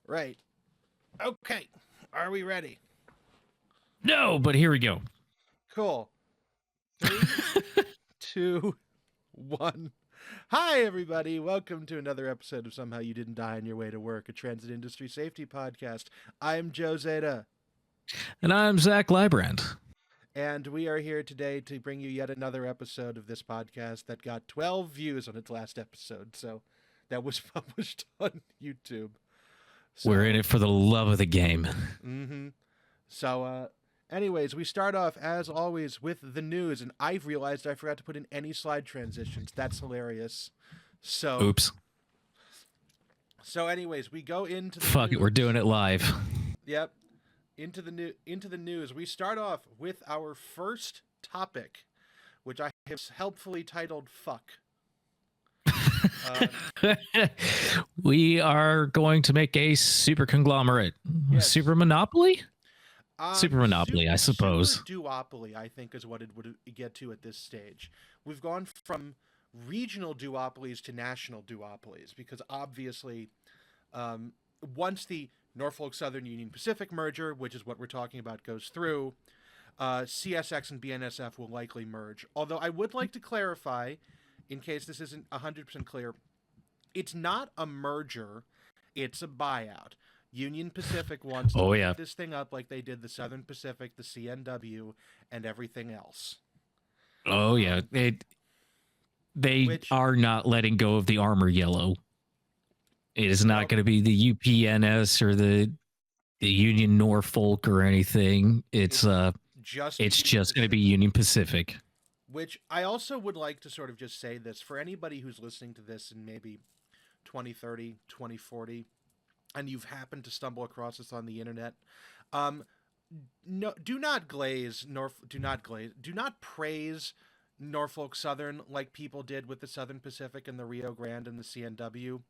Right. Okay. Are we ready? No, but here we go. Cool. 3, 2, 1. Hi, everybody. Welcome to another episode of Somehow You Didn't Die on Your Way to Work, a transit industry safety podcast. I'm Joe Zeta, And I'm Zach Librand. and we are here today to bring you yet another episode of this podcast that got 12 views on its last episode. So that was published on YouTube. We're in it for the love of the game. Mm-hmm. So, anyways, we start off, as always, with the news, and I've realized I forgot to put in any slide transitions. That's hilarious. So, Oops. So, anyways, we go into the Fuck news. it, we're doing it live. Yep. Into the news. We start off with our first topic, which I have helpfully titled "Fuck." We are going to make a super conglomerate. Yes. Super monopoly? Super monopoly, I suppose. Super duopoly, I think, is what it would get to at this stage. We've gone from regional duopolies to national duopolies because obviously, once the Norfolk Southern Union Pacific merger, which is what we're talking about, goes through, CSX and BNSF will likely merge. Although I would like to clarify, in case this isn't 100% clear, it's not a merger, it's a buyout. Union Pacific wants to pick this thing up like they did the Southern Pacific, the CNW, and everything else. Oh, yeah. They are not letting go of the armor yellow. It is not going to be the UPNS or the Union Norfolk or anything. It's just going to be Union Pacific. Which I also would like to sort of just say this for anybody who's listening to this in maybe 2030, 2040, and you've happened to stumble across this on the internet. No, do not praise Norfolk Southern like people did with the Southern Pacific and the Rio Grande and the CNW.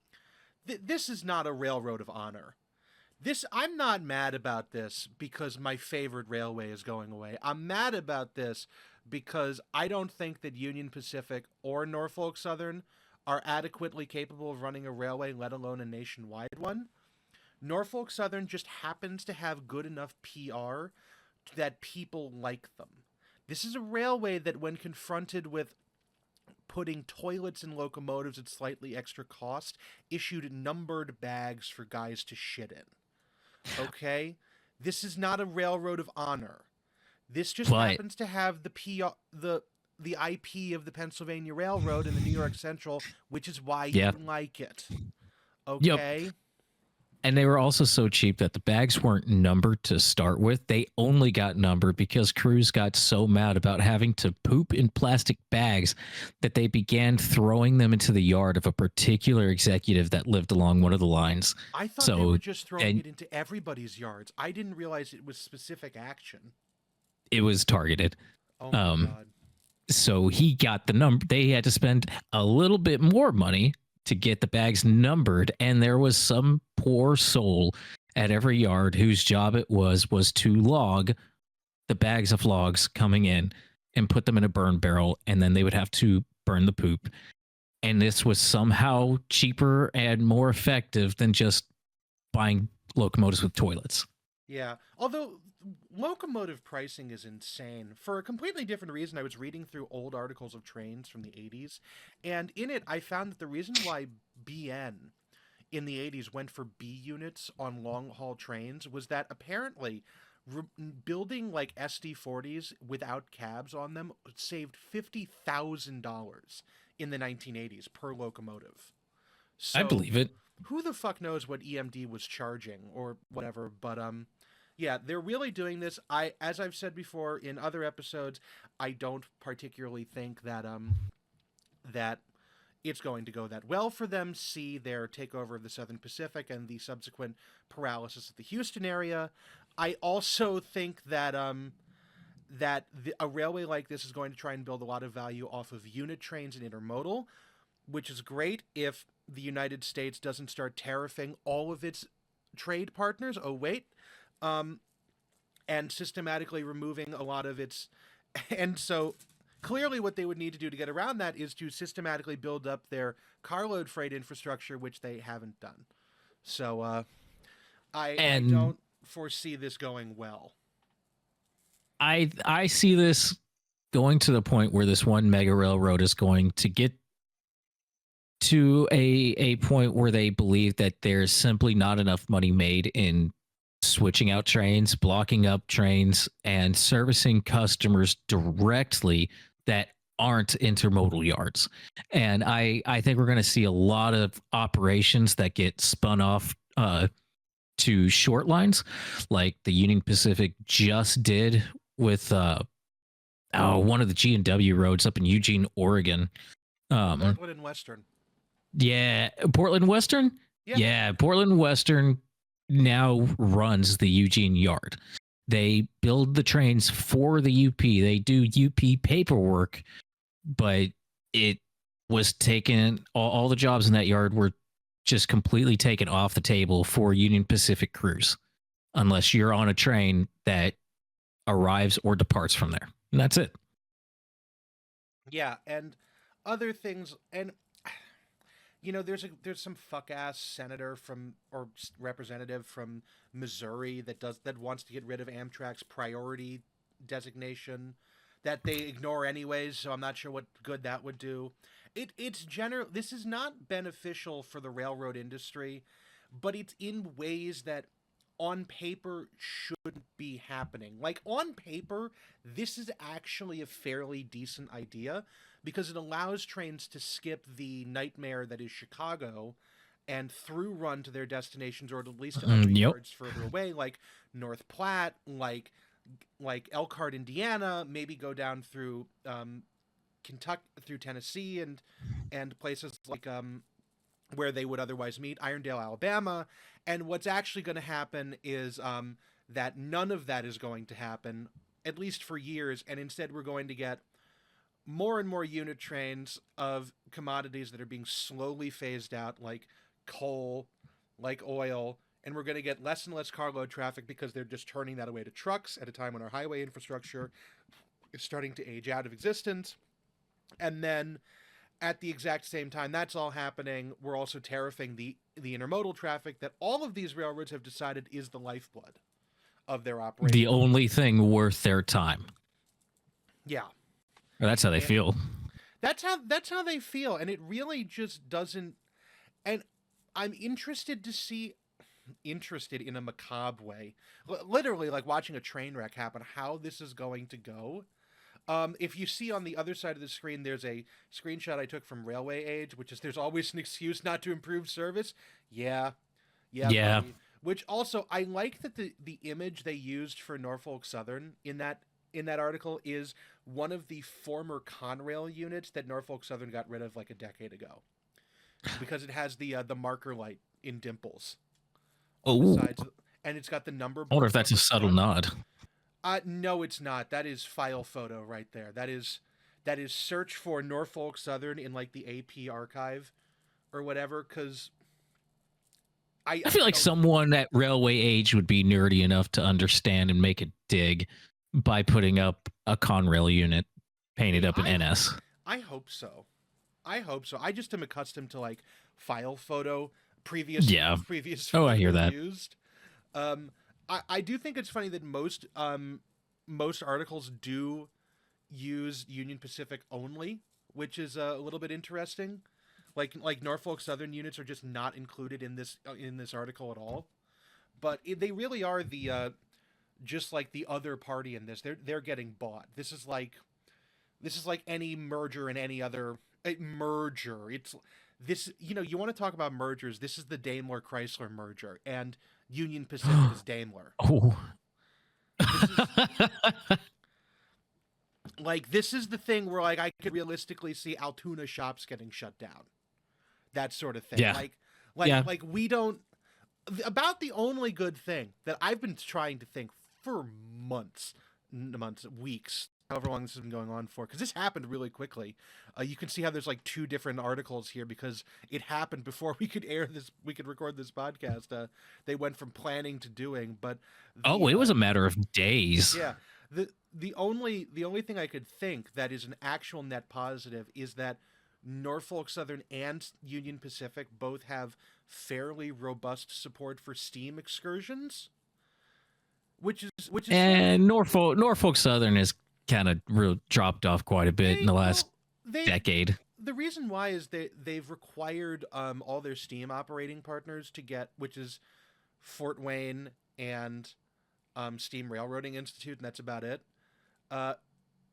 This is not a railroad of honor. I'm not mad about this because my favorite railway is going away. I'm mad about this because I don't think that Union Pacific or Norfolk Southern are adequately capable of running a railway, let alone a nationwide one. Norfolk Southern just happens to have good enough PR that people like them. This is a railway that, when confronted with putting toilets in locomotives at slightly extra cost, issued numbered bags for guys to shit in. Okay? This is not a railroad of honor. This just happens to have the PR, the IP of the Pennsylvania Railroad and the New York Central, which is why you like it. Okay? Yep. And they were also so cheap that the bags weren't numbered to start with. They only got numbered because crews got so mad about having to poop in plastic bags that they began throwing them into the yard of a particular executive that lived along one of the lines. I thought they were just throwing it into everybody's yards. I didn't realize it was specific action. It was targeted. Oh my God. So he got the number. They had to spend a little bit more money to get the bags numbered, and there was some poor soul at every yard whose job it was to log the bags of logs coming in and put them in a burn barrel, and then they would have to burn the poop. And this was somehow cheaper and more effective than just buying locomotives with toilets. Yeah, although locomotive pricing is insane. For a completely different reason, I was reading through old articles of trains from the 80s, and in it I found that the reason why BN in the 80s went for B units on long-haul trains was that apparently building like SD40s without cabs on them saved $50,000 in the 1980s per locomotive. So, I believe it. Who the fuck knows what EMD was charging or whatever, but yeah, they're really doing this. As I've said before in other episodes, I don't particularly think that that it's going to go that well for them. See their takeover of the Southern Pacific and the subsequent paralysis of the Houston area. I also think that a railway like this is going to try and build a lot of value off of unit trains and intermodal, which is great if the United States doesn't start tariffing all of its trade partners. Oh, wait. And systematically removing a lot of its... And so clearly what they would need to do to get around that is to systematically build up their carload freight infrastructure, which they haven't done. So I And don't foresee this going well. I see this going to the point where this one mega railroad is going to get to a point where they believe that there's simply not enough money made in switching out trains, blocking up trains, and servicing customers directly that aren't intermodal yards. And I think we're going to see a lot of operations that get spun off to short lines, like the Union Pacific just did with one of the G&W roads up in Eugene, Oregon. Portland and Western. Yeah, Portland Western. Yeah. Yeah, Portland Western now runs the Eugene yard. They build the trains for the UP. They do UP paperwork, but it was taken. All the jobs in that yard were just completely taken off the table for Union Pacific crews, unless you're on a train that arrives or departs from there, and that's it. Yeah, and other things, and there's some fuck ass senator from or representative from Missouri that wants to get rid of Amtrak's priority designation that they ignore anyways. So I'm not sure what good that would do. This is not beneficial for the railroad industry, but it's in ways that on paper shouldn't be happening. Like on paper, this is actually a fairly decent idea because it allows trains to skip the nightmare that is Chicago and through run to their destinations or at least to other yards further away, like North Platte, like Elkhart, Indiana, maybe go down through Kentucky, through Tennessee, and places like where they would otherwise meet, Irondale, Alabama. And what's actually going to happen is that none of that is going to happen, at least for years, and instead we're going to get more and more unit trains of commodities that are being slowly phased out, like coal, like oil, and we're going to get less and less carload traffic because they're just turning that away to trucks at a time when our highway infrastructure is starting to age out of existence. And then at the exact same time that's all happening, we're also tariffing the intermodal traffic that all of these railroads have decided is the lifeblood of their operation. The only thing worth their time. Yeah. That's how they feel. That's how they feel, and it really just doesn't. And I'm interested in a macabre way, literally like watching a train wreck happen, how this is going to go. If you see on the other side of the screen, there's a screenshot I took from Railway Age, which is there's always an excuse not to improve service. Yeah. Buddy. Which also, I like that the image they used for Norfolk Southern in that article is one of the former Conrail units that Norfolk Southern got rid of like a decade ago, because it has the marker light in dimples. Oh, and it's got the number. I wonder if that's a subtle nod. No, it's not. That is file photo right there. That is search for Norfolk Southern in like the AP archive or whatever. Because I feel like someone at Railway Age would be nerdy enough to understand and make a dig by putting up a Conrail unit painted up in NS. I hope so. I just am accustomed to like file photo previous. Oh, I hear that. Used. I do think it's funny that most articles do use Union Pacific only, which is a little bit interesting. Like Norfolk Southern units are just not included in this article at all. But they really are the just like the other party in this. They're getting bought. This is like any merger and any other merger. It's this, you want to talk about mergers. This is the Daimler Chrysler merger, and Union Pacific is Daimler. Oh. This is the thing where like I could realistically see Altoona shops getting shut down. That sort of thing. Yeah. Like we don't. About the only good thing that I've been trying to think for months, weeks, however long this has been going on for, because this happened really quickly. You can see how there's like two different articles here because it happened before we could record this podcast. They went from planning to doing, but it was a matter of days. Yeah. The only thing I could think that is an actual net positive is that Norfolk Southern and Union Pacific both have fairly robust support for steam excursions, which is sort of, And Norfolk Southern has kind of real dropped off quite a bit in the last decade. The reason why is they've required all their steam operating partners to get, which is Fort Wayne and Steam Railroading Institute, and that's about it.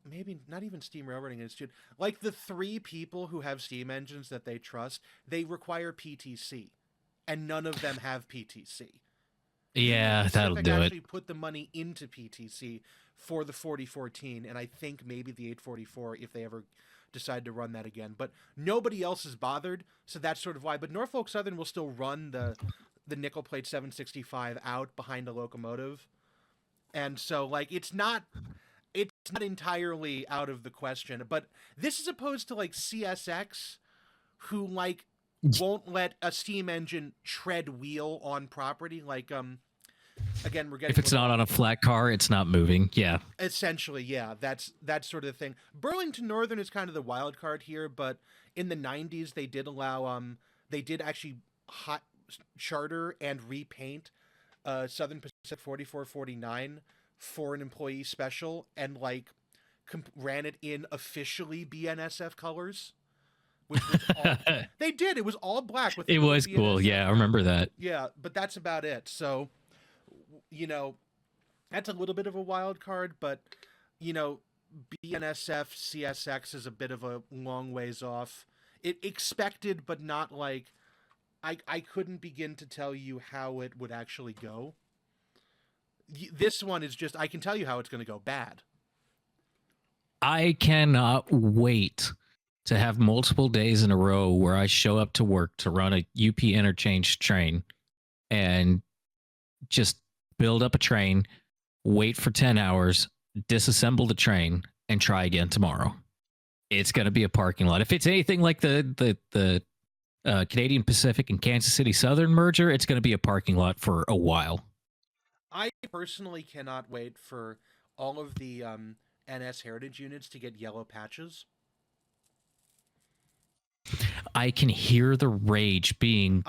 Maybe not even Steam Railroading Institute. Like the 3 people who have steam engines that they trust, they require PTC, and none of them have PTC. Yeah, that'll do it. Actually put the money into PTC for the 4014, and I think maybe the 844 if they ever decide to run that again. But nobody else is bothered, so that's sort of why. But Norfolk Southern will still run the nickel plate 765 out behind a locomotive, and so like it's not entirely out of the question. But this is opposed to like CSX, who like won't let a steam engine tread wheel on property. Like again, we're getting, if it's not on a flat car, it's not moving. Yeah, essentially, yeah, that's sort of the thing. Burlington Northern is kind of the wild card here, but in the 90s they did allow they did actually charter and repaint Southern Pacific 4449 for an employee special, and like ran it in officially BNSF colors. Which was all, they did. It was all black. With it was BNSF. Cool. Yeah, I remember that. Yeah, but that's about it. So, you know, that's a little bit of a wild card, but, you know, BNSF CSX is a bit of a long ways off. It expected, but not like, I couldn't begin to tell you how it would actually go. This one is just, I can tell you how it's going to go bad. I cannot wait to have multiple days in a row where I show up to work to run a UP interchange train and just build up a train, wait for 10 hours, disassemble the train, and try again tomorrow. It's going to be a parking lot. If it's anything like the Canadian Pacific and Kansas City Southern merger, it's going to be a parking lot for a while. I personally cannot wait for all of the NS Heritage units to get yellow patches. I can hear the rage being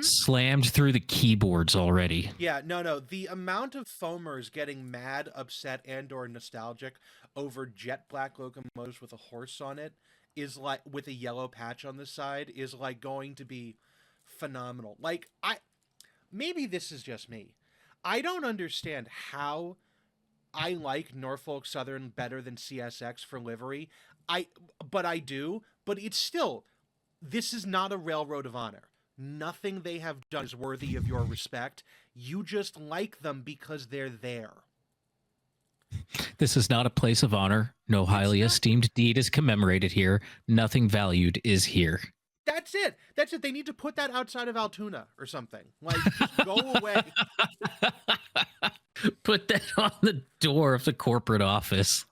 slammed through the keyboards already. Yeah, no. The amount of foamers getting mad, upset, and or nostalgic over jet black locomotives with a horse on it is like, with a yellow patch on the side, is like going to be phenomenal. Like, maybe this is just me. I don't understand how I like Norfolk Southern better than CSX for livery. But I do. But it's still, this is not a railroad of honor. Nothing they have done is worthy of your respect. You just like them because they're there. This is not a place of honor. No highly esteemed deed is commemorated here. Nothing valued is here. That's it. They need to put that outside of Altoona or something. Like, just go away. Put that on the door of the corporate office.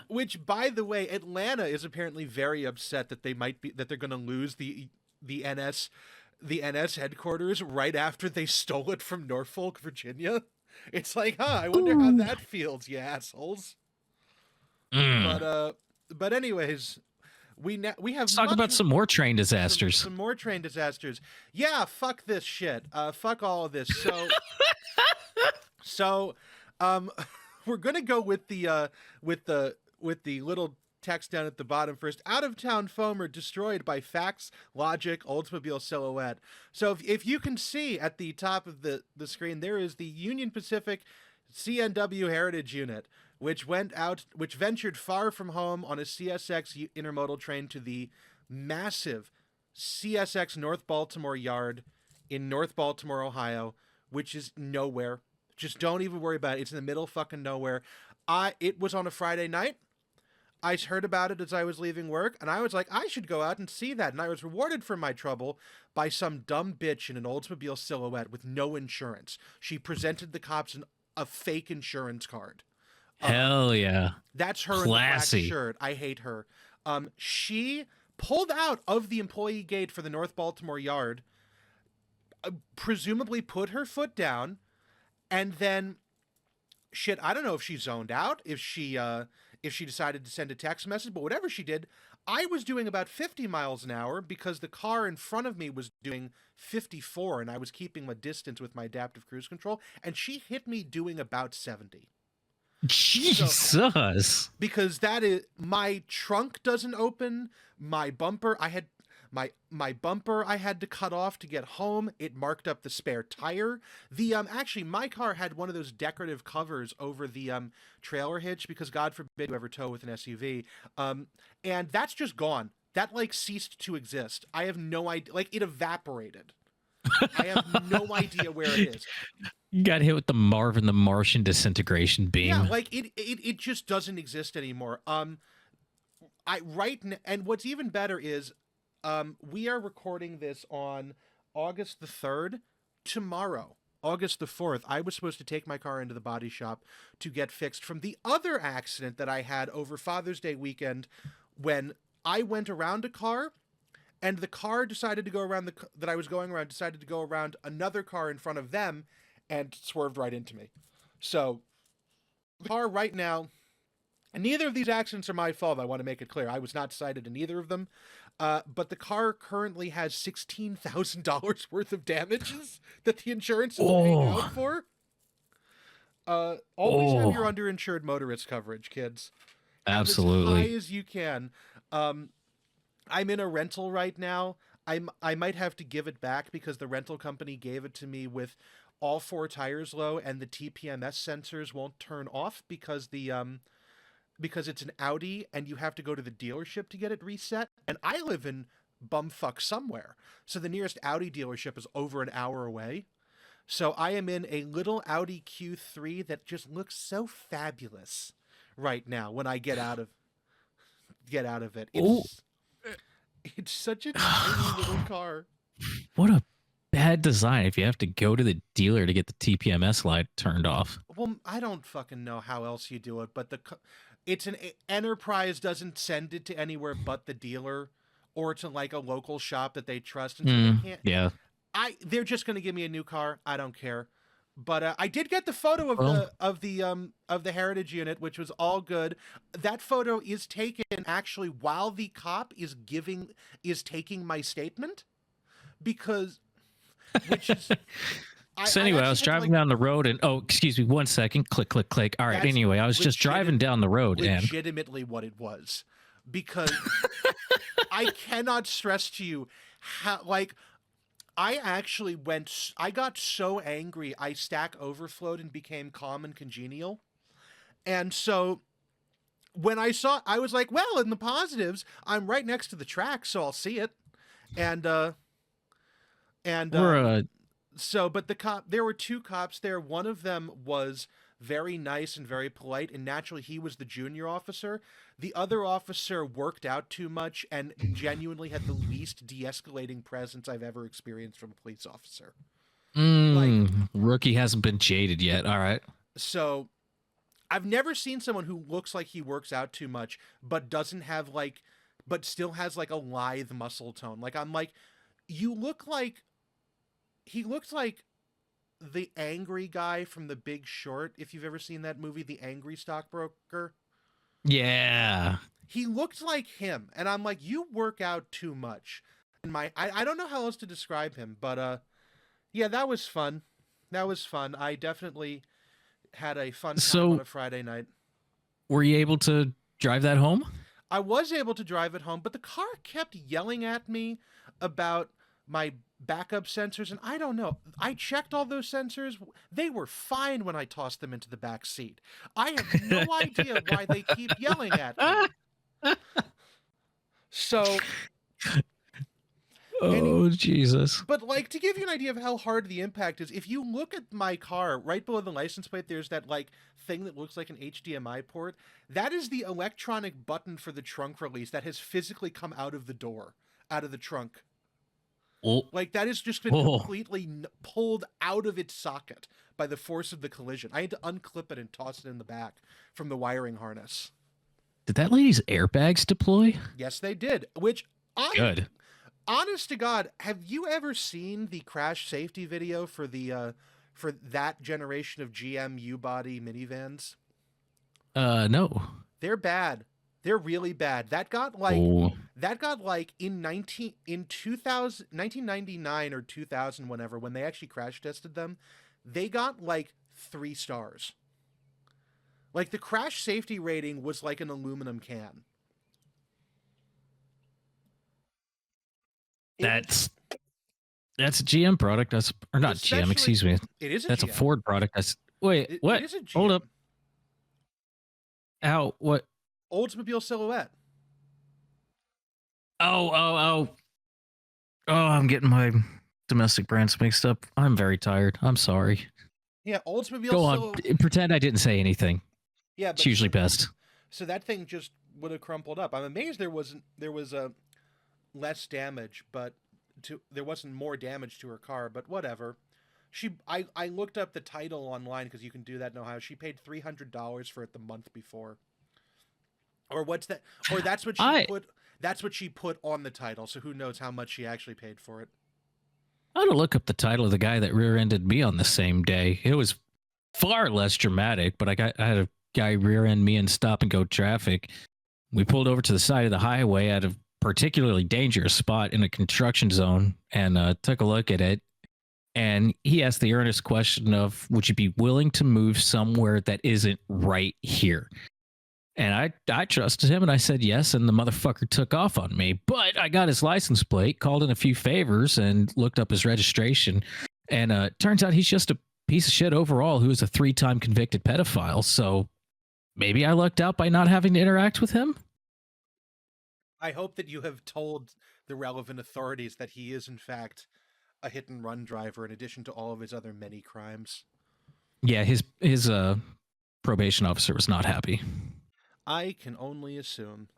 Which, by the way, Atlanta is apparently very upset that they're going to lose the NS headquarters right after they stole it from Norfolk, Virginia. It's like, I wonder how that feels, you assholes. But anyways, we have. Let's talk about some more train disasters. Some more train disasters. Yeah, fuck this shit. Fuck all of this. So, we're gonna go with the little text down at the bottom first. Out of town foamer destroyed by Fax Logic Oldsmobile Silhouette. So if you can see at the top of the screen, there is the Union Pacific CNW Heritage Unit, which ventured far from home on a CSX intermodal train to the massive CSX North Baltimore yard in North Baltimore, Ohio, which is nowhere. Just don't even worry about it. It's in the middle of fucking nowhere. It was on a Friday night. I heard about it as I was leaving work, and I was like, I should go out and see that. And I was rewarded for my trouble by some dumb bitch in an Oldsmobile Silhouette with no insurance. She presented the cops a fake insurance card. Hell yeah. That's her in the black shirt. I hate her. She pulled out of the employee gate for the North Baltimore yard, presumably put her foot down, and then, I don't know if she zoned out, if she decided to send a text message, but whatever she did, I was doing about 50 miles an hour because the car in front of me was doing 54, and I was keeping my distance with my adaptive cruise control, and she hit me doing about 70. Jesus. Because that is, my trunk doesn't open, my bumper I had my bumper I had to cut off to get home. It marked up the spare tire. The actually my car had one of those decorative covers over the trailer hitch, because God forbid you ever tow with an SUV. And that's just gone. That like ceased to exist. I have no idea, like it evaporated. I have no idea where it is. You got hit with the Marvin the Martian disintegration beam. Yeah, like it just doesn't exist anymore. And what's even better is, we are recording this on August the 3rd. Tomorrow, August the 4th, I was supposed to take my car into the body shop to get fixed from the other accident that I had over Father's Day weekend, when I went around a car and the car decided to go around that I was going around decided to go around another car in front of them and swerved right into me. So the car right now, and neither of these accidents are my fault. I want to make it clear. I was not cited in either of them. But the car currently has $16,000 worth of damages that the insurance is paying out for. Always have your underinsured motorist coverage, kids. Absolutely. As high as you can. I'm in a rental right now. I might have to give it back because the rental company gave it to me with all 4 tires low, and the TPMS sensors won't turn off because because it's an Audi and you have to go to the dealership to get it reset. And I live in bumfuck somewhere, so the nearest Audi dealership is over an hour away. So I am in a little Audi Q3 that just looks so fabulous right now when I get out of it. It's such a tiny little car. What a bad design if you have to go to the dealer to get the TPMS light turned off. Well, I don't fucking know how else you do it, but it's an Enterprise doesn't send it to anywhere but the dealer or to like a local shop that they trust. And so they can't, yeah. They're just going to give me a new car. I don't care. But I did get the photo of the Heritage unit, which was all good. That photo is taken actually while the cop is taking my statement, because which is. So anyway, I was driving down the road and excuse me, 1 second. Click, click, click. All right. Anyway, I was just driving down the road and legitimately what it was, because I cannot stress to you how I got so angry, I Stack Overflowed and became calm and congenial. And so when I was like, well, in the positives, I'm right next to the track, so I'll see it. But there were 2 cops there. One of them was very nice and very polite, and naturally he was the junior officer. The other officer worked out too much and genuinely had the least de-escalating presence I've ever experienced from a police officer. Rookie hasn't been jaded yet. All right. So I've never seen someone who looks like he works out too much, but still has like a lithe muscle tone. Like, I'm like, he looked like the angry guy from The Big Short, if you've ever seen that movie, The Angry Stockbroker. Yeah. He looked like him, and I'm like, you work out too much. And I don't know how else to describe him, but yeah, that was fun. I definitely had a fun time on a Friday night. Were you able to drive that home? I was able to drive it home, but the car kept yelling at me about my backup sensors, and I don't know. I checked all those sensors. They were fine when I tossed them into the back seat. I have no idea why they keep yelling at me. So... Jesus. But, like, to give you an idea of how hard the impact is, if you look at my car, right below the license plate, there's that, like, thing that looks like an HDMI port. That is the electronic button for the trunk release that has physically come out of the trunk. Like, that has just been completely pulled out of its socket by the force of the collision. I had to unclip it and toss it in the back from the wiring harness. Did that lady's airbags deploy? Yes, they did. Which, good. Honest to God, have you ever seen the crash safety video for that generation of GM U-body minivans? No. They're bad. They're really bad. Oh, That got like in 2000 1999 or 2000, whenever, when they actually crash tested them, they got like 3 stars. Like the crash safety rating was like an aluminum can. It was that's a GM product. That's or not GM. especially Excuse me. it is a That's a GM. Ford product. That's wait. It What? is a GM. Hold up. Ow. What? Oldsmobile Silhouette. Oh. I'm getting my domestic brands mixed up. I'm very tired. I'm sorry. Yeah, Oldsmobile Go on. Silhouette. Pretend I didn't say anything. Yeah, It's usually best. So that thing just would have crumpled up. I'm amazed there was a less damage, but there wasn't more damage to her car. But whatever. I looked up the title online because you can do that in Ohio. She paid $300 for it the month before. Or what's that? Or that's what she put. That's what she put on the title. So who knows how much she actually paid for it? I had to look up the title of the guy that rear-ended me on the same day. It was far less dramatic, but I had a guy rear-end me in stop-and-go traffic. We pulled over to the side of the highway at a particularly dangerous spot in a construction zone and took a look at it. And he asked the earnest question of, would you be willing to move somewhere that isn't right here? And I trusted him and I said yes, and the motherfucker took off on me. But I got his license plate, called in a few favors, and looked up his registration. And turns out he's just a piece of shit overall who is a 3-time convicted pedophile. So maybe I lucked out by not having to interact with him. I hope that you have told the relevant authorities that he is, in fact, a hit-and-run driver in addition to all of his other many crimes. Yeah, his probation officer was not happy. I can only assume.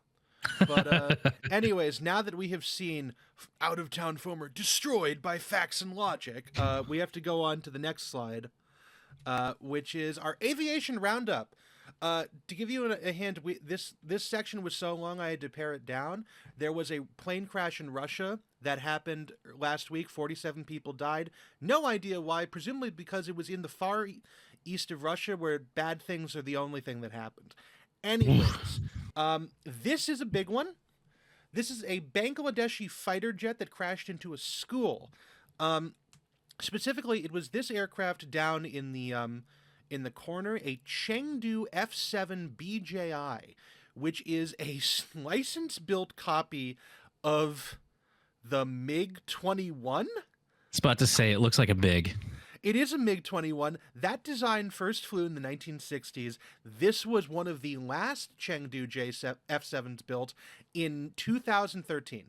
But anyways, now that we have seen out-of-town Foamer destroyed by facts and logic, we have to go on to the next slide, which is our aviation roundup. To give you a hint, this section was so long I had to pare it down. There was a plane crash in Russia that happened last week. 47 people died. No idea why, presumably because it was in the far east of Russia, where bad things are the only thing that happened. Anyways, this is a big one. This is a Bangladeshi fighter jet that crashed into a school. Specifically, it was this aircraft down in the corner, a Chengdu F-7 BJI, which is a license-built copy of the MiG-21. I was about to say, it looks like a big. It is a MiG-21. That design first flew in the 1960s. This was one of the last Chengdu F-7s built in 2013.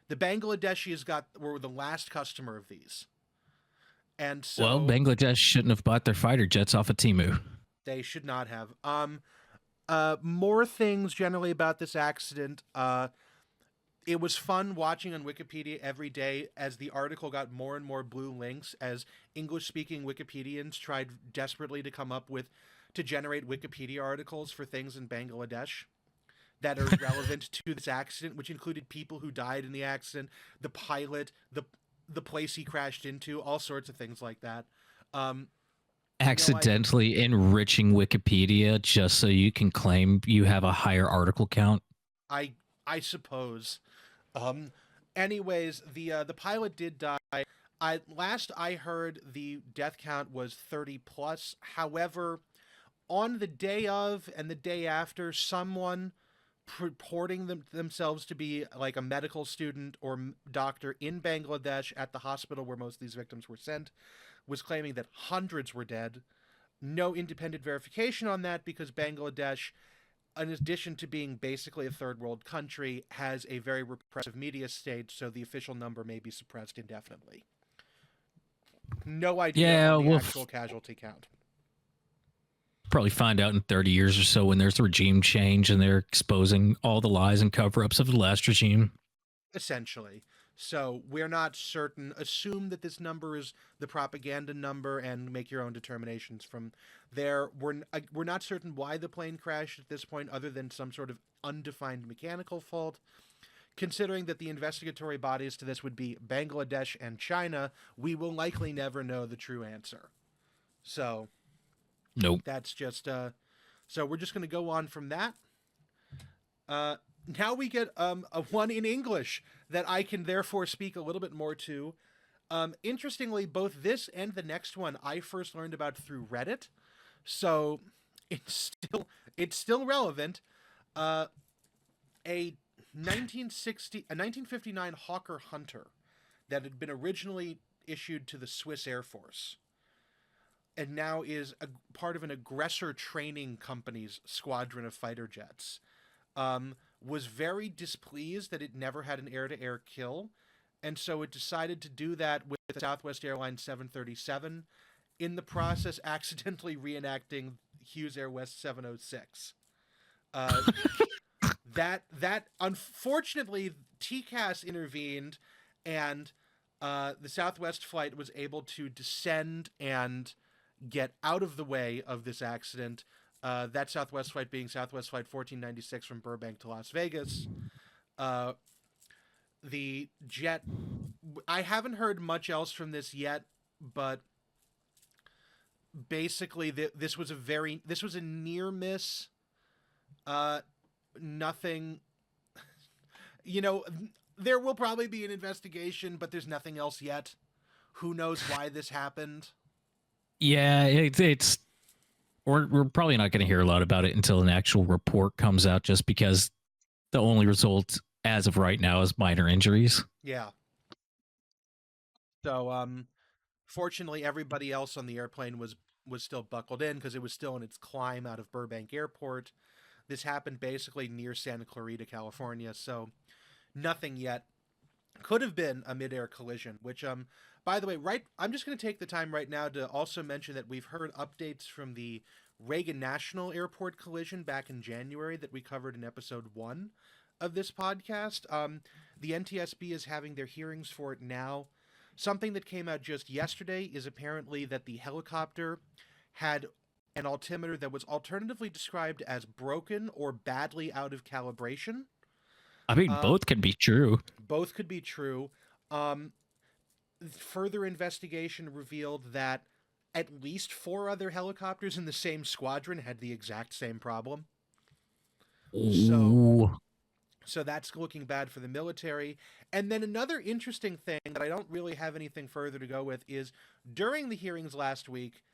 The Bangladeshis were the last customer of these. And so, well, Bangladesh shouldn't have bought their fighter jets off of Temu. They should not have. More things generally about this accident. It was fun watching on Wikipedia every day as the article got more and more blue links as English-speaking Wikipedians tried desperately to generate Wikipedia articles for things in Bangladesh that are relevant to this accident, which included people who died in the accident, the pilot, the place he crashed into, all sorts of things like that. Accidentally enriching Wikipedia just so you can claim you have a higher article count. I suppose. Anyways, the pilot did die. Last I heard, the death count was 30 plus. However, on the day of and the day after, someone purporting themselves to be like a medical student or doctor in Bangladesh at the hospital where most of these victims were sent was claiming that hundreds were dead. No independent verification on that because Bangladesh, in addition to being basically a third world country, has a very repressive media state, so the official number may be suppressed indefinitely. No idea on the actual casualty count. Probably find out in 30 years or so when there's a regime change and they're exposing all the lies and cover-ups of the last regime. Essentially. So we're not certain. Assume that this number is the propaganda number and make your own determinations from there. We're not certain why the plane crashed at this point other than some sort of undefined mechanical fault. Considering that the investigatory bodies to this would be Bangladesh and China, we will likely never know the true answer. So... Nope. That's just so we're just going to go on from that. Uh, Now we get a one in English that I can therefore speak a little bit more to. Interestingly, both this and the next one I first learned about through Reddit, so it's still relevant. Uh, a 1959 Hawker Hunter that had been originally issued to the Swiss Air Force and now is a part of an aggressor training company's squadron of fighter jets. Was very displeased that it never had an air-to-air kill, and so it decided to do that with the Southwest Airlines 737, in the process accidentally reenacting Hughes Air West 706. Uh, that unfortunately TCAS intervened, and the Southwest flight was able to descend and get out of the way of this accident. That Southwest flight being Southwest Flight 1496 from Burbank to Las Vegas. Uh, the jet, I haven't heard much else from this yet, but basically this was a near miss. Nothing, you know, there will probably be an investigation, but there's nothing else yet. Who knows why this happened? Yeah, it's we're probably not going to hear a lot about it until an actual report comes out, just because the only result as of right now is minor injuries. Yeah. So, fortunately, everybody else on the airplane was still buckled in because it was still in its climb out of Burbank Airport. This happened basically near Santa Clarita, California, so nothing yet. Could have been a midair collision, which, by the way, I'm just going to take the time right now to also mention that we've heard updates from the Reagan National Airport collision back in January that we covered in episode 1 of this podcast. The NTSB is having their hearings for it now. Something that came out just yesterday is apparently that the helicopter had an altimeter that was alternatively described as broken or badly out of calibration. I mean, both could be true. Both could be true. Further investigation revealed that at least 4 other helicopters in the same squadron had the exact same problem. So that's looking bad for the military. And then another interesting thing that I don't really have anything further to go with is during the hearings last week,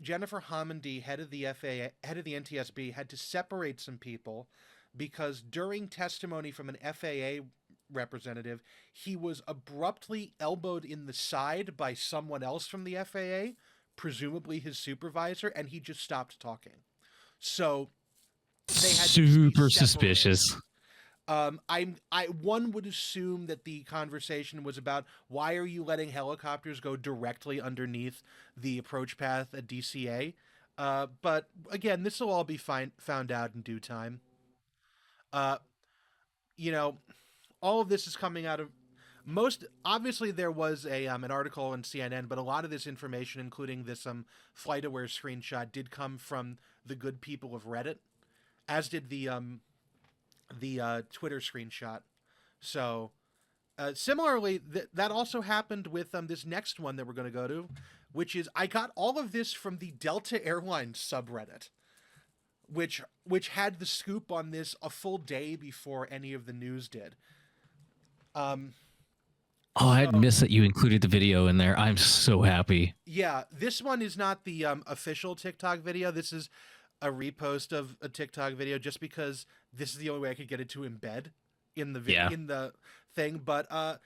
Jennifer Homendy, head of the NTSB, had to separate some people because during testimony from an FAA representative, he was abruptly elbowed in the side by someone else from the FAA, presumably his supervisor, and he just stopped talking. So they had super suspicious. One would assume that the conversation was about why are you letting helicopters go directly underneath the approach path at DCA? But again, this will all be found out in due time. You know, all of this is coming out of obviously there was an article on CNN, but a lot of this information, including this FlightAware screenshot, did come from the good people of Reddit, as did the Twitter screenshot. So similarly, that also happened with this next one that we're going to go to, which is I got all of this from the Delta Airlines subreddit, which had the scoop on this a full day before any of the news did. I had missed that you included the video in there. I'm so happy. Yeah, this one is not the official TikTok video. This is a repost of a TikTok video just because this is the only way I could get it to embed in the in the thing. But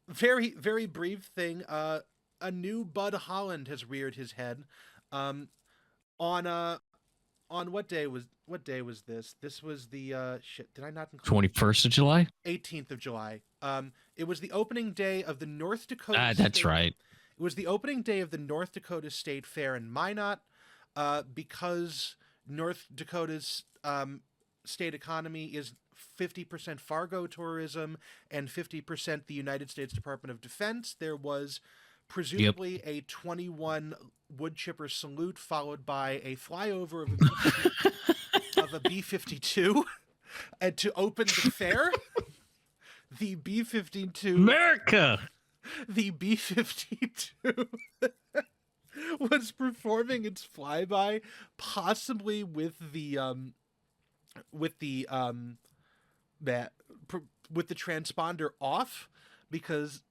very, very brief thing. A new Bud Holland has reared his head. On what day was this? This was the did I not include 21st of July? 18th of July. It was the opening day of the North Dakota that's right. It was the opening day of the North Dakota State Fair in Minot. Because North Dakota's state economy is 50% Fargo tourism and 50% the United States Department of Defense, there was presumably a 21 wood chipper salute followed by a flyover of a B-52 and to open the fair. The B-52 America. The B-52 was performing its flyby, possibly with the with the that with the transponder off, because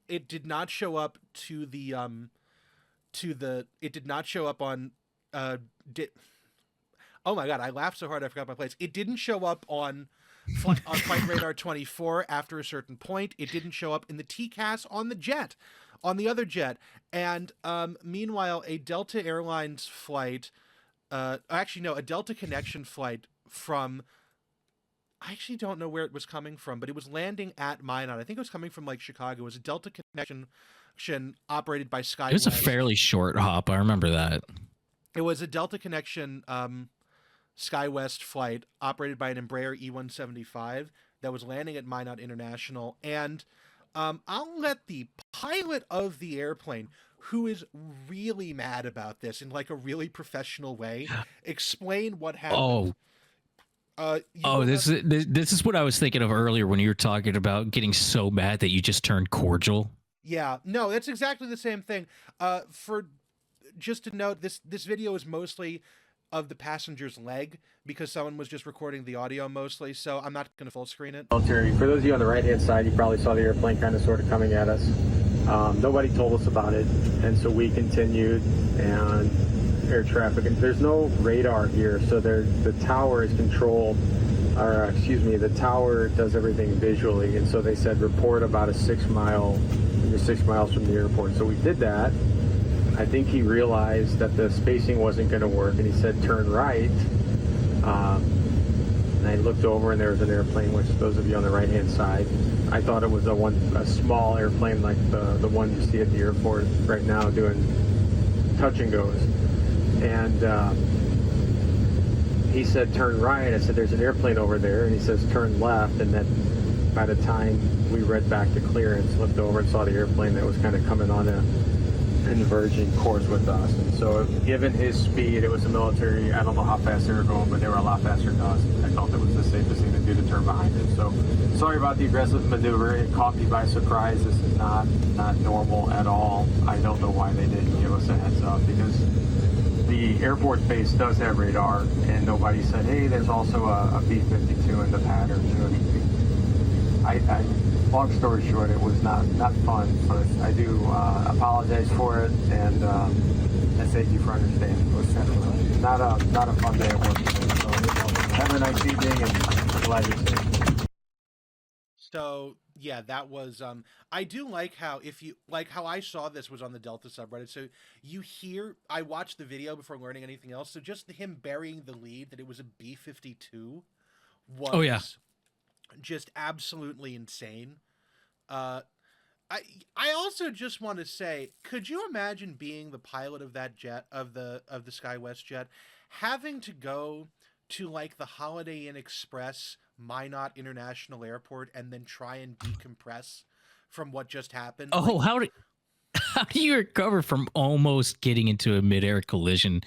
it did not show up it did not show up on did oh my god, I laughed so hard I forgot my place. It didn't show up on Flight Radar 24 after a certain point. It didn't show up in the TCAS on the other jet. And meanwhile, a Delta Airlines flight, actually no, a Delta Connection flight from, I actually don't know where it was coming from, but it was landing at Minot. I think it was coming from like Chicago. It was a Delta Connection operated by SkyWest. It was a fairly short hop. I remember that. It was a Delta Connection SkyWest flight operated by an Embraer E175 that was landing at Minot International. And I'll let the pilot of the airplane, who is really mad about this in like a really professional way, explain what happened. This is what I was thinking of earlier when you were talking about getting so mad that you just turned cordial. Yeah, no, that's exactly the same thing. For just to note, this video is mostly of the passenger's leg because someone was just recording the audio mostly, so I'm not going to full screen it. For those of you on the right-hand side, you probably saw the airplane kind of sort of coming at us. Nobody told us about it, and so we continued, and air traffic. There's no radar here, so the tower is controlled, or excuse me, the tower does everything visually, and so they said report about 6 miles from the airport. So we did that. I think he realized that the spacing wasn't going to work, and he said turn right. And I looked over, and there was an airplane, which those of you on the right-hand side, I thought it was a small airplane like the one you see at the airport right now doing touch and goes. And he said turn right. I said there's an airplane over there, and he says turn left. And then by the time we read back to clearance, looked over and saw the airplane that was kind of coming on a converging course with us. And so given his speed, it was a military, I don't know how fast they were going, but they were a lot faster than us. I felt it was the safest thing to do to turn behind it. So sorry about the aggressive maneuver. It caught me by surprise. This is not normal at all. I don't know why they didn't give us a heads up, because the Air Force Base does have radar, and nobody said, hey, there's also a B-52 in the pattern. Long story short, it was not fun, but I do apologize for it, and I thank you for understanding. It was definitely not a fun day at work today. So have a nice evening, and glad you're safe. So yeah, that was I do like how how I saw this was on the Delta subreddit. So I watched the video before learning anything else. So just him burying the lead that it was a B-52 was just absolutely insane. I also just want to say, could you imagine being the pilot of that jet, of the SkyWest jet, having to go to like the Holiday Inn Express Minot International Airport and then try and decompress from what just happened? Oh, how do you recover from almost getting into a midair collision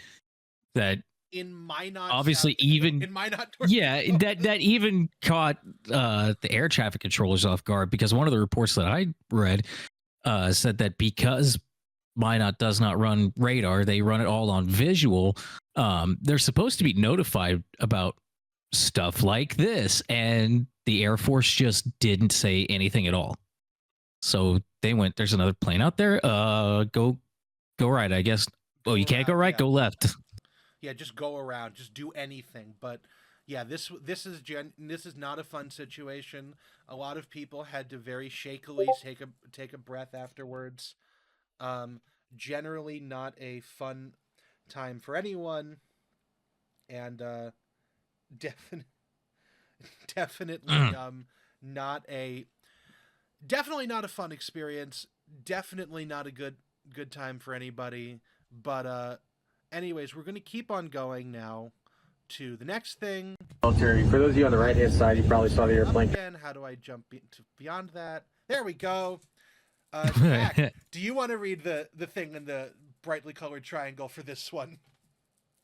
that in Minot, obviously in Minot, that even caught the air traffic controllers off guard, because one of the reports that I read said that because Minot does not run radar, they run it all on visual. They're supposed to be notified about stuff like this, and the Air Force just didn't say anything at all. So they went, there's another plane out there, go right, I guess. Oh, you can't go right, go left. Yeah, just go around, just do anything. But yeah, this is not a fun situation. A lot of people had to very shakily take a breath afterwards. Generally not a fun time for anyone, and definitely not a fun experience. Definitely not a good time for anybody. But anyways, we're going to keep on going now to the next thing. For those of you on the right-hand side, you probably saw the airplane. Again, how do I jump beyond that? There we go. Jack, do you want to read the thing in the brightly colored triangle for this one?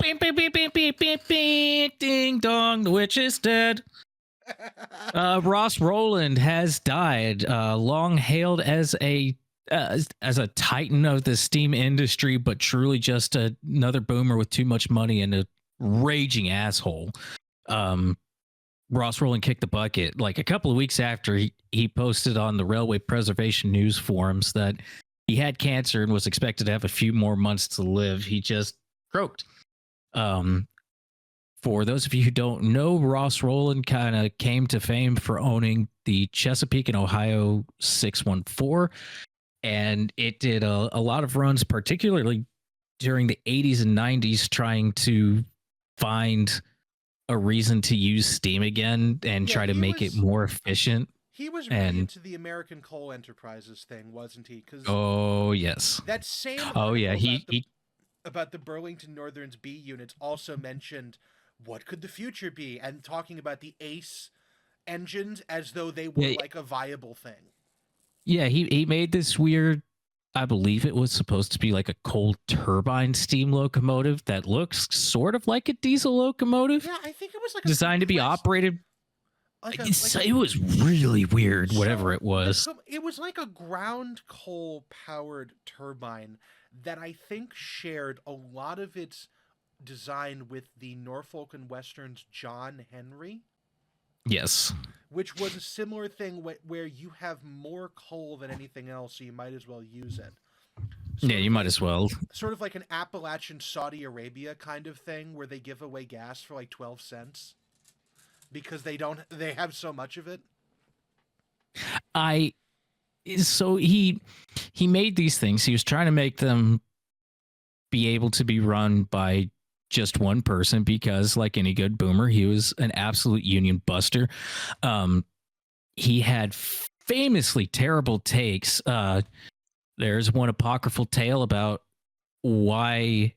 Beep, beep, beep, beep, beep, beep, beep, ding dong, the witch is dead. Ross Rowland has died, long hailed as a titan of the steam industry, but truly just another boomer with too much money and a raging asshole. Ross Rowland kicked the bucket. Like a couple of weeks after, he posted on the Railway Preservation News forums that he had cancer and was expected to have a few more months to live. He just croaked. For those of you who don't know, Ross Rowland kind of came to fame for owning the Chesapeake and Ohio 614. And it did a lot of runs, particularly during the 80s and 90s, trying to find a reason to use steam again and try to make it more efficient. He was really into the American Coal Enterprises thing, wasn't he? Oh, yes. That same about the Burlington Northern's B units also mentioned what could the future be, and talking about the ACE engines as though they were like a viable thing. Yeah, he made this weird, I believe it was supposed to be like a coal turbine steam locomotive that looks sort of like a diesel locomotive. Yeah, I think it was like designed to be operated. It was really weird, whatever it was. It was like a ground coal powered turbine that I think shared a lot of its design with the Norfolk and Western's John Henry. Yes. Which was a similar thing where you have more coal than anything else, so you might as well use it. You might as well. Sort of like an Appalachian Saudi Arabia kind of thing where they give away gas for like 12 cents because they have so much of it. So he made these things. He was trying to make them be able to be run by just one person because, like any good boomer, he was an absolute union buster. He had famously terrible takes. There's one apocryphal tale about why,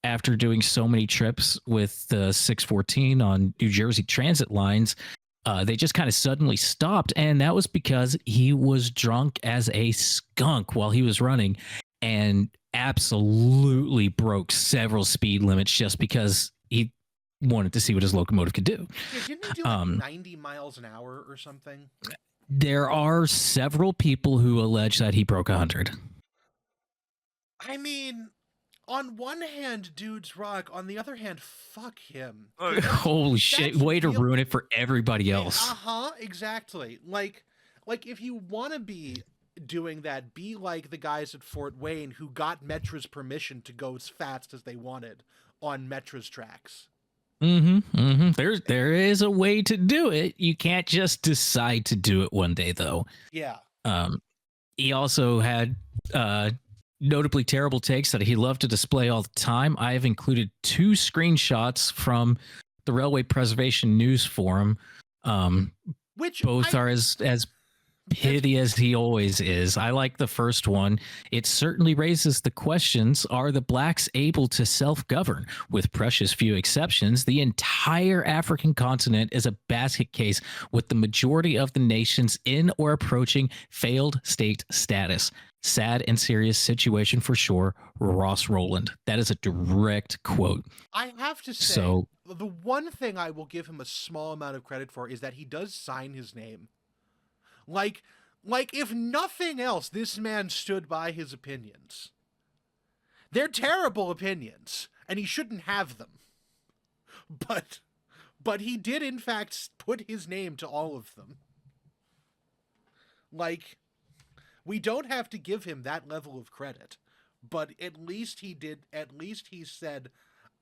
after doing so many trips with the 614 on New Jersey transit lines, they just kind of suddenly stopped. And that was because he was drunk as a skunk while he was running and absolutely broke several speed limits just because he wanted to see what his locomotive could do. Yeah, didn't he do like 90 miles an hour or something? There are several people who allege that he broke 100. I mean, on one hand, dudes rock. On the other hand, fuck him. Holy shit! Way to ruin it for everybody else. Exactly. Like if you want to be doing that, be like the guys at Fort Wayne who got Metra's permission to go as fast as they wanted on Metra's tracks. There is a way to do it. You can't just decide to do it one day, though. Yeah. He also had notably terrible takes that he loved to display all the time. I have included 2 screenshots from the Railway Preservation News Forum, which both are as pithy as he always is. I like the first one. It certainly raises the questions: are the blacks able to self-govern? With precious few exceptions, the entire African continent is a basket case, with the majority of the nations in or approaching failed state status. Sad and serious situation for sure. Ross Rowland. That is a direct quote. I have to say, the one thing I will give him a small amount of credit for is that he does sign his name. Like if nothing else, this man stood by his opinions. They're terrible opinions, and he shouldn't have them. But he did, in fact, put his name to all of them. Like, we don't have to give him that level of credit, but at least he did. At least he said,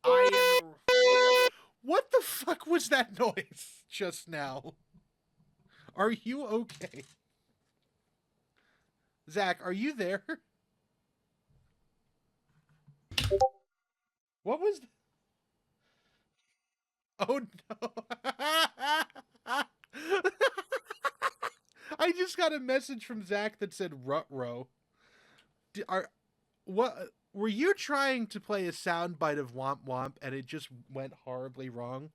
"I am." What the fuck was that noise just now? Are you okay? Zach, are you there? What was... Oh, no. I just got a message from Zach that said Rut-row. What were you trying to play a soundbite of Womp Womp and it just went horribly wrong?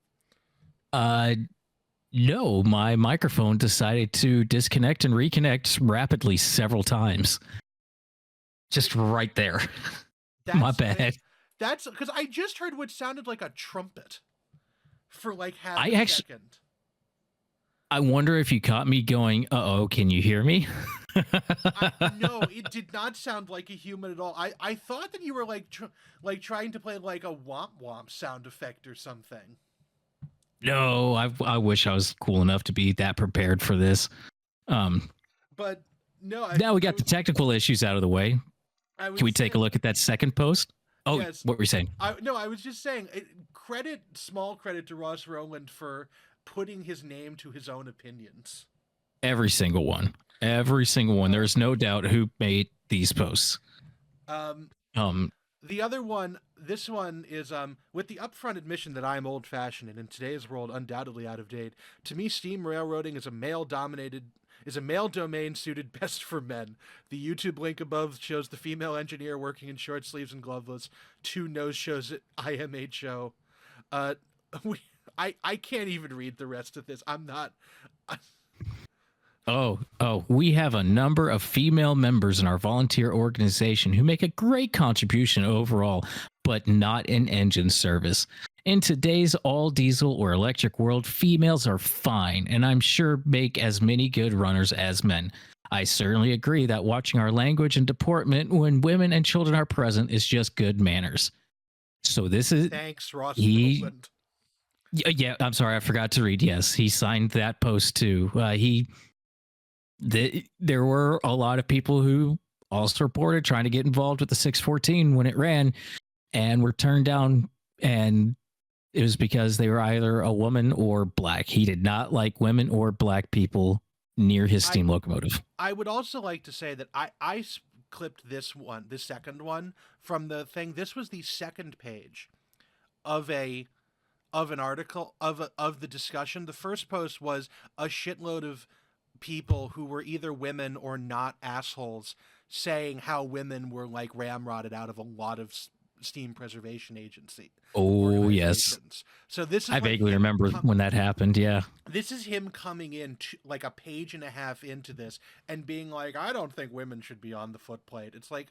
No, my microphone decided to disconnect and reconnect rapidly several times. Just right there. My bad. That's because I just heard what sounded like a trumpet for like half a second. I wonder if you caught me going, uh-oh, can you hear me? No, it did not sound like a human at all. I thought that you were like trying to play like a womp womp sound effect or something. No, I wish I was cool enough to be that prepared for this. But no, Now we got the technical issues out of the way. Can we take a look at that second post? Oh, yes. What were you saying? I was just saying, small credit to Ross Rowland for putting his name to his own opinions. Every single one. There's no doubt who made these posts. The other one, this one is with the upfront admission that I am old-fashioned and in today's world undoubtedly out of date. To me, steam railroading is a male domain suited best for men. The YouTube link above shows the female engineer working in short sleeves and gloveless. 2 nose shows at IMHO. I can't even read the rest of this. I'm not. We have a number of female members in our volunteer organization who make a great contribution overall, but not in engine service. In today's all diesel or electric world, females are fine, and I'm sure make as many good runners as men. I certainly agree that watching our language and deportment when women and children are present is just good manners. So this is thanks, Ross Rowland. Yeah, I'm sorry, I forgot to read. Yes, he signed that post too. There were a lot of people who also reported trying to get involved with the 614 when it ran and were turned down, and it was because they were either a woman or black. He did not like women or black people near his steam locomotive. I would also like to say that I clipped this second one from the thing. This was the second page of an article of the discussion. The first post was a shitload of people who were either women or not assholes saying how women were like ramrodded out of a lot of steam preservation agency. Oh yes. So this is I vaguely remember when that happened. Yeah. This is him coming in like a page and a half into this and being like, I don't think women should be on the footplate. It's like,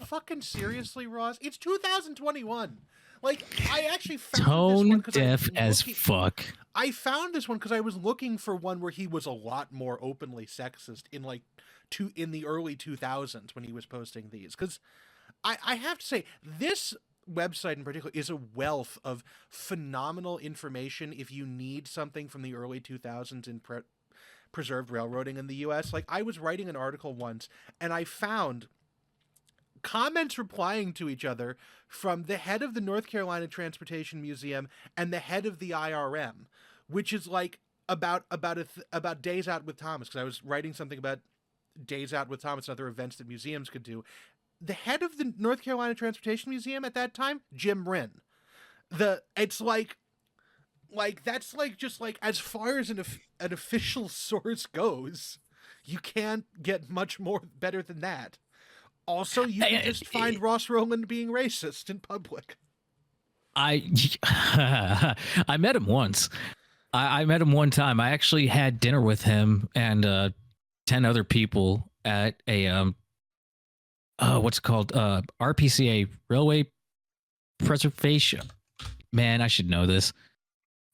fucking seriously, Ross? It's 2021. Like, I actually found tone this one deaf as fuck. I found this one because I was looking for one where he was a lot more openly sexist in the early 2000s when he was posting these. Because I have to say, this website in particular is a wealth of phenomenal information if you need something from the early 2000s in preserved railroading in the U.S. Like, I was writing an article once, and I found comments replying to each other from the head of the North Carolina Transportation Museum and the head of the IRM, which is like about Days Out with Thomas, because I was writing something about Days Out with Thomas and other events that museums could do. The head of the North Carolina Transportation Museum at that time, Jim Wren. It's like that's like just like as far as an official source goes, you can't get much more better than that. Also, you can just find Ross Rowland being racist in public. I met him once. I met him one time. I actually had dinner with him and 10 other people at a what's it called? RPCA, Railway Preservation. Man, I should know this.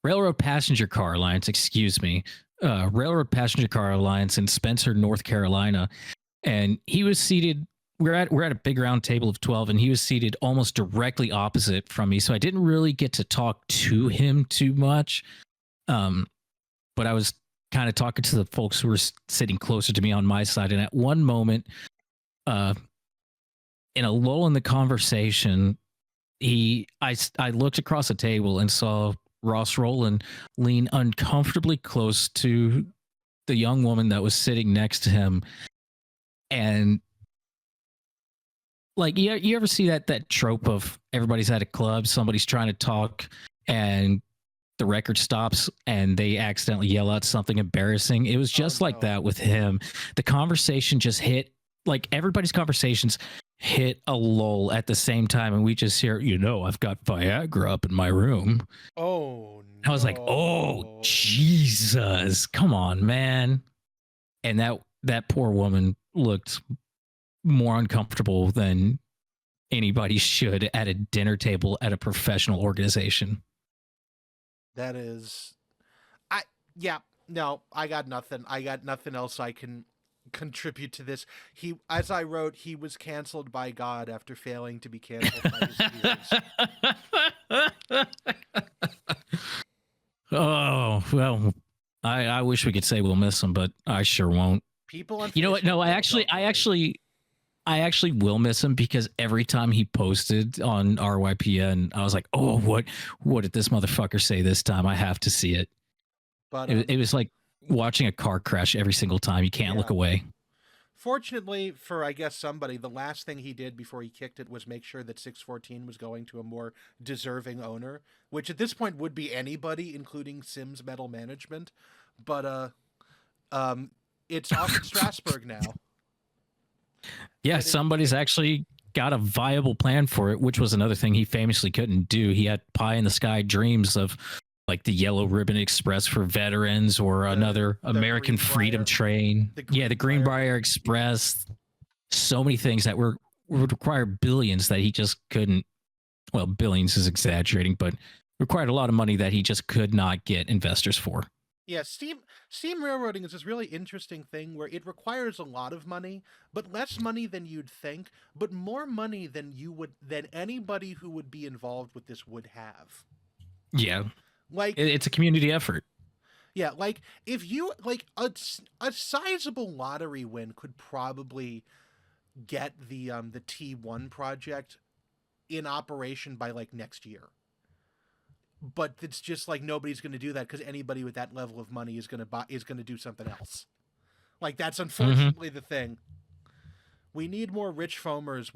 Railroad Passenger Car Alliance, excuse me. Railroad Passenger Car Alliance in Spencer, North Carolina. And he was seated, we're at a big round table of 12, and he was seated almost directly opposite from me. So I didn't really get to talk to him too much. But I was kind of talking to the folks who were sitting closer to me on my side. And at one moment, in a lull in the conversation, I looked across the table and saw Ross Rowland lean uncomfortably close to the young woman that was sitting next to him. And like, you ever see that trope of everybody's at a club, somebody's trying to talk and the record stops and they accidentally yell out something embarrassing? It was just like that with him. The conversation just hit, like everybody's conversations hit a lull at the same time, and we just hear, I've got Viagra up in my room. Oh, no. I was like, oh, Jesus, come on, man. And that poor woman looked more uncomfortable than anybody should at a dinner table at a professional organization. That is, I got nothing. I got nothing else I can contribute to this. As I wrote, he was canceled by God after failing to be canceled by his peers. Oh, well, I wish we could say we'll miss him, but I sure won't. People on You know what? No, Facebook I actually will miss him because every time he posted on RYPN, I was like, oh, what did this motherfucker say this time? I have to see it. But It was like watching a car crash every single time. You can't look away. Fortunately for, I guess, somebody, the last thing he did before he kicked it was make sure that 614 was going to a more deserving owner, which at this point would be anybody, including Sims Metal Management. But it's off in Strasbourg now. Yeah, somebody's actually got a viable plan for it, which was another thing he famously couldn't do. He had pie in the sky dreams of like the Yellow Ribbon Express for veterans or another American Freedom Train. The Greenbrier Express. So many things that would require billions that he just couldn't. Well, billions is exaggerating, but required a lot of money that he just could not get investors for. Yeah, steam railroading is this really interesting thing where it requires a lot of money, but less money than you'd think, but more money than anybody who would be involved with this would have. Yeah. Like it's a community effort. Yeah, like if you like a sizable lottery win could probably get the T1 project in operation by like next year. But it's just like nobody's going to do that because anybody with that level of money is going to do something else. Like that's unfortunately the thing. We need more rich foamers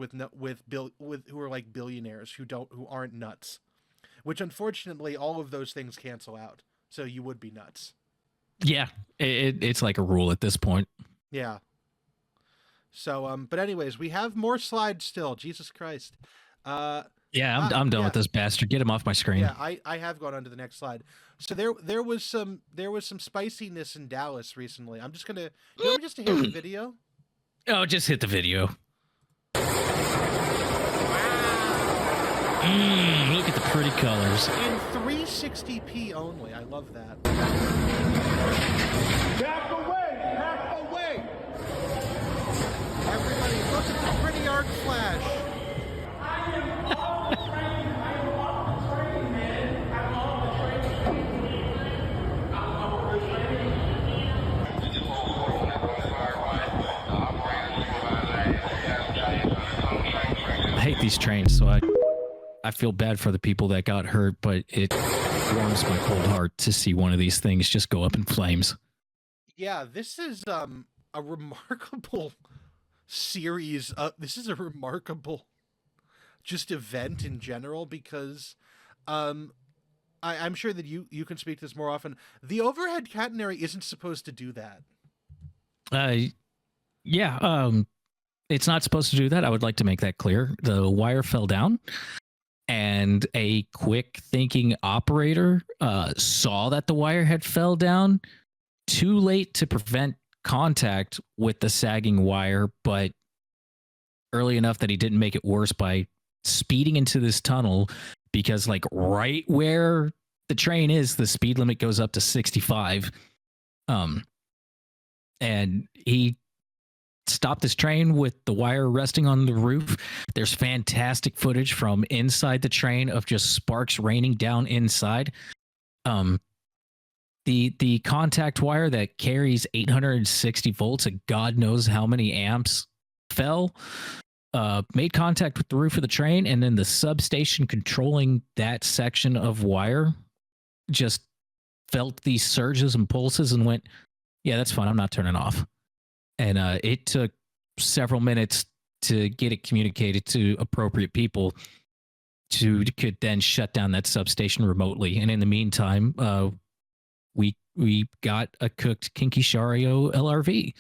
who are like billionaires who aren't nuts. Which unfortunately all of those things cancel out. So you would be nuts. Yeah, it's like a rule at this point. Yeah. So but anyways, we have more slides still. Jesus Christ. Yeah, I'm done with this bastard. Get him off my screen. Yeah, I have gone on to the next slide. So there was some spiciness in Dallas recently. I'm just gonna just to hit the video. Oh, just hit the video. Look at the pretty colors. In 360p only. I love that. Back away! Back away! Everybody, look at the pretty arc flash. I hate these trains, so I feel bad for the people that got hurt, but it warms my cold heart to see one of these things just go up in flames. Yeah, this is a remarkable series. This is a remarkable just event in general because I'm sure that you can speak to this more often. The overhead catenary isn't supposed to do that. It's not supposed to do that. I would like to make that clear. The wire fell down and a quick thinking operator saw that the wire had fell down too late to prevent contact with the sagging wire, but early enough that he didn't make it worse by speeding into this tunnel because like right where the train is, the speed limit goes up to 65. And he stopped this train with the wire resting on the roof. There's fantastic footage from inside the train of just sparks raining down inside. The contact wire that carries 860 volts and God knows how many amps fell, made contact with the roof of the train, and then the substation controlling that section of wire just felt these surges and pulses and went, yeah, that's fine. I'm not turning off. And it took several minutes to get it communicated to appropriate people could then shut down that substation remotely. And in the meantime, we got a cooked Kinky Shario LRV.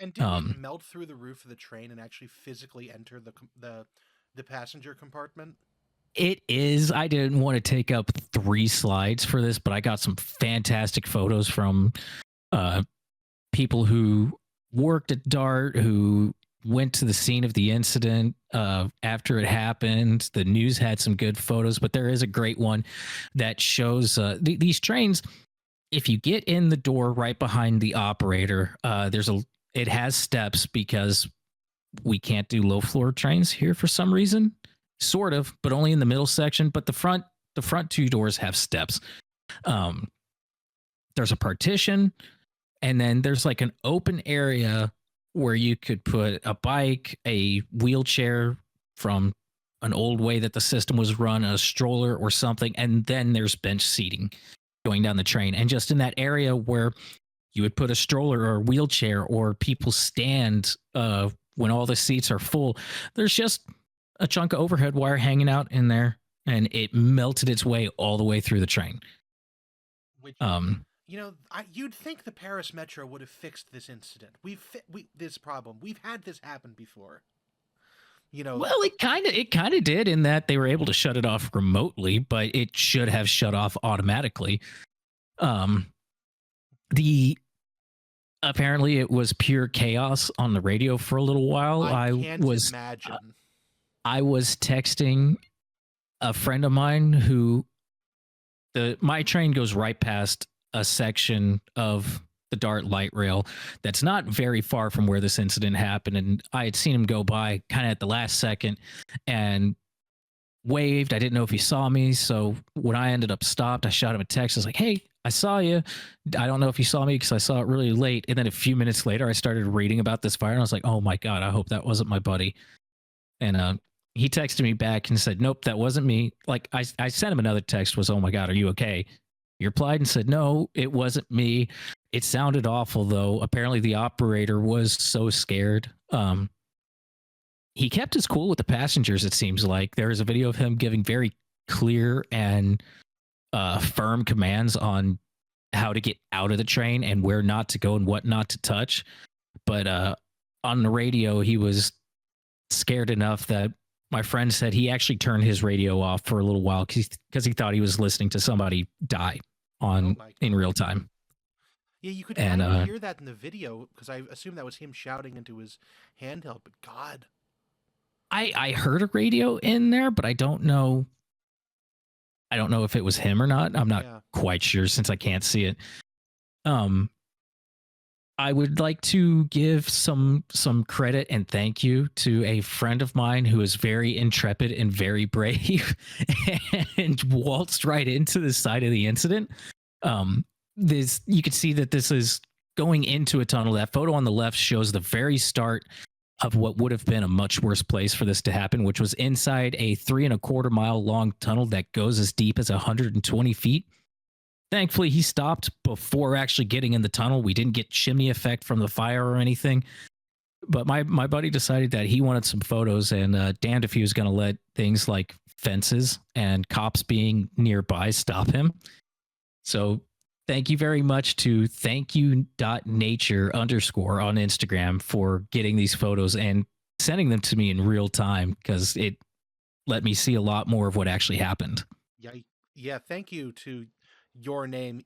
And did it melt through the roof of the train and actually physically enter the passenger compartment? It is. I didn't want to take up 3 slides for this, but I got some fantastic photos from people who worked at DART, who went to the scene of the incident after it happened. The news had some good photos, but there is a great one that shows these trains. If you get in the door right behind the operator, it has steps because we can't do low floor trains here for some reason, sort of, but only in the middle section. But the front 2 doors have steps. there's a partition, and then there's like an open area where you could put a bike, a wheelchair from an old way that the system was run, a stroller or something, and then there's bench seating going down the train. And just in that area where you would put a stroller or a wheelchair or people stand when all the seats are full, there's just a chunk of overhead wire hanging out in there, and it melted its way all the way through the train. Which, you'd think the Paris Metro would have fixed this incident. This problem. We've had this happen before. Well, it kind of did, in that they were able to shut it off remotely, but it should have shut off automatically. Apparently it was pure chaos on the radio for a little while. I can't imagine. I was texting a friend of mine who my train goes right past a section of the DART light rail that's not very far from where this incident happened, and I had seen him go by kind of at the last second and waved. I didn't know if he saw me, so when I ended up stopped, I shot him a text. I was like, "Hey, I saw you. I don't know if you saw me because I saw it really late." And then a few minutes later, I started reading about this fire, and I was like, "Oh my God, I hope that wasn't my buddy." And he texted me back and said, "Nope, that wasn't me." Like I sent him another text, was, "Oh my God, are you okay?" He replied and said, "No, it wasn't me. It sounded awful, though." Apparently the operator was so scared. He kept his cool with the passengers, it seems like. There is a video of him giving very clear and firm commands on how to get out of the train and where not to go and what not to touch. But on the radio, he was scared enough that my friend said he actually turned his radio off for a little while because he thought he was listening to somebody die in real time. Yeah, you could kind of hear that in the video, because I assume that was him shouting into his handheld. But God, I heard a radio in there, but I don't know. I don't know if it was him or not. I'm not quite sure since I can't see it. I would like to give some credit and thank you to a friend of mine who is very intrepid and very brave and waltzed right into the side of the incident. You could see that this is going into a tunnel. That photo on the left shows the very start of what would have been a much worse place for this to happen, which was inside a 3.25 mile long tunnel that goes as deep as 120 feet. Thankfully, he stopped before actually getting in the tunnel. We didn't get chimney effect from the fire or anything. But my buddy decided that he wanted some photos, and damned if he was going to let things like fences and cops being nearby stop him. So thank you very much to thankyou.nature_ on Instagram for getting these photos and sending them to me in real time, because it let me see a lot more of what actually happened. Yeah. Thank you to your name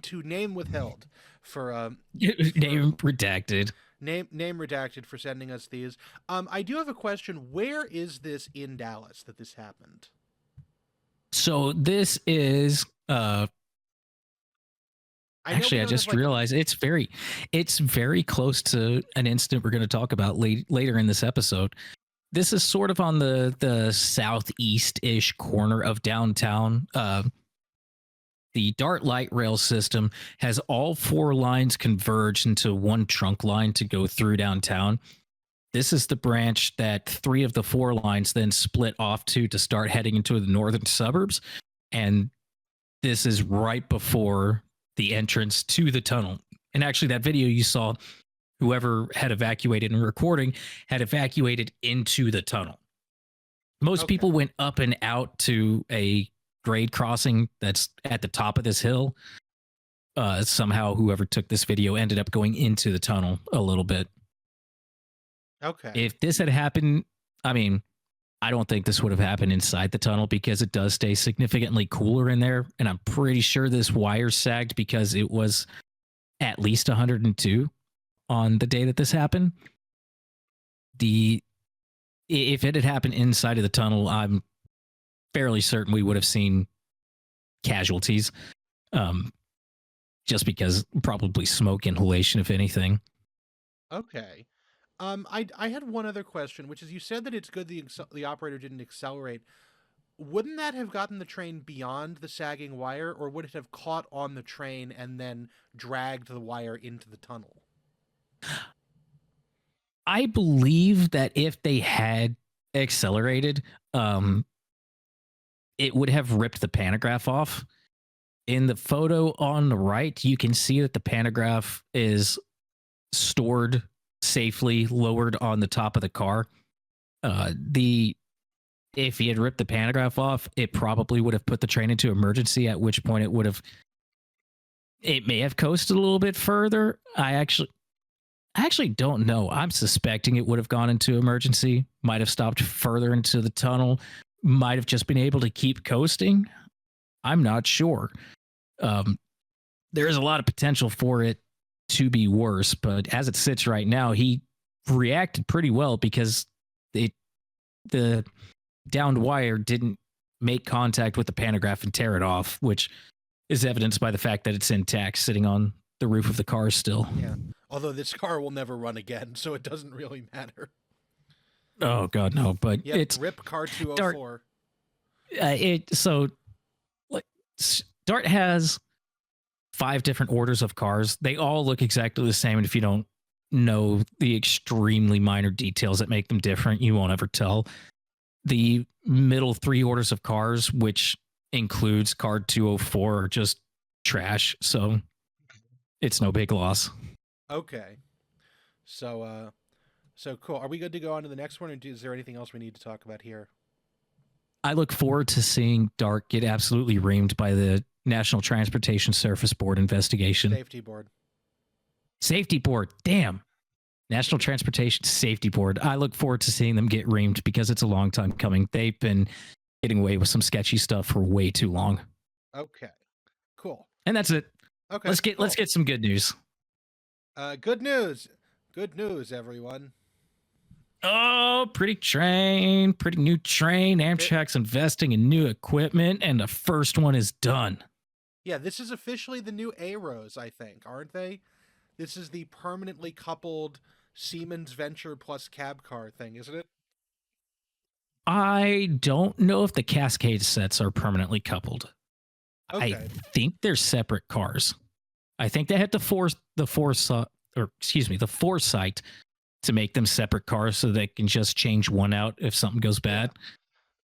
to name withheld for name redacted. Name redacted for sending us these. I do have a question. Where is this in Dallas that this happened? So this is actually, I just realized it's very close to an incident we're going to talk about later in this episode. This is sort of on the southeast-ish corner of downtown. The DART light rail system has all 4 lines converged into one trunk line to go through downtown. This is the branch that 3 of the 4 lines then split off to start heading into the northern suburbs. And this is right before the entrance to the tunnel. And actually, that video you saw, whoever had evacuated and recording had evacuated into the tunnel. Most people went up and out to a grade crossing that's at the top of this hill. Somehow, whoever took this video ended up going into the tunnel a little bit. Okay. If this had happened, I mean, I don't think this would have happened inside the tunnel, because it does stay significantly cooler in there. And I'm pretty sure this wire sagged because it was at least 102 on the day that this happened. If it had happened inside of the tunnel, I'm fairly certain we would have seen casualties, just because probably smoke inhalation, if anything. Okay. I had one other question, which is, you said that it's good the operator didn't accelerate. wouldn't that have gotten the train beyond the sagging wire, or would it have caught on the train and then dragged the wire into the tunnel? I believe that if they had accelerated, it would have ripped the pantograph off. In the photo on the right, you can see that the pantograph is stored safely, lowered on the top of the car. If he had ripped the pantograph off, it probably would have put the train into emergency, at which point it may have coasted a little bit further. I actually don't know. I'm suspecting it would have gone into emergency, might have stopped further into the tunnel, might have just been able to keep coasting. I'm not sure. There is a lot of potential for it to be worse, but as it sits right now, he reacted pretty well because the downed wire didn't make contact with the pantograph and tear it off, which is evidenced by the fact that it's intact, sitting on the roof of the car still. Yeah. Although this car will never run again, so it doesn't really matter. Oh God, no! But Yep, it's rip car 204. Dart has 5 different orders of cars. They all look exactly the same, and if you don't know the extremely minor details that make them different, you won't ever tell. The middle 3 orders of cars, which includes car 204, are just trash. So it's no big loss. Okay. So cool. Are we good to go on to the next one, or is there anything else we need to talk about here? I look forward to seeing Dart get absolutely reamed by the National Transportation Surface Board investigation. Safety Board. Damn. National Transportation Safety Board. I look forward to seeing them get reamed because it's a long time coming. They've been getting away with some sketchy stuff for way too long. Okay. Cool. And that's it. Okay. Let's get some good news. Good news. Good news, everyone. Oh, pretty new train. Amtrak's investing in new equipment, and the first one is done. Yeah, this is officially the new Arrows, I think, aren't they? This is the permanently coupled Siemens Venture plus cab car thing, isn't it? I don't know if the Cascade sets are permanently coupled. Okay. I think they're separate cars. I think they had the foresight to make them separate cars so they can just change one out if something goes bad.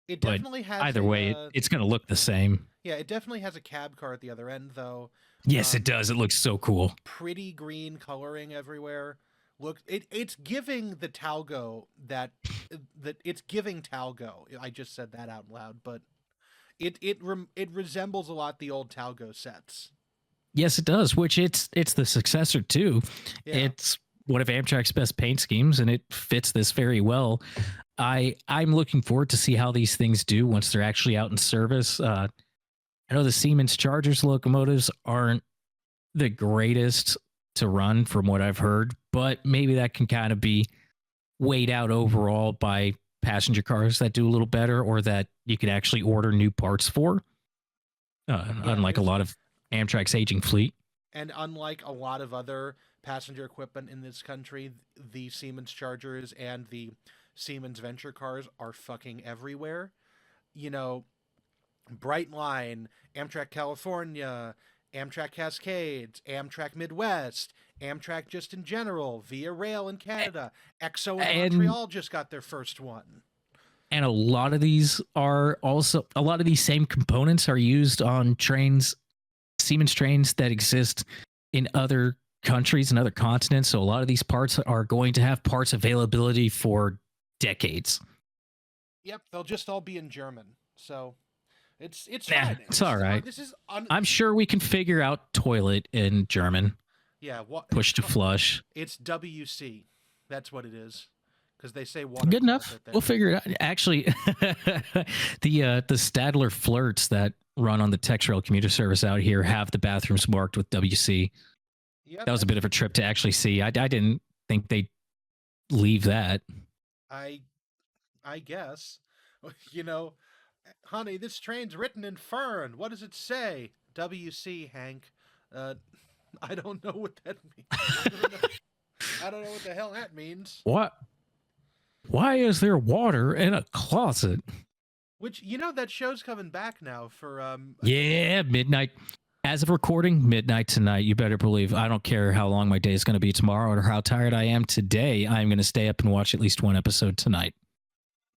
It definitely has either way, it's going to look the same. Yeah, it definitely has a cab car at the other end, though. Yes, it does. It looks so cool. Pretty green coloring everywhere. Look, it's giving the Talgo that it's giving Talgo. I just said that out loud, but it resembles a lot the old Talgo sets. Yes, it does. Which it's the successor too. Yeah. It's one of Amtrak's best paint schemes, and it fits this very well. I'm looking forward to see how these things do once they're actually out in service. I know the Siemens Chargers locomotives aren't the greatest to run from what I've heard, but maybe that can kind of be weighed out overall by passenger cars that do a little better or that you could actually order new parts for, unlike a lot of Amtrak's aging fleet. And unlike a lot of other passenger equipment in this country, the Siemens Chargers and the Siemens Venture cars are fucking everywhere. You know, Brightline, Amtrak California, Amtrak Cascades, Amtrak Midwest, Amtrak just in general, Via Rail in Canada, EXO in Montreal just got their first one. And a lot of these same components are used on trains, Siemens trains that exist in other countries and other continents. So a lot of these parts are going to have parts availability for decades. Yep, they'll just all be in German. So it's fine. It's all right. I'm sure we can figure out toilet in German. Yeah, push to flush. It's WC. That's what it is. Because they say water. Good enough. We'll figure it out. Actually, the Stadler flirts that run on the Texrail commuter service out here have the bathrooms marked with WC. Yep, that was a bit of a trip to actually see. I didn't think they'd leave that. I guess. You know, honey, this train's written in Fern. What does it say? WC, Hank. I don't know what that means. I don't know what the hell that means. What? Why is there water in a closet? Which, you know, that show's coming back now for Yeah, midnight. As of recording, midnight tonight. You better believe. I don't care how long my day is going to be tomorrow or how tired I am today. I'm going to stay up and watch at least one episode tonight.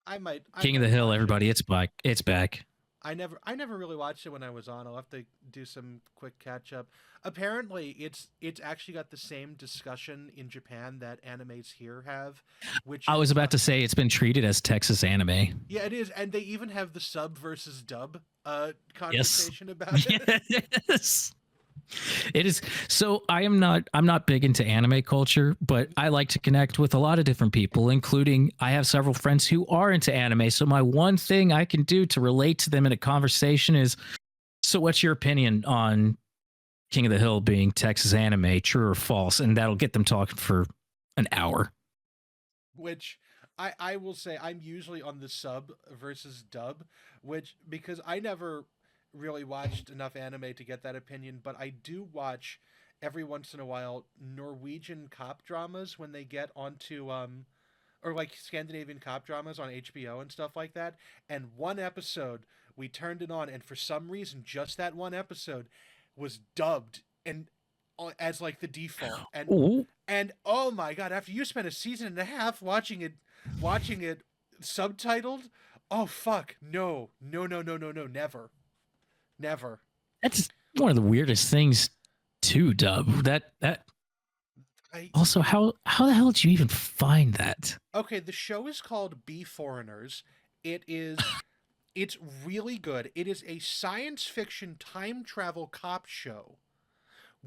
I might King of the Hill, everybody. It's back. It's back. I never really watched it when I was on. I'll have to do some quick catch up. Apparently, it's actually got the same discussion in Japan that animes here have, which I was about to say it's been treated as Texas anime. Yeah, it is, and they even have the sub versus dub Yes. conversation about it. Yes. It is. So I'm not big into anime culture, but I like to connect with a lot of different people, including I have several friends who are into anime. So my one thing I can do to relate to them in a conversation is, so what's your opinion on King of the Hill being Texas anime, true or false? And that'll get them talking for an hour. Which I will say I'm usually on the sub versus dub, which because I never really watched enough anime to get that opinion, but I do watch every once in a while Norwegian cop dramas when they get onto or like Scandinavian cop dramas on HBO and stuff like that. And one episode we turned it on, and for some reason just that one episode was dubbed and as like the default. And Ooh. and oh my god, after you spent a season and a half watching it subtitled, oh fuck, no, never. That's one of the weirdest things to dub. That I also, how the hell did you even find that? Okay, the show is called Be Foreigners. It's really good. It is a science fiction time travel cop show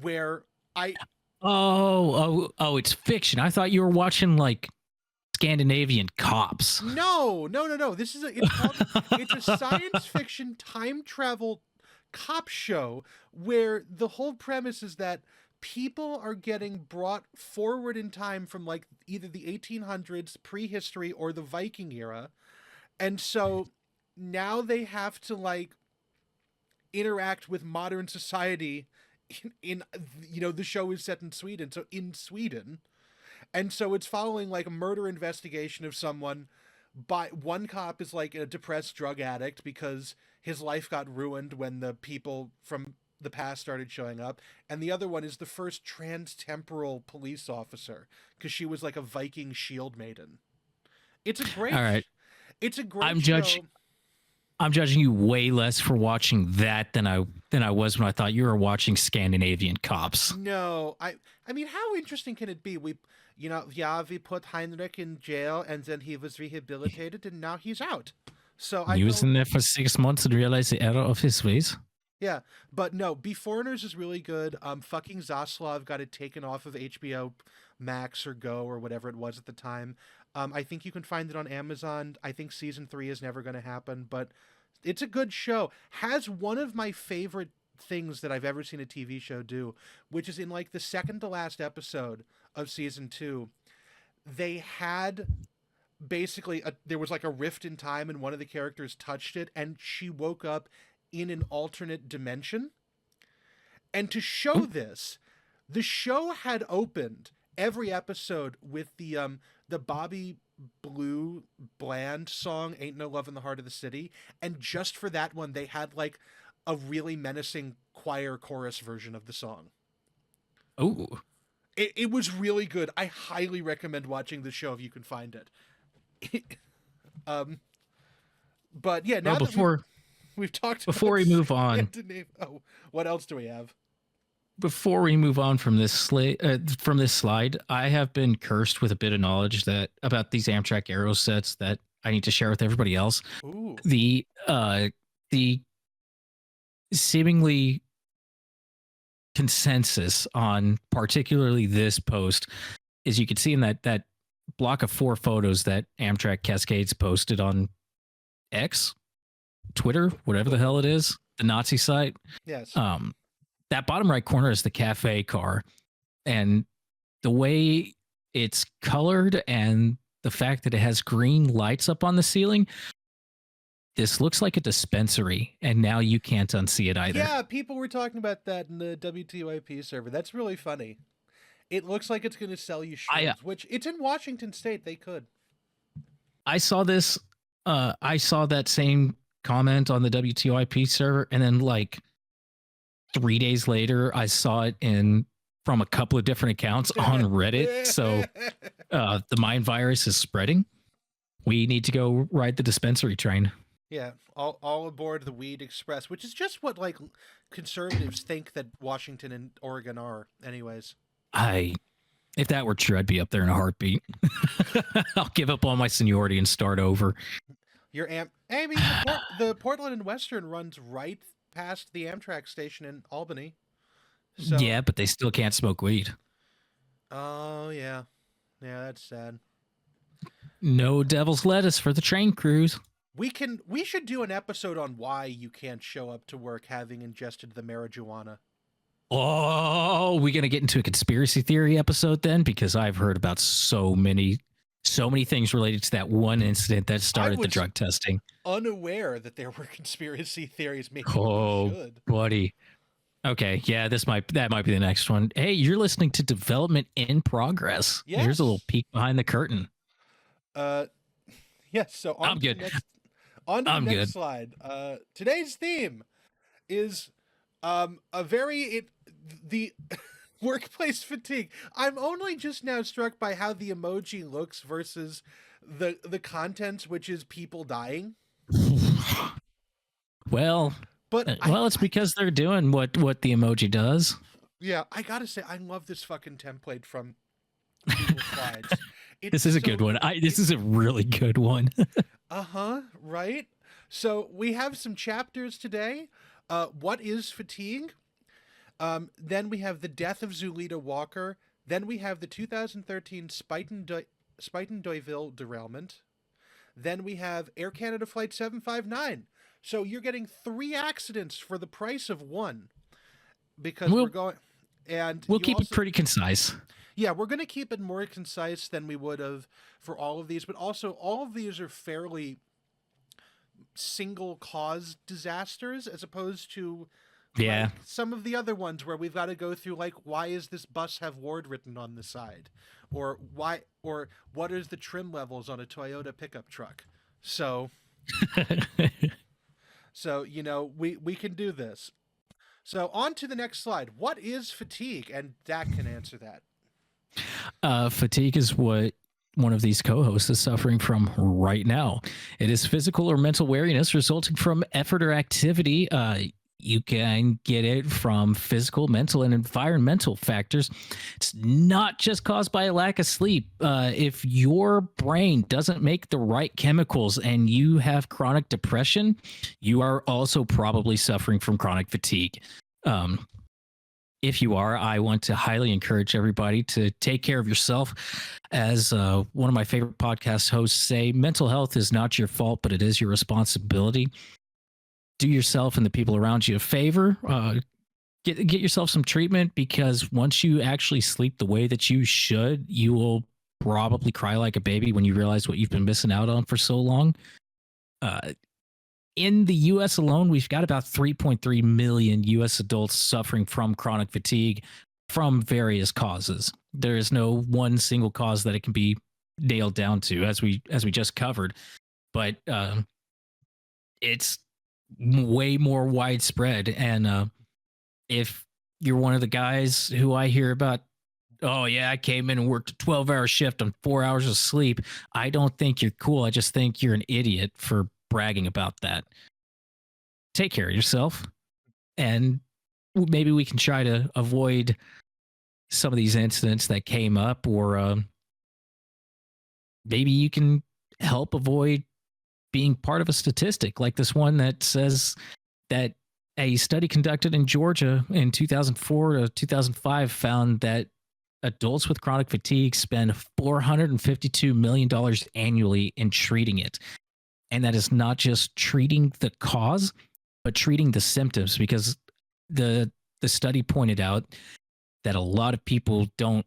where Oh, it's fiction. I thought you were watching like Scandinavian cops. No. This is it's a science fiction time travel cop show where the whole premise is that people are getting brought forward in time from like either the 1800s, prehistory, or the Viking era. And so now they have to like interact with modern society in you know, the show is set in Sweden. So in Sweden, and so it's following like a murder investigation of someone. By one cop is like a depressed drug addict because his life got ruined when the people from the past started showing up, and the other one is the first trans-temporal police officer because she was like a Viking shield maiden. It's a great. All right. It's a great I'm show. I'm judging you way less for watching that than I was when I thought you were watching Scandinavian cops. No, I mean, how interesting can it be? We put Heinrich in jail, and then he was rehabilitated, and now he's out. So He was in there for 6 months and realized the error of his ways. Yeah, but no, Be Foreigners is really good. Fucking Zaslav got it taken off of HBO Max or Go or whatever it was at the time. I think you can find it on Amazon. I think season 3 is never going to happen, but it's a good show. Has one of my favorite things that I've ever seen a TV show do, which is in like the second to last episode of season 2. They had basically there was like a rift in time, and one of the characters touched it, and she woke up in an alternate dimension. And to show this, the show had opened every episode with the Bobby Blue Bland song "Ain't No Love in the Heart of the City," and just for that one they had like a really menacing choir chorus version of the song. Oh, it was really good. I highly recommend watching the show if you can find it. But yeah, now we've talked before we move on. What else do we have? Before we move on from this slide, I have been cursed with a bit of knowledge about these Amtrak Aero sets that I need to share with everybody else. Ooh. The seemingly consensus on particularly this post is, you can see in that block of 4 photos that Amtrak Cascades posted on X, Twitter, whatever the hell it is, the Nazi site. Yes. That bottom right corner is the cafe car, and the way it's colored and the fact that it has green lights up on the ceiling, this looks like a dispensary, and now you can't unsee it either. Yeah, people were talking about that in the WTYP server. That's really funny. It looks like it's going to sell you shrooms, which it's in Washington State. They could. I saw this. I saw that same comment on the WTYP server, and then like 3 days later, I saw it from a couple of different accounts on Reddit. So the mind virus is spreading. We need to go ride the dispensary train. Yeah, all aboard the Weed Express, which is just what like conservatives think that Washington and Oregon are, anyways. If that were true, I'd be up there in a heartbeat. I'll give up all my seniority and start over. I mean, the Portland and Western runs right past the Amtrak station in Albany. So, yeah, but they still can't smoke weed. Oh yeah, that's sad. No devil's lettuce for the train crews. We should do an episode on why you can't show up to work having ingested the marijuana. Oh, we're gonna get into a conspiracy theory episode then, because I've heard about so many things related to that one incident that started the drug testing. Unaware that there were conspiracy theories. Maybe should. Buddy. Okay, yeah, that might be the next one. Hey, you're listening to Development in Progress. Yes. Here's a little peek behind the curtain. Yes. So I'm good. On to the next slide. Today's theme is the workplace fatigue. I'm only just now struck by how the emoji looks versus the content, which is people dying. Well, it's because they're doing what the emoji does. Yeah, I gotta say, I love this fucking template from Google Slides. This is a good one. This is a really good one. Right? So we have some chapters today. What is fatigue? Then we have the death of Zulita Walker. Then we have the 2013 Spuyten-Duyvil derailment. Then we have Air Canada Flight 759. So you're getting 3 accidents for the price of 1. Because we're going... And we'll keep it pretty concise. Yeah, we're going to keep it more concise than we would have for all of these. But also, all of these are fairly single cause disasters as opposed to like some of the other ones where we've got to go through like, why is this bus have Ward written on the side, or what is the trim levels on a Toyota pickup truck? So we can do this. So on to the next slide. What is fatigue? And Dak can answer that. Fatigue is what one of these co-hosts is suffering from right now. It is physical or mental weariness resulting from effort or activity. You can get it from physical, mental, and environmental factors. It's not just caused by a lack of sleep. If your brain doesn't make the right chemicals and you have chronic depression, you are also probably suffering from chronic fatigue. If you are, I want to highly encourage everybody to take care of yourself. As one of my favorite podcast hosts say, mental health is not your fault, but it is your responsibility. Do yourself and the people around you a favor. Get yourself some treatment, because once you actually sleep the way that you should, you will probably cry like a baby when you realize what you've been missing out on for so long. In the U.S. alone, we've got about 3.3 million U.S. adults suffering from chronic fatigue from various causes. There is no one single cause that it can be nailed down to, as we just covered, but it's way more widespread. And if you're one of the guys who I hear about, oh yeah, I came in and worked a 12-hour shift on 4 hours of sleep, I don't think you're cool. I just think you're an idiot for bragging about that. Take care of yourself, and maybe we can try to avoid some of these incidents that came up, or maybe you can help avoid being part of a statistic like this one that says that a study conducted in Georgia in 2004 to 2005 found that adults with chronic fatigue spend $452 million annually in treating it. And that is not just treating the cause, but treating the symptoms, because the study pointed out that a lot of people don't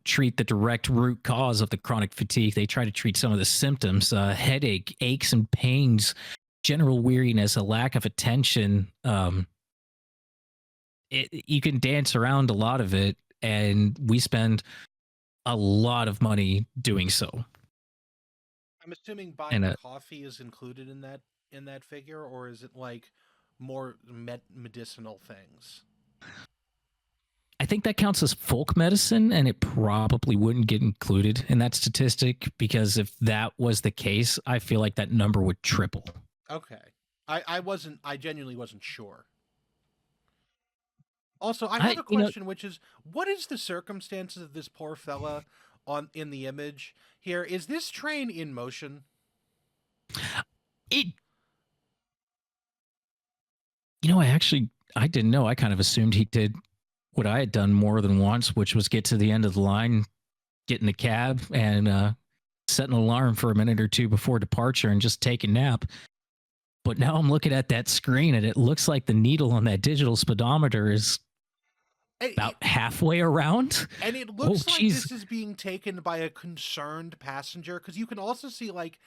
treat the direct root cause of the chronic fatigue. They try to treat some of the symptoms, headache, aches and pains, general weariness, a lack of attention. You can dance around a lot of it, and we spend a lot of money doing so. I'm assuming buying And coffee is included in that figure, or is it like more medicinal things? I think that counts as folk medicine, and it probably wouldn't get included in that statistic because if that was the case, I feel like that number would triple. Okay. I genuinely wasn't sure. Also, I I have a question, which is, what is the circumstances of this poor fella in the image here? Is this train in motion? It, I didn't know. I kind of assumed he did what I had done more than once, which was get to the end of the line, get in the cab, and set an alarm for a minute or two before departure and just take a nap. But now I'm looking at that screen and it looks like the needle on that digital speedometer is about halfway around. And it looks like this is being taken by a concerned passenger, because you can also see like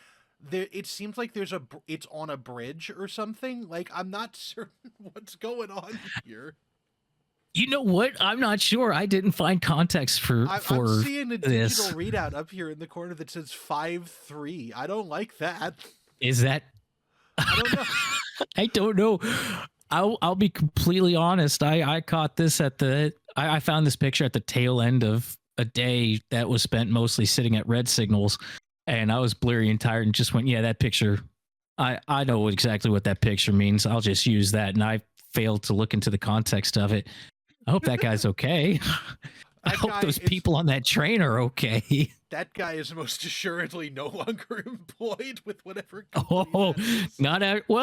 it seems like it's on a bridge or something. Like, I'm not certain what's going on here. You know what? I'm not sure. I didn't find context for I'm seeing a digital readout up here in the corner that says 5-3. I don't like that. Is that? I don't know. I don't know. I'll be completely honest. I caught this I found this picture at the tail end of a day that was spent mostly sitting at red signals, and I was bleary and tired and just went, yeah, that picture. I know exactly what that picture means. I'll just use that. And I failed to look into the context of it. I hope that guy's okay. I hope those people on that train are okay. That guy is most assuredly no longer employed with whatever. Well,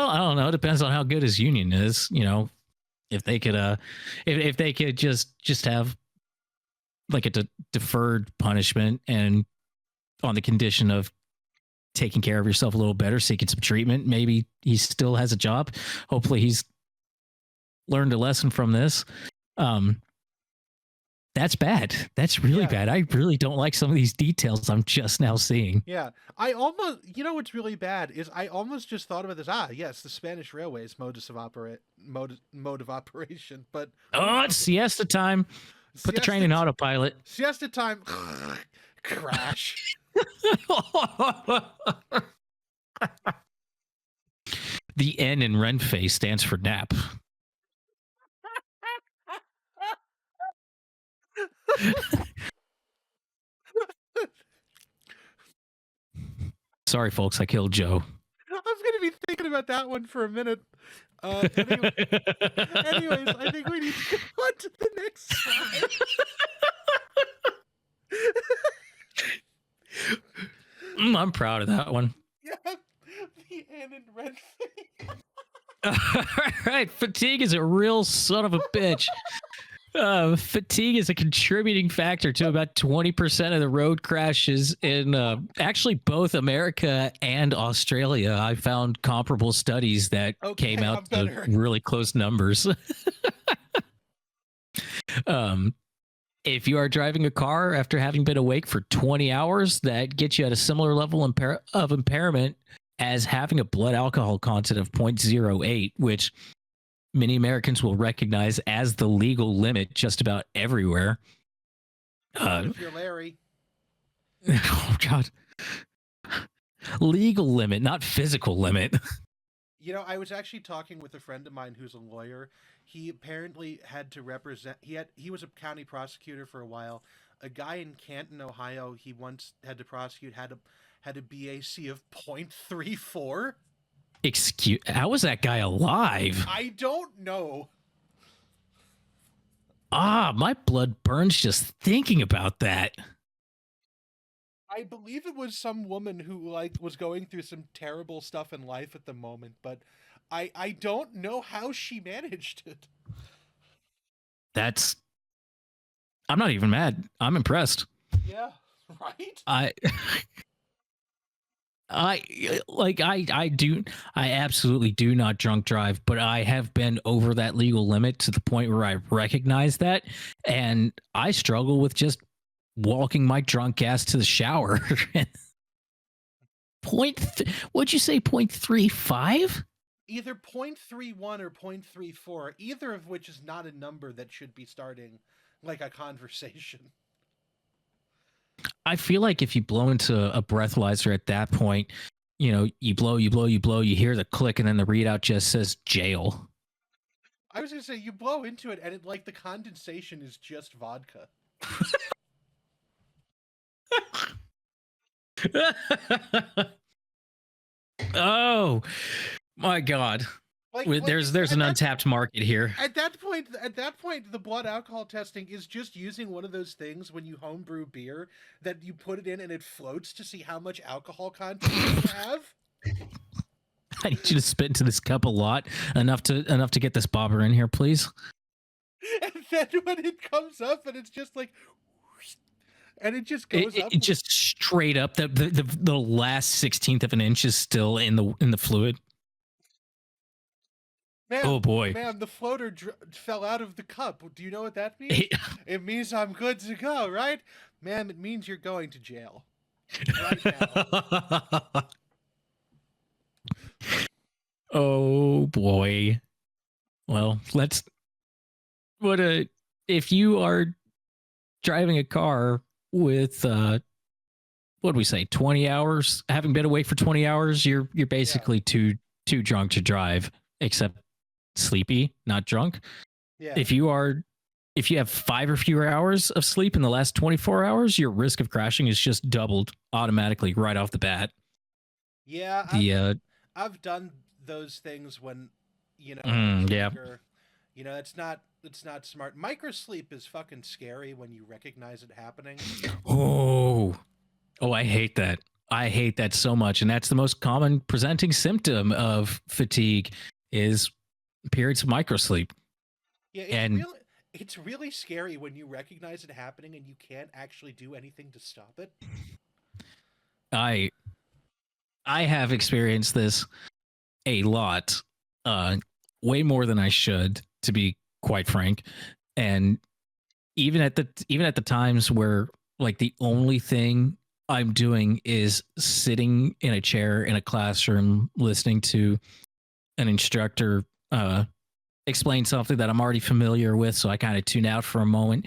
I don't know. It depends on how good his union is. You know, if they could, if they could just have like a deferred punishment and on the condition of taking care of yourself a little better, seeking some treatment, maybe he still has a job. Hopefully, he's learned a lesson from this. That's bad. That's really bad. I really don't like some of these details I'm just now seeing. Yeah. I almost, what's really bad is I almost just thought about this. Yes, the Spanish Railways mode of operation. But it's siesta time. Put the train in autopilot. Siesta time. Crash. The N in Renfe stands for nap. Sorry, folks, I killed Joe. I was going to be thinking about that one for a minute. Anyways, I think we need to go on to the next slide. I'm proud of that one. Yeah, the N in Renfe. All right, fatigue is a real son of a bitch. Fatigue is a contributing factor to about 20% of the road crashes in actually both America and Australia. I found comparable studies that came out to really close numbers. If you are driving a car after having been awake for 20 hours, that gets you at a similar level of impairment as having a blood alcohol content of 0.08, which many Americans will recognize as the legal limit just about everywhere. If you're Larry. Oh, God. Legal limit, not physical limit. I was actually talking with a friend of mine who's a lawyer. He apparently had to represent... He was a county prosecutor for a while. A guy in Canton, Ohio, he once had to prosecute, had a BAC of 0.34. How was that guy alive? I don't know. My blood burns just thinking about that. I believe it was some woman who was going through some terrible stuff in life at the moment, but I don't know how she managed it. I'm not even mad. I'm impressed. Yeah, right? I absolutely do not drunk drive, but I have been over that legal limit to the point where I recognize that, and I struggle with just walking my drunk ass to the shower. What'd you say, 0.35? Either 0.31 or 0.34, either of which is not a number that should be starting like a conversation. I feel like if you blow into a breathalyzer at that point, you blow, you hear the click, and then the readout just says jail. I was gonna say you blow into it, and it like the condensation is just vodka. Oh my God! There's an untapped market here. At that point, the blood alcohol testing is just using one of those things when you homebrew beer that you put it in and it floats to see how much alcohol content you have. I need you to spit into this cup a lot, enough to get this bobber in here, please. And then when it comes up, and it's just like, and it just goes up. It just straight up. The last 16th of an inch is still in the fluid. Man, oh boy! Man, the floater fell out of the cup. Do you know what that means? It means I'm good to go, right? Man, it means you're going to jail right now. Oh boy! Well, if you are driving a car with what do we say, 20 hours, having been away for 20 hours, you're basically too drunk to drive, except sleepy, not drunk. Yeah. If you have 5 or fewer hours of sleep in the last 24 hours, your risk of crashing is just doubled automatically right off the bat. Yeah. I've done those things when, it's not smart. Microsleep is fucking scary when you recognize it happening. Oh, I hate that. I hate that so much. And that's the most common presenting symptom of fatigue is periods of microsleep. Yeah, it's really scary when you recognize it happening and you can't actually do anything to stop it. I have experienced this a lot, way more than I should, to be quite frank. And even at the times where like the only thing I'm doing is sitting in a chair in a classroom listening to an instructor explain something that I'm already familiar with, so I kind of tune out for a moment,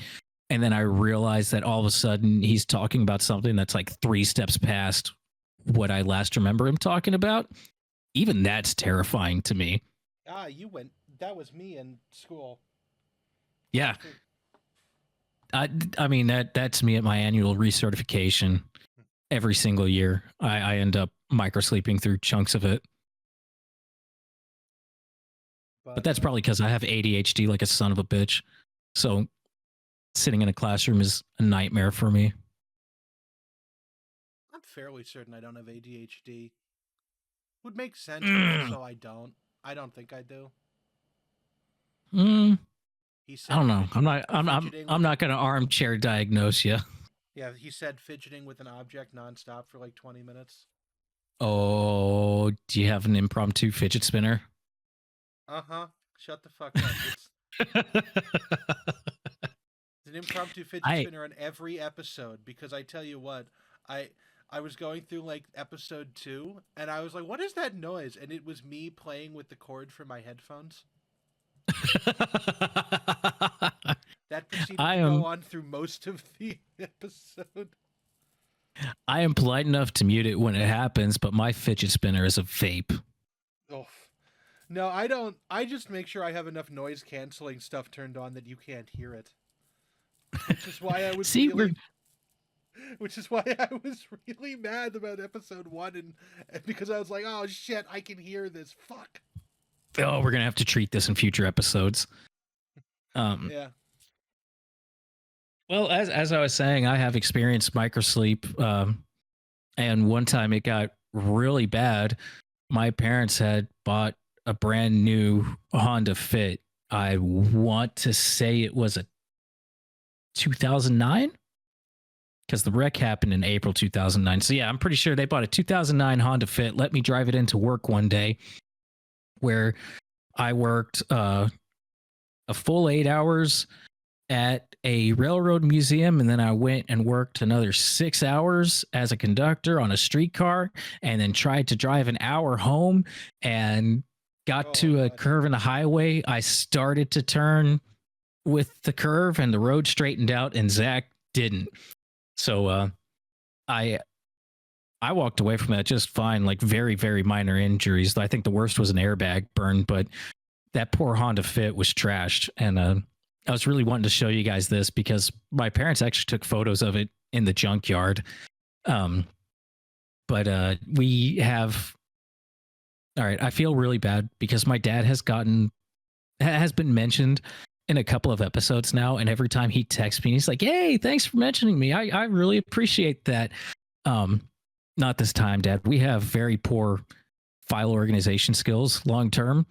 and then I realize that all of a sudden he's talking about something that's like 3 steps past what I last remember him talking about. Even that's terrifying to me. That was me in school. Yeah. I mean, that's me at my annual recertification. Every single year, I end up microsleeping through chunks of it. But that's probably because I have ADHD like a son of a bitch. So sitting in a classroom is a nightmare for me. I'm fairly certain I don't have ADHD. Would make sense, so I don't. I don't think I do. I don't know. I'm not going to armchair diagnose you. Yeah, he said fidgeting with an object nonstop for like 20 minutes. Oh, do you have an impromptu fidget spinner? Uh-huh. Shut the fuck up. It's an impromptu fidget spinner on every episode, because I tell you what, I was going through like episode 2 and I was like, what is that noise? And it was me playing with the cord for my headphones. That proceeded to go on through most of the episode. I am polite enough to mute it when it happens, but my fidget spinner is a vape. Oh. No, I don't. I just make sure I have enough noise canceling stuff turned on that you can't hear it. Which is why I was Which is why I was really mad about episode 1, and because I was like, oh shit, I can hear this. Fuck. Oh, we're gonna have to treat this in future episodes. Yeah. Well, as I was saying, I have experienced microsleep, and one time it got really bad. My parents had bought a brand new Honda Fit. I want to say it was a 2009, because the wreck happened in April 2009. So yeah, I'm pretty sure they bought a 2009 Honda Fit, let me drive it into work one day, where I worked a full 8 hours at a railroad museum, and then I went and worked another 6 hours as a conductor on a streetcar, and then tried to drive an hour home and got to a curve in the highway. I started to turn with the curve and the road straightened out, and Zach didn't. So I walked away from that just fine, like very, very minor injuries. I think the worst was an airbag burn, but that poor Honda Fit was trashed. And I was really wanting to show you guys this because my parents actually took photos of it in the junkyard. But we have. All right, I feel really bad because my dad has been mentioned in a couple of episodes now, and every time he texts me, he's like, "Hey, thanks for mentioning me. I really appreciate that." Not this time, Dad. We have very poor file organization skills long term.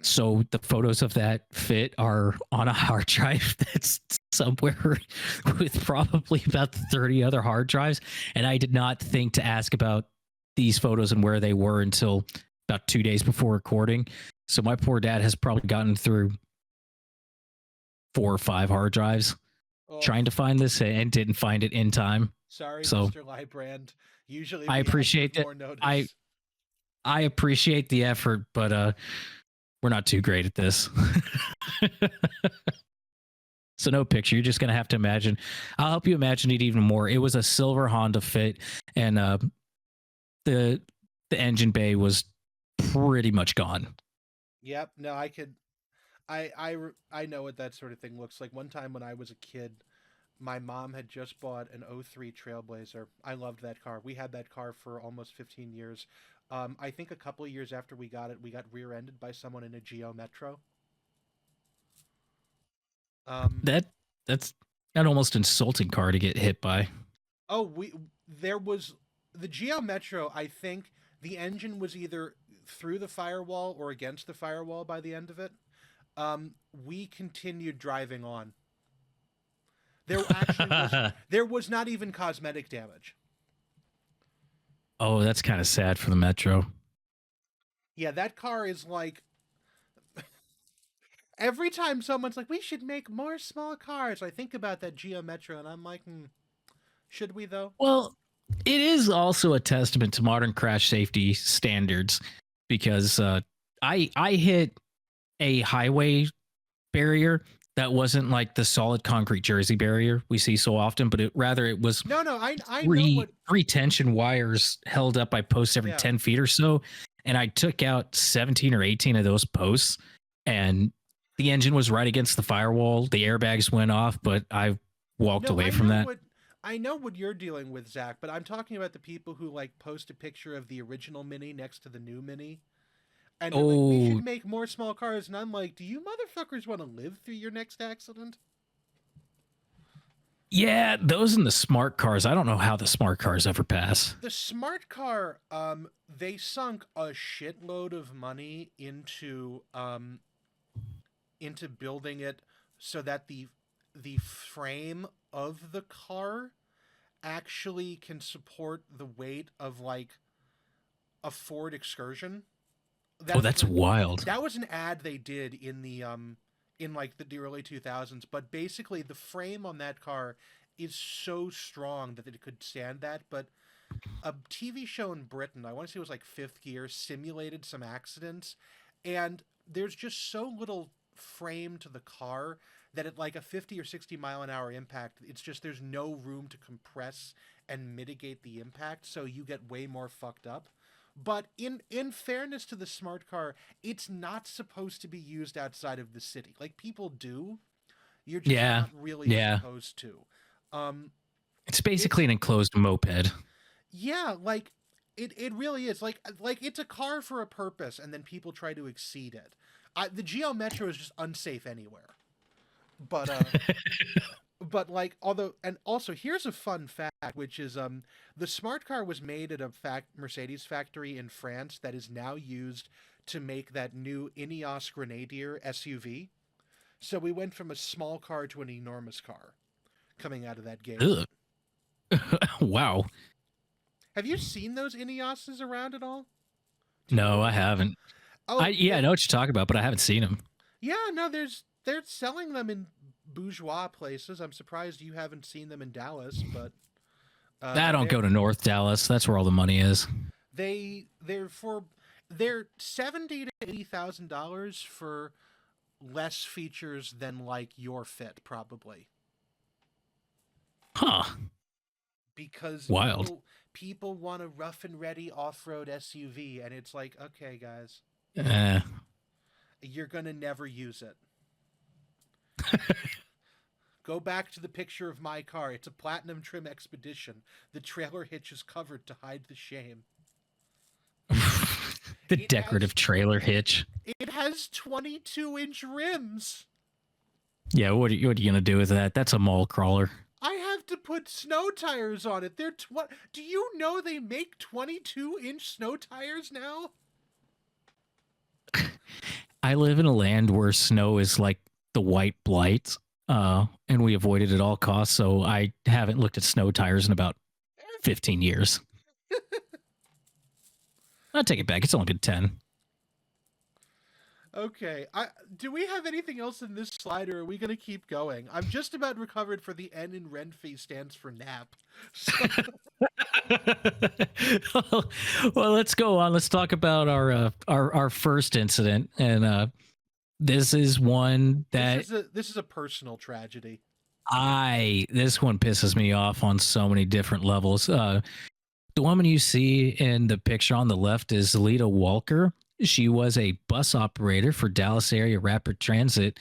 So the photos of that Fit are on a hard drive that's somewhere with probably about 30 other hard drives. And I did not think to ask about these photos and where they were until about 2 days before recording. So my poor dad has probably gotten through 4 or 5 hard drives Oh, trying to find this and didn't find it in time. sorry, So Mr. Lybrand. Usually I we have appreciate that. more notice. I appreciate the effort, but we're not too great at this. So no picture. You're just gonna have to imagine. I'll help you imagine it even more. It was a silver Honda Fit, and the engine bay was pretty much gone. Yep. No, I could. I know what that sort of thing looks like. One time when I was a kid, my mom had just bought an '03 Trailblazer. I loved that car. We had that car for almost 15 years. I think a couple of years after we got it, we got rear-ended by someone in a Geo Metro. That's an almost insulting car to get hit by. Oh, there was the Geo Metro. I think the engine was either through the firewall or against the firewall by the end of it. We continued driving on. There actually there was not even cosmetic damage. Oh, that's kind of sad for the Metro. Yeah, that car is like every time someone's like, "We should make more small cars," I think about that Geo Metro, and I'm like, should we though? Well, it is also a testament to modern crash safety standards because I hit a highway barrier that wasn't like the solid concrete Jersey barrier we see so often, but it was No, I know what. three tension wires held up by posts every Yeah. 10 feet or so. And I took out 17 or 18 of those posts, and the engine was right against the firewall. The airbags went off, but I walked away from that. I know what you're dealing with, Zach, but I'm talking about the people who like post a picture of the original Mini next to the new Mini. And they're like, we should make more small cars. And I'm like, do you motherfuckers want to live through your next accident? Yeah, those in the smart cars. I don't know how the smart cars ever pass. The smart car, they sunk a shitload of money into building it so that the frame of the car actually can support the weight of like a Ford Excursion. That's wild. That was an ad they did in the in like the early 2000s, but basically the frame on that car is so strong that it could stand that. But a TV show in Britain, I want to say it was like Fifth Gear, simulated some accidents, and there's just so little frame to the car that at like a 50 or 60 mile an hour impact, it's just there's no room to compress and mitigate the impact, so you get way more fucked up. But in fairness to the smart car, it's not supposed to be used outside of the city. Like people do, you're just not really supposed to. It's basically an enclosed moped. Yeah, like it really is. Like it's a car for a purpose, and then people try to exceed it. The Geo Metro is just unsafe anywhere. But but like also here's a fun fact, which is the smart car was made at a Mercedes factory in France that is now used to make that new Ineos Grenadier SUV. So we went from a small car to an enormous car coming out of that game. Wow. Have you seen those Ineoses around at all? No, I haven't. Oh, I know what you're talking about, but I haven't seen them. Yeah, no, they're selling them in bourgeois places. I'm surprised you haven't seen them in Dallas, but I don't go to North Dallas. That's where all the money is. They're $70,000 to $80,000 for less features than like your Fit, probably. Huh. because Wild. people want a rough and ready off-road SUV, and it's like, okay, guys, Uh, you're gonna never use it. Go back to the picture of my car. It's a platinum trim Expedition. The trailer hitch is covered to hide the shame. the decorative trailer hitch. It has 22-inch rims. Yeah, what are you gonna do with that? That's a mall crawler. I have to put snow tires on it. Do you know they make 22-inch snow tires now? I live in a land where snow is like the white blight, and we avoid it at all costs. So I haven't looked at snow tires in about 15 years. I'll take it back. It's only been 10. Okay. Do we have anything else in this slide, or are we going to keep going? I'm just about recovered for the N in Renfee stands for nap. So... well, let's go on. Let's talk about our first incident, and this is one that this is a personal tragedy. This one pisses me off on so many different levels. The woman you see in the picture on the left is Zelita Walker. She was a bus operator for Dallas Area Rapid Transit,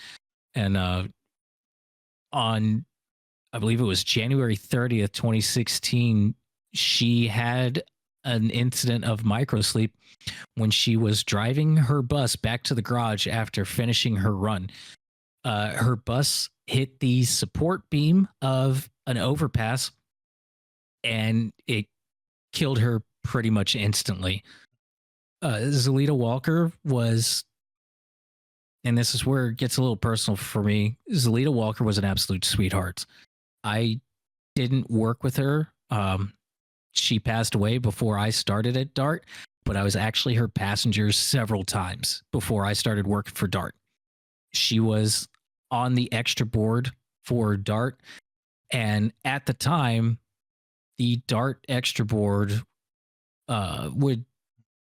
and on, I believe it was January 30th, 2016, she had an incident of microsleep when she was driving her bus back to the garage after finishing her run. Her bus hit the support beam of an overpass, and it killed her pretty much instantly. Zelita Walker was, and this is where it gets a little personal for me, Zelita Walker was an absolute sweetheart. I didn't work with her. She passed away before I started at DART, but I was actually her passenger several times before I started working for DART. She was on the extra board for DART, and at the time, the DART extra board would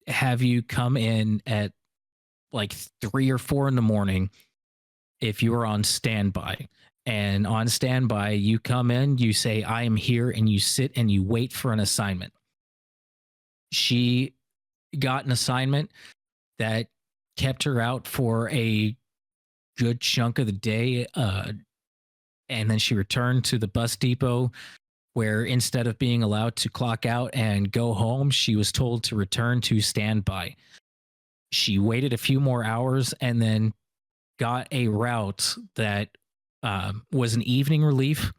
have you come in at like 3 or 4 in the morning if you were on standby. And on standby, you come in, you say, I am here, and you sit and you wait for an assignment. She got an assignment that kept her out for a good chunk of the day. And then she returned to the bus depot, where instead of being allowed to clock out and go home, she was told to return to standby. She waited a few more hours and then got a route that was an evening relief,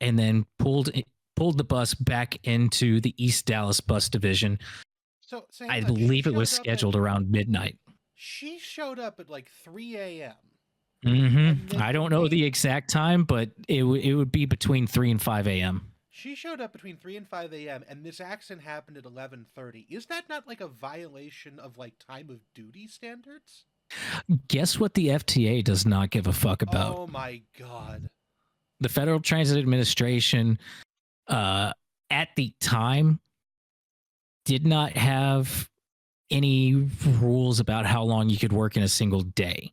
and then pulled the bus back into the East Dallas bus division. So I believe it was scheduled around midnight. She showed up at like 3 a.m. Mm-hmm. I don't know the exact time, but it would be between 3 and 5 a.m. She showed up between 3 and 5 a.m. and this accident happened at 11:30. Is that not like a violation of like time of duty standards? Guess what the FTA does not give a fuck about? Oh my God. The Federal Transit Administration at the time did not have any rules about how long you could work in a single day.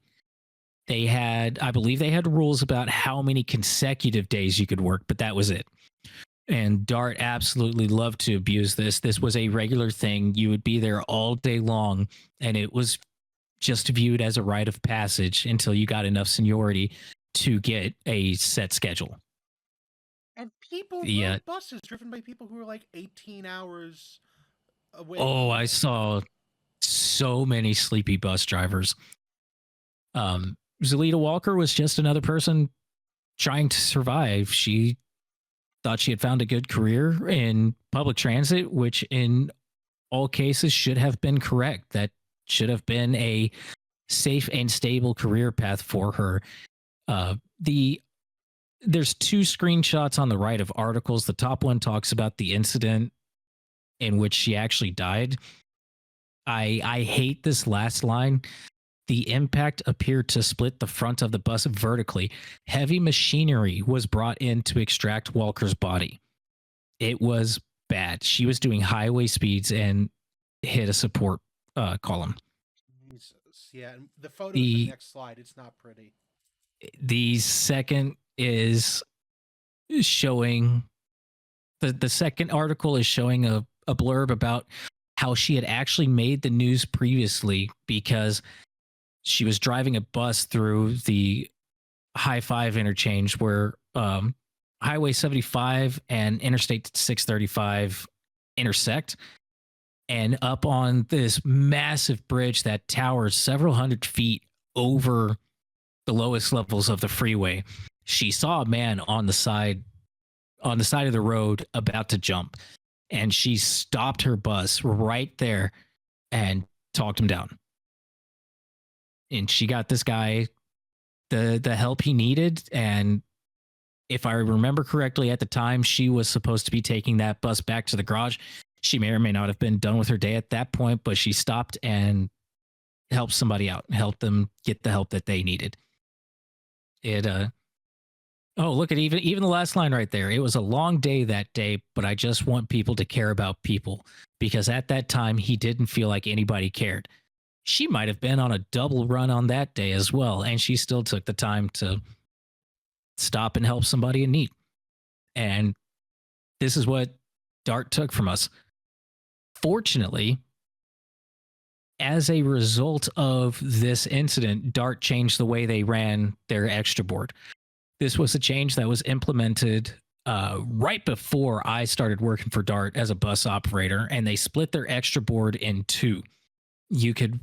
I believe they had rules about how many consecutive days you could work, but that was it. And DART absolutely loved to abuse this. This was a regular thing. You would be there all day long, and it was just viewed as a rite of passage until you got enough seniority to get a set schedule. And people rode buses driven by people who were like 18 hours away. Oh, I saw so many sleepy bus drivers. Zelita Walker was just another person trying to survive. She thought she had found a good career in public transit, which in all cases should have been correct. That should have been a safe and stable career path for her. There's 2 screenshots on the right of articles. The top one talks about the incident in which she actually died. I hate this last line. The impact appeared to split the front of the bus vertically. Heavy machinery was brought in to extract Walker's body. It was bad. She was doing highway speeds and hit a support column. Jesus. Yeah, and the photo in the next slide, it's not pretty. The second is showing The second article is showing a blurb about how she had actually made the news previously because she was driving a bus through the High Five interchange where Highway 75 and Interstate 635 intersect, and up on this massive bridge that towers several hundred feet over the lowest levels of the freeway, she saw a man on the side of the road about to jump, and she stopped her bus right there and talked him down. And she got this guy the help he needed. And if I remember correctly, at the time she was supposed to be taking that bus back to the garage. She may or may not have been done with her day at that point, but she stopped and helped somebody out, helped them get the help that they needed. Oh, look at even the last line right there. It was a long day that day, but I just want people to care about people, because at that time he didn't feel like anybody cared. She might have been on a double run on that day as well, and she still took the time to stop and help somebody in need. And this is what DART took from us. Fortunately, as a result of this incident, DART changed the way they ran their extra board. This was a change that was implemented right before I started working for DART as a bus operator, and they split their extra board in two. You could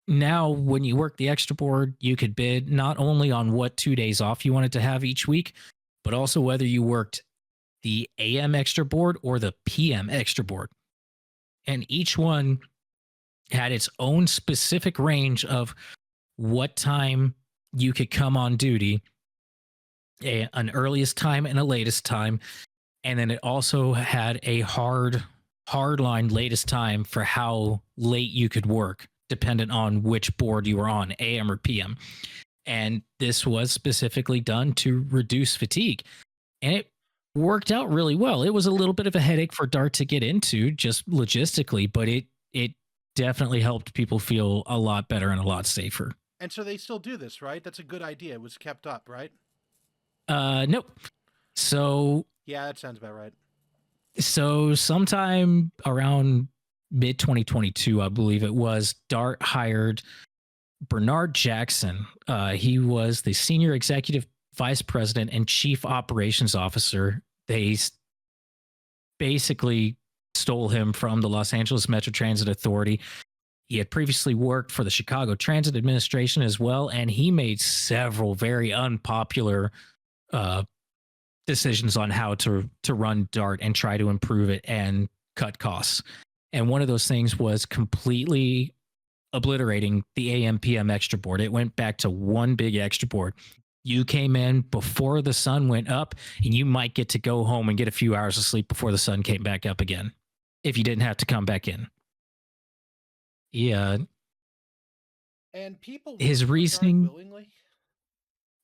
now, when you work the extra board, you could bid not only on what 2 days off you wanted to have each week, but also whether you worked the AM extra board or the PM extra board. And each one had its own specific range of what time you could come on duty, an earliest time and a latest time. And then it also had a hard line latest time for how late you could work, dependent on which board you were on, AM or PM. And this was specifically done to reduce fatigue. And it worked out really well. It was a little bit of a headache for DART to get into just logistically, but it definitely helped people feel a lot better and a lot safer. And so they still do this, right? That's a good idea. It was kept up, right? Nope. So yeah, that sounds about right. So sometime around mid 2022, I believe it was, DART hired Bernard Jackson. He was the senior executive vice president and chief operations officer. They basically stole him from the Los Angeles Metro Transit Authority. He had previously worked for the Chicago Transit Administration as well, and he made several very unpopular decisions on how to run DART and try to improve it and cut costs. And one of those things was completely obliterating the AM PM extra board. It went back to one big extra board. You came in before the sun went up, and you might get to go home and get a few hours of sleep before the sun came back up again, if you didn't have to come back in. Yeah. And people his reasoning willingly?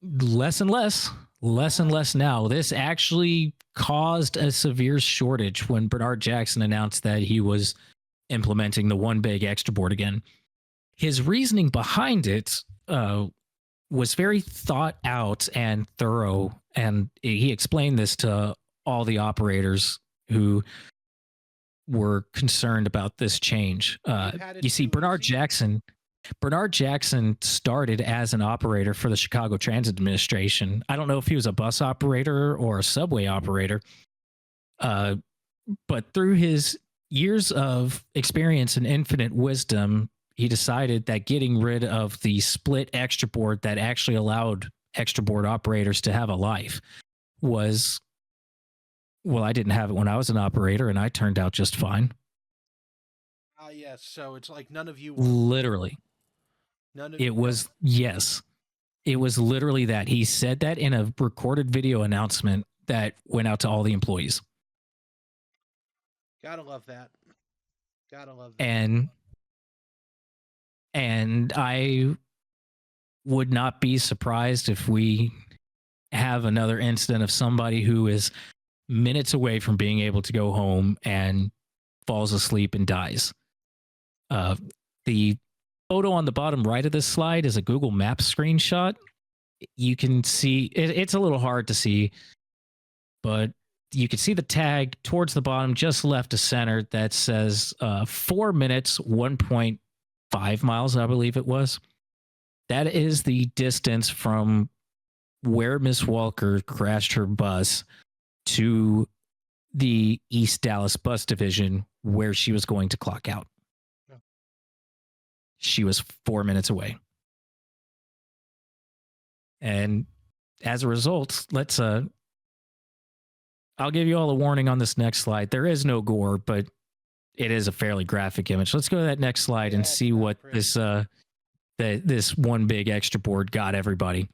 less and less now. This actually caused a severe shortage when Bernard Jackson announced that he was implementing the one big extra board again. His reasoning behind it was very thought out and thorough, and he explained this to all the operators were concerned about this change. You see, Bernard Jackson started as an operator for the Chicago Transit Administration. I don't know if he was a bus operator or a subway operator, but through his years of experience and infinite wisdom, he decided that getting rid of the split extra board that actually allowed extra board operators to have a life was, well, I didn't have it when I was an operator, and I turned out just fine. Yes. So it's like none of you were... Literally. None of it you was, yes. It was literally that. He said that in a recorded video announcement that went out to all the employees. Gotta love that. Gotta love that. And I would not be surprised if we have another incident of somebody who is minutes away from being able to go home and falls asleep and dies. The photo on the bottom right of this slide is a Google Maps screenshot. You can see it's a little hard to see, but you can see the tag towards the bottom, just left of center, that says 4 minutes, 1.5 miles, I believe it was. That is the distance from where Miss Walker crashed her bus to the East Dallas Bus Division where she was going to clock out. Yeah. She was 4 minutes away. And as a result, I'll give you all a warning on this next slide. There is no gore, but it is a fairly graphic image. Let's go to that next slide and see what this one big extra board got everybody.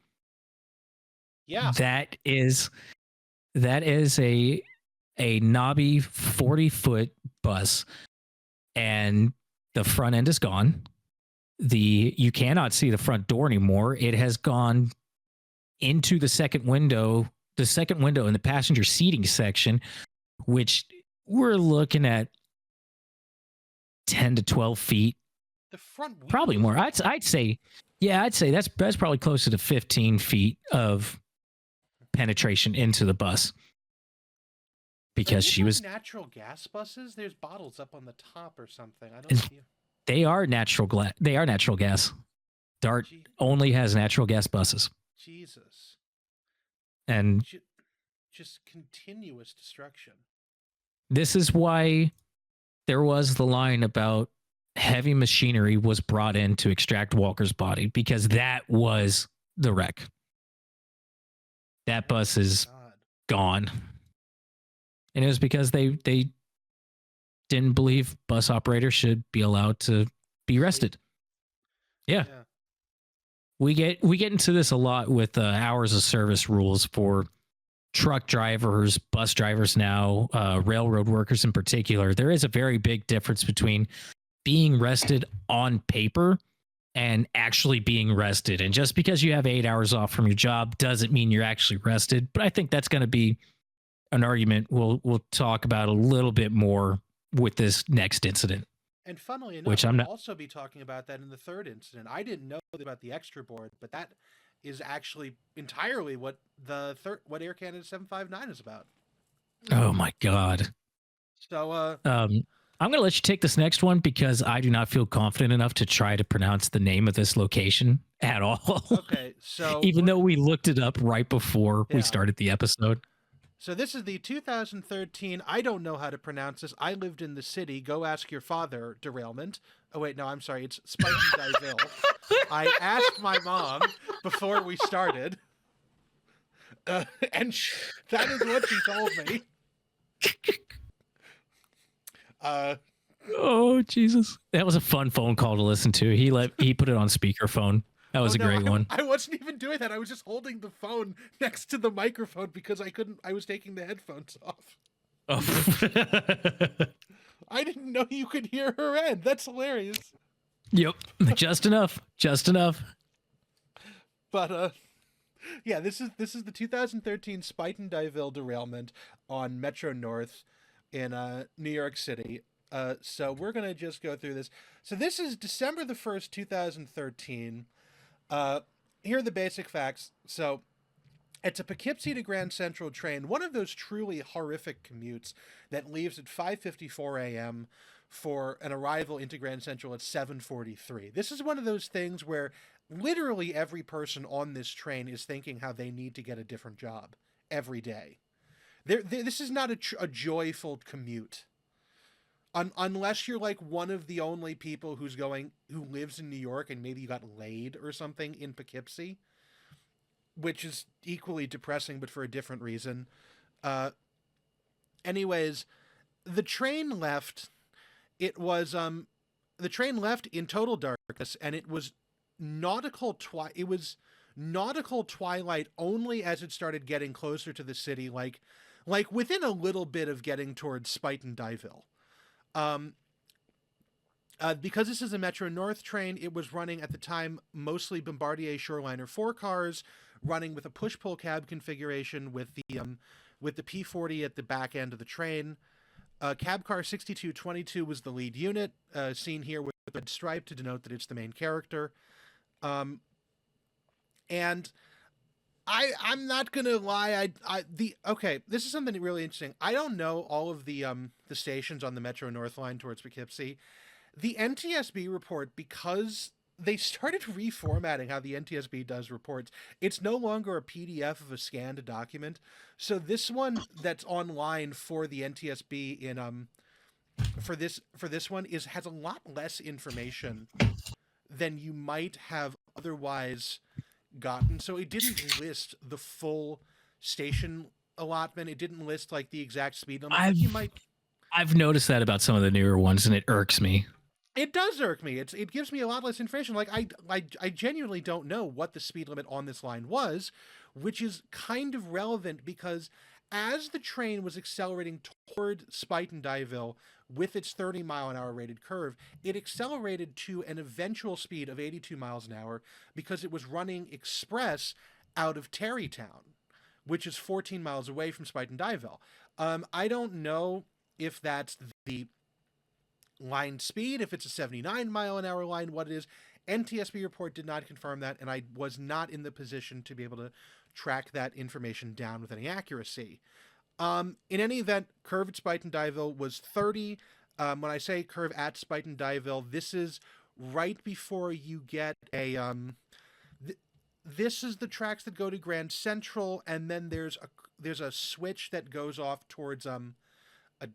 Yeah. That is a knobby 40-foot bus, and the front end is gone. You cannot see the front door anymore. It has gone into the second window in the passenger seating section, which we're looking at 10 to 12 feet. The front wheels. Probably more. I'd say that's probably closer to 15 feet of penetration into the bus, because she was natural gas buses. There's bottles up on the top or something. I don't see. They are natural gas. DART only has natural gas buses. Jesus. And just continuous destruction. This is why there was the line about heavy machinery was brought in to extract Walker's body, because that was the wreck. That bus is gone. And it was because they didn't believe bus operators should be allowed to be rested. Yeah. We get into this a lot with hours of service rules for truck drivers, bus drivers now, railroad workers in particular. There is a very big difference between being rested on paper and actually being rested. And just because you have 8 hours off from your job doesn't mean you're actually rested. But I think that's going to be an argument we'll talk about a little bit more with this next incident. And funnily enough, which I'm not... we'll also be talking about that in the third incident. I didn't know about the extra board, but that is actually entirely what what Air Canada 759 is about. Oh my God. So I'm going to let you take this next one, because I do not feel confident enough to try to pronounce the name of this location at all. Okay, so even though we looked it up right before we started the episode. So this is the 2013, I don't know how to pronounce this, I lived in the city, go ask your father, derailment. Oh wait, no, I'm sorry, it's Spike and Dyville. I asked my mom before we started, and that is what she told me. Oh Jesus, that was a fun phone call to listen to. He put it on speakerphone. That was a great one. I wasn't even doing that. I was just holding the phone next to the microphone because I was taking the headphones off. Oh. I didn't know you could hear her end. That's hilarious. Yep. Just enough. But yeah, this is the 2013 Spuyten Duyvil derailment on Metro North in New York City. So we're going to just go through this. So this is December the 1st, 2013. Here are the basic facts. So it's a Poughkeepsie to Grand Central train, one of those truly horrific commutes that leaves at 5:54 a.m. for an arrival into Grand Central at 7:43. This is one of those things where literally every person on this train is thinking how they need to get a different job every day. This is not a joyful commute. Unless you're like one of the only people who lives in New York and maybe you got laid or something in Poughkeepsie, which is equally depressing, but for a different reason. Anyways, the train left. It was the train left in total darkness, and it was nautical twilight only as it started getting closer to the city, like within a little bit of getting towards Spuyten Duyvil. Because this is a Metro North train, it was running at the time mostly Bombardier Shoreliner 4 cars, running with a push-pull cab configuration with the P40 at the back end of the train. Cab car 6222 was the lead unit, seen here with the red stripe to denote that it's the main character. And I'm not gonna lie. Okay. This is something really interesting. I don't know all of the stations on the Metro North line towards Poughkeepsie. The NTSB report, because they started reformatting how the NTSB does reports. It's no longer a PDF of a scanned document. So this one that's online for the NTSB in for this one has a lot less information than you might have otherwise gotten. So it didn't list the full station allotment. It didn't list like the exact speed limit. Like you might. I've noticed that about some of the newer ones, and it irks me. It does irk me. It gives me a lot less information. Like I genuinely don't know what the speed limit on this line was, which is kind of relevant because as the train was accelerating toward Spuyten Duyvil with its 30-mile-an-hour rated curve, it accelerated to an eventual speed of 82 miles an hour because it was running express out of Tarrytown, which is 14 miles away from Spuyten Duyvil. I don't know if that's the line speed, if it's a 79-mile-an-hour line, what it is. NTSB report did not confirm that, and I was not in the position to be able to track that information down with any accuracy. In any event, curve at Spuyten Duyvil was 30. When I say curve at Spuyten Duyvil, this is right before you get a... this is the tracks that go to Grand Central, and then there's a switch that goes off towards... a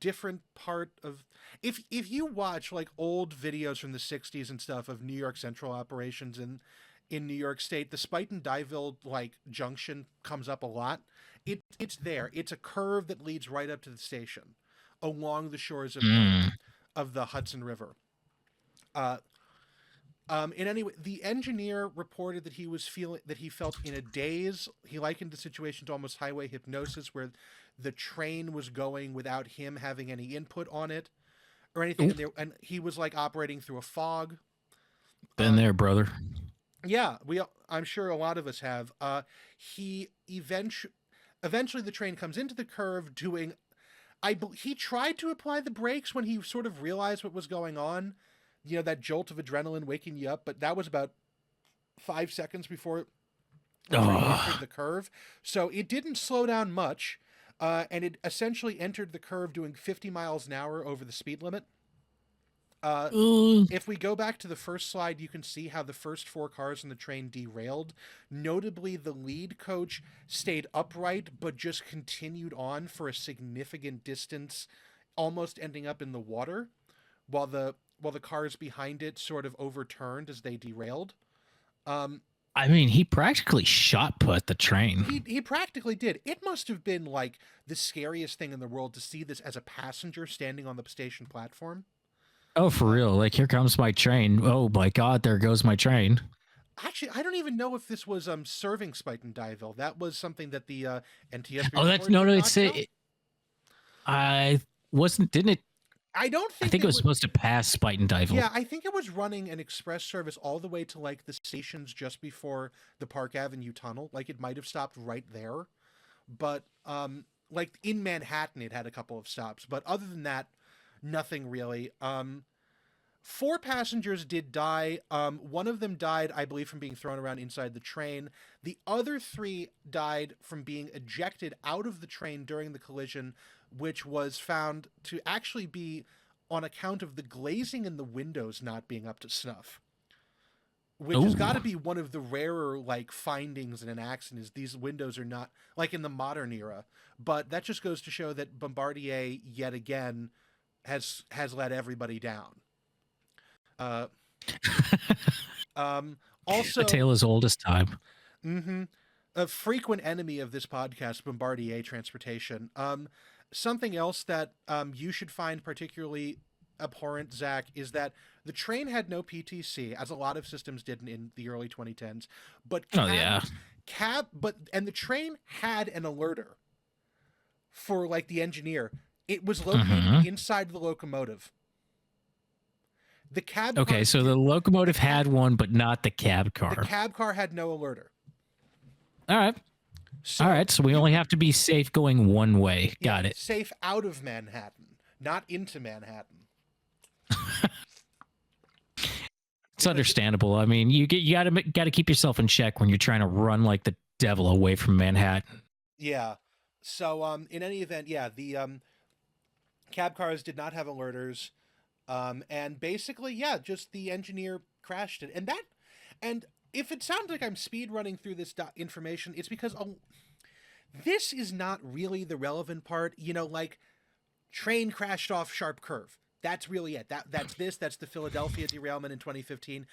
different part of if you watch like old videos from the 60s and stuff of New York Central operations in New York State, the Spuyten Duyvil like junction comes up a lot. It's there. It's a curve that leads right up to the station along the shores of the Hudson River. In any way, the engineer reported that he felt in a daze. He likened the situation to almost highway hypnosis, where the train was going without him having any input on it or anything. And he was like operating through a fog. Been there, brother. Yeah, I'm sure a lot of us have. He eventually the train comes into the curve doing. He tried to apply the brakes when he sort of realized what was going on. You know, that jolt of adrenaline waking you up, but that was about 5 seconds before the train entered the curve. So it didn't slow down much, and it essentially entered the curve doing 50 miles an hour over the speed limit. If we go back to the first slide, you can see how the first 4 cars in the train derailed. Notably, the lead coach stayed upright, but just continued on for a significant distance, almost ending up in the water, while the cars behind it sort of overturned as they derailed. I mean, he practically shot put the train. He practically did. It must have been like the scariest thing in the world to see this as a passenger standing on the station platform. Oh, for real. Like, here comes my train. Oh my God, there goes my train. Actually, I don't even know if this was serving Spuyten Duyvil. That was something that the NTSB. Oh, that's no. It's I wasn't. Didn't it? I don't think. I think it was supposed to pass Spuyten Duyvil. Yeah, I think it was running an express service all the way to like the stations just before the Park Avenue tunnel. Like it might have stopped right there, but like in Manhattan, it had a couple of stops. But other than that, nothing really. 4 passengers did die. One of them died, I believe, from being thrown around inside the train. The other 3 died from being ejected out of the train during the collision, which was found to actually be on account of the glazing in the windows not being up to snuff. Which has got to be one of the rarer like findings in an accident, is these windows are not like in the modern era. But that just goes to show that Bombardier yet again has let everybody down. Also, a tale as old as time. A frequent enemy of this podcast, Bombardier Transportation. Something else that you should find particularly abhorrent, Zach, is that the train had no PTC, as a lot of systems did in the early 2010s. But and the train had an alerter for like the engineer. It was located inside the locomotive. The cab car, okay, so the locomotive had one, but not the cab car. The cab car had no alerter. All right. So we only have to be safe going one way. Got it. Safe out of Manhattan, not into Manhattan. It's understandable. I mean, you got to keep yourself in check when you're trying to run like the devil away from Manhattan. Yeah. So in any event, yeah, the cab cars did not have alerters. And basically, yeah, just the engineer crashed it. And if it sounds like I'm speed running through this information, it's because this is not really the relevant part. You know, like train crashed off sharp curve. That's really it. That's the Philadelphia derailment in 2015.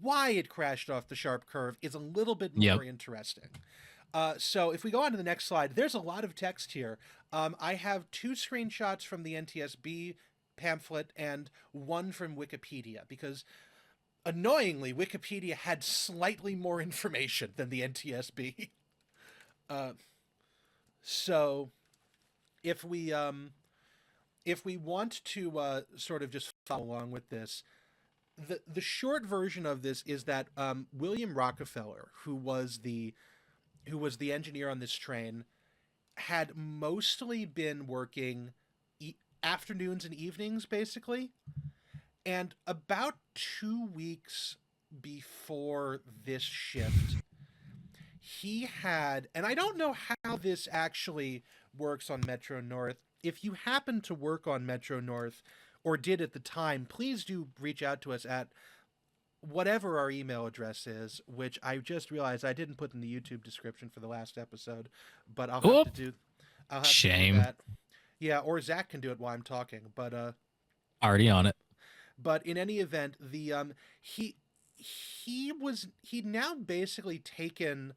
Why it crashed off the sharp curve is a little bit more interesting. So if we go on to the next slide, there's a lot of text here. I have 2 screenshots from the NTSB pamphlet and 1 from Wikipedia, because annoyingly Wikipedia had slightly more information than the NTSB. So if we want to sort of just follow along with this, the short version of this is that William Rockefeller, who was the engineer on this train, had mostly been working afternoons and evenings, basically. And about 2 weeks before this shift, he had, and I don't know how this actually works on Metro North. If you happen to work on Metro North, or did at the time, please do reach out to us at whatever our email address is, which I just realized I didn't put in the YouTube description for the last episode, but I'll have to do that. Yeah, or Zach can do it while I'm talking, but already on it. But in any event, the he'd now basically taken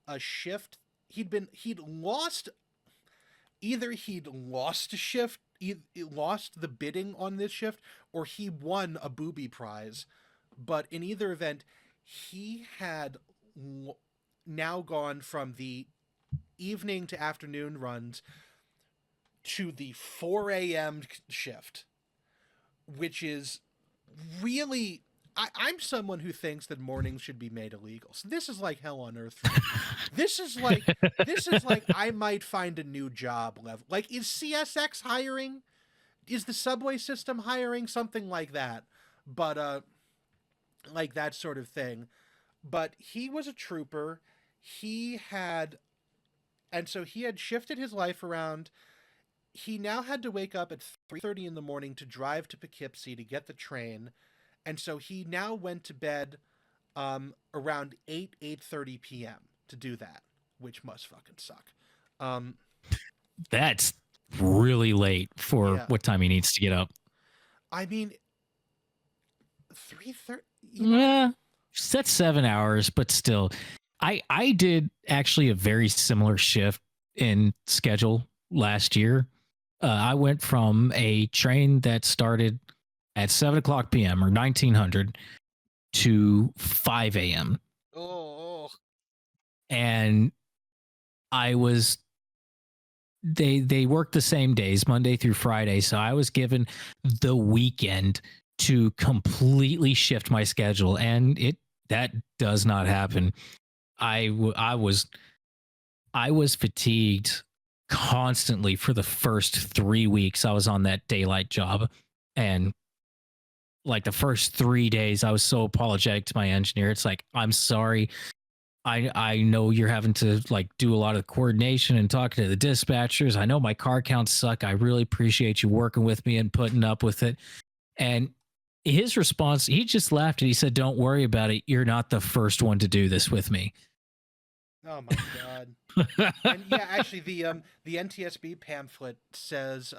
a shift. He'd lost a shift, lost the bidding on this shift, or he won a booby prize. But in either event, he had now gone from the evening to afternoon runs to the 4 a.m. shift, which is really... I'm someone who thinks that mornings should be made illegal. So this is like hell on earth for me. This is like I might find a new job level. Like, is CSX hiring? Is the subway system hiring? Something like that. But like that sort of thing. But he was a trooper. And so he had shifted his life around. He now had to wake up at 3:30 in the morning to drive to Poughkeepsie to get the train. And so he now went to bed around 8:30 p.m. to do that, which must fucking suck. That's really late for what time he needs to get up. I mean, 3:30. Yeah, that's 7 hours, but still. I did actually a very similar shift in schedule last year. I went from a train that started at 7 o'clock p.m. or 1900 to 5 a.m. Oh. And they worked the same days, Monday through Friday. So I was given the weekend to completely shift my schedule. And that does not happen. I was fatigued constantly for the first 3 weeks I was on that daylight job. And like the first 3 days, I was so apologetic to my engineer. It's like, I'm sorry. I know you're having to like do a lot of coordination and talking to the dispatchers. I know my car counts suck. I really appreciate you working with me and putting up with it. And his response, he just laughed and he said, "Don't worry about it. You're not the first one to do this with me." Oh my God. And yeah, actually the NTSB pamphlet says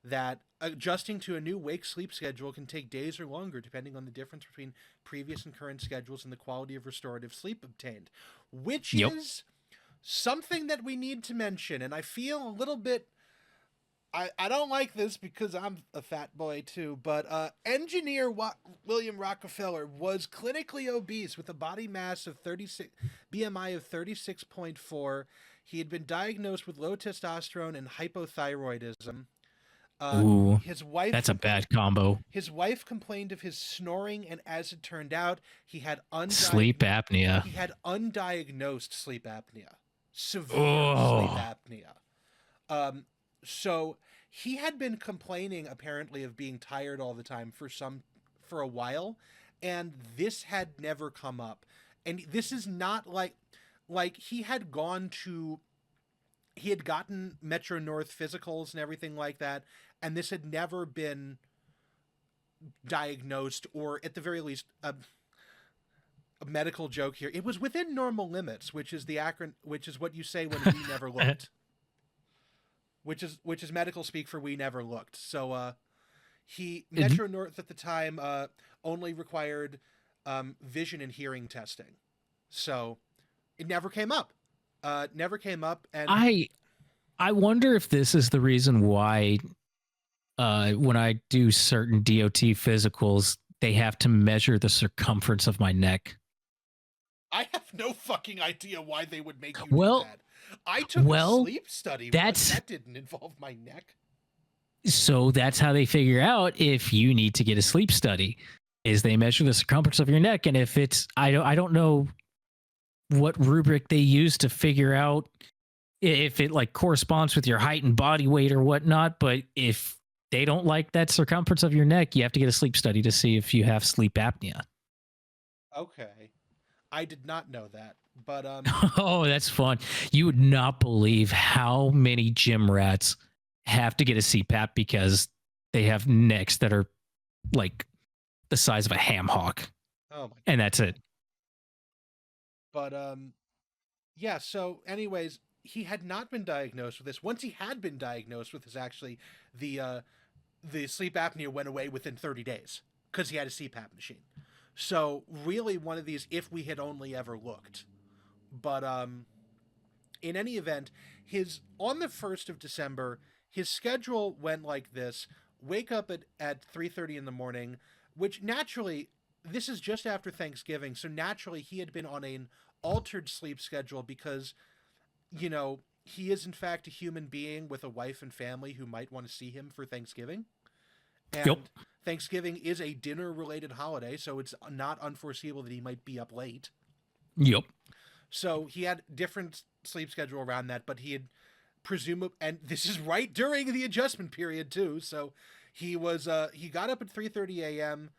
that adjusting to a new wake-sleep schedule can take days or longer, depending on the difference between previous and current schedules and the quality of restorative sleep obtained, which is something that we need to mention. And I feel a little bit... I don't like this because I'm a fat boy too, but engineer William Rockefeller was clinically obese with a body mass of 36, BMI of 36.4. He had been diagnosed with low testosterone and hypothyroidism. Ooh, his wife, that's a bad combo. His wife complained of his snoring, and as it turned out, he had sleep apnea. He had undiagnosed sleep apnea, severe sleep apnea. So he had been complaining apparently of being tired all the time for a while, and this had never come up. And this is not like, like he had gotten Metro North physicals and everything like that, and this had never been diagnosed, or at the very least a medical joke here. It was within normal limits, which is what you say when we never looked. Which is medical speak for we never looked. So Metro North at the time only required vision and hearing testing. So it never came up. And I wonder if this is the reason why when I do certain DOT physicals, they have to measure the circumference of my neck. I have no fucking idea why they would make you Well- do that. I took a sleep study once. That didn't involve my neck. So that's how they figure out if you need to get a sleep study, is they measure the circumference of your neck. And if it's, I don't know what rubric they use to figure out if it like corresponds with your height and body weight or whatnot. But if they don't like that circumference of your neck, you have to get a sleep study to see if you have sleep apnea. Okay. I did not know that. But Oh, that's fun. You would not believe how many gym rats have to get a CPAP because they have necks that are like the size of a ham hock. oh my And that's it. But yeah, so anyways, he had not been diagnosed with this. Once he had been diagnosed with this, actually, the sleep apnea went away within 30 days because he had a CPAP machine. So really one of these if we had only ever looked. But in any event, on the 1st of December, his schedule went like this: wake up at 3:30 in the morning, which naturally, this is just after Thanksgiving, so naturally he had been on an altered sleep schedule because, you know, he is in fact a human being with a wife and family who might want to see him for Thanksgiving. And Yep. Thanksgiving is a dinner-related holiday, so it's not unforeseeable that he might be up late. Yep. So he had different sleep schedule around that, but he had presumably, and this is right during the adjustment period too. So he got up at 3:30 a.m.,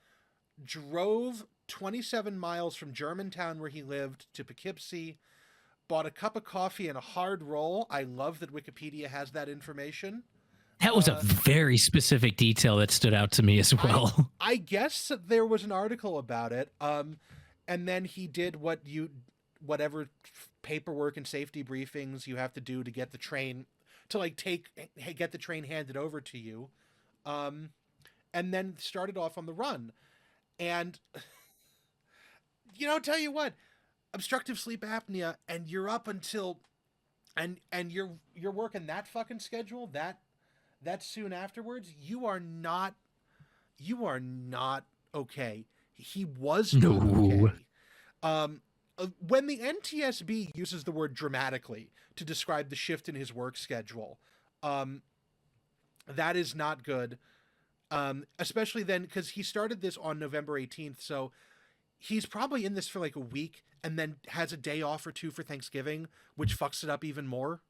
drove 27 miles from Germantown where he lived to Poughkeepsie, bought a cup of coffee and a hard roll. I love that Wikipedia has that information. That was a very specific detail that stood out to me as well. I guess there was an article about it. And then he did whatever paperwork and safety briefings you have to do to get the train to get the train handed over to you. And then started off on the run. And tell you what, obstructive sleep apnea, and you're up until and you're working that fucking schedule that soon afterwards, you are not okay. He was not No. okay. When the NTSB uses the word dramatically to describe the shift in his work schedule, that is not good. Especially then, because he started this on November 18th, so he's probably in this for like a week and then has a day off or two for Thanksgiving, which fucks it up even more.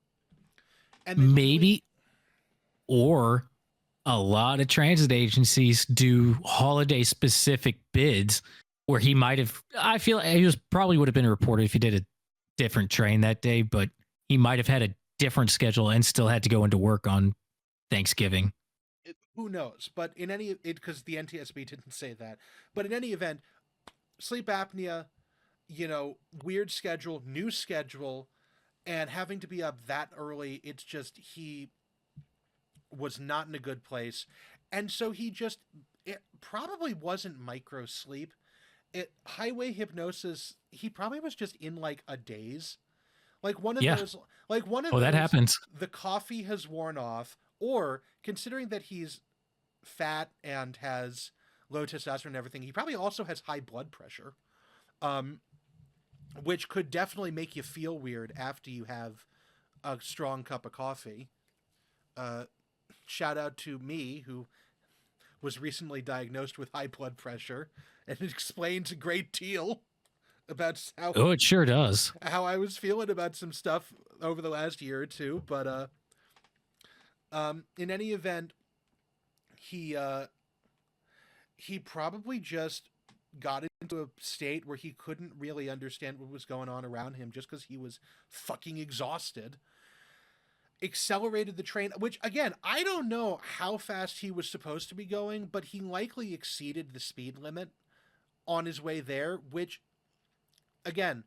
And then Maybe, or a lot of transit agencies do holiday specific bids where he might have, I feel probably would have been reported if he did a different train that day, but he might have had a different schedule and still had to go into work on Thanksgiving. Who knows? But because the NTSB didn't say that. But in any event, sleep apnea, weird schedule, new schedule, and having to be up that early, it's just he was not in a good place. And so it probably wasn't micro sleep. Highway hypnosis, he probably was just in like a daze. Like one of those, that happens. The coffee has worn off, or considering that he's fat and has low testosterone and everything, he probably also has high blood pressure, which could definitely make you feel weird after you have a strong cup of coffee. Shout out to me, who was recently diagnosed with high blood pressure, and it explains a great deal about Oh, it sure does. how I was feeling about some stuff over the last year or two. But in any event, he probably just got into a state where he couldn't really understand what was going on around him just because he was fucking exhausted. Accelerated the train, which again, I don't know how fast he was supposed to be going, but he likely exceeded the speed limit on his way there, which again,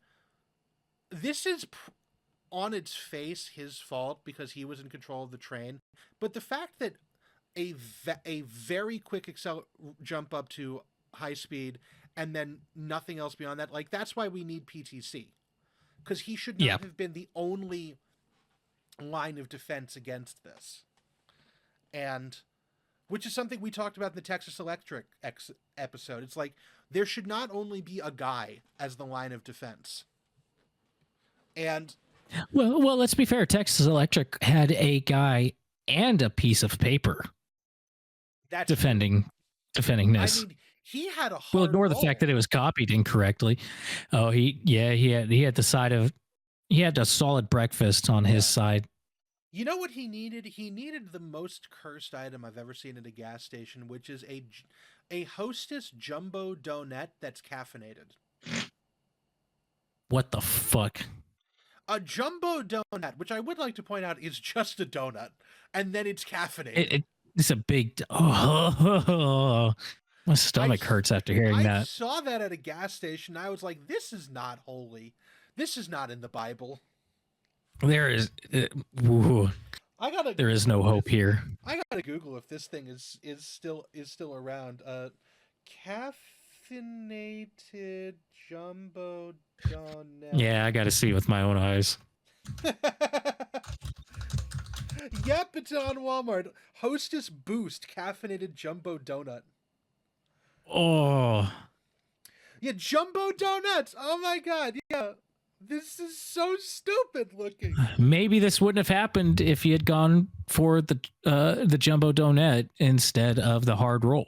this is on its face his fault because he was in control of the train. But the fact that a very quick jump up to high speed and then nothing else beyond that, like, that's why we need PTC, because he should not have been the only line of defense against this. And which is something we talked about in the Texas Electric episode. It's like, there should not only be a guy as the line of defense. And well, let's be fair. Texas Electric had a guy and a piece of paper that's defending this. I mean, he had a hard well, ignore the role. fact that it was copied incorrectly. Oh, he had the side of, he had a solid breakfast on his side. You know what he needed? He needed the most cursed item I've ever seen at a gas station, which is a Hostess jumbo donut that's caffeinated. What the fuck? A jumbo donut, which I would like to point out is just a donut, and then it's caffeinated. It's a big... Oh, my stomach hurts after hearing that. I saw that at a gas station. I was like, this is not holy. This is not in the Bible. There is... there is no hope here. I gotta Google if this thing is still around. Caffeinated jumbo donut. Yeah, I gotta see with my own eyes. Yep, it's on Walmart. Hostess Boost caffeinated jumbo donut. Oh. Yeah, jumbo donuts. Oh my god. Yeah. This is so stupid looking. Maybe this wouldn't have happened if he had gone for the jumbo donut instead of the hard roll.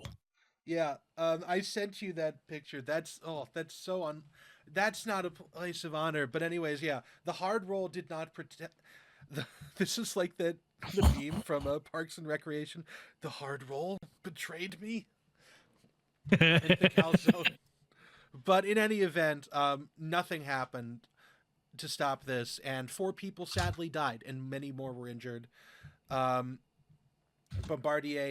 Yeah, I sent you that picture. That's that's not a place of honor. But anyways, yeah, the hard roll did not protect. This is like the meme from Parks and Recreation. The hard roll betrayed me. The calzone. But in any event, nothing happened to stop this, and 4 people sadly died, and many more were injured. Bombardier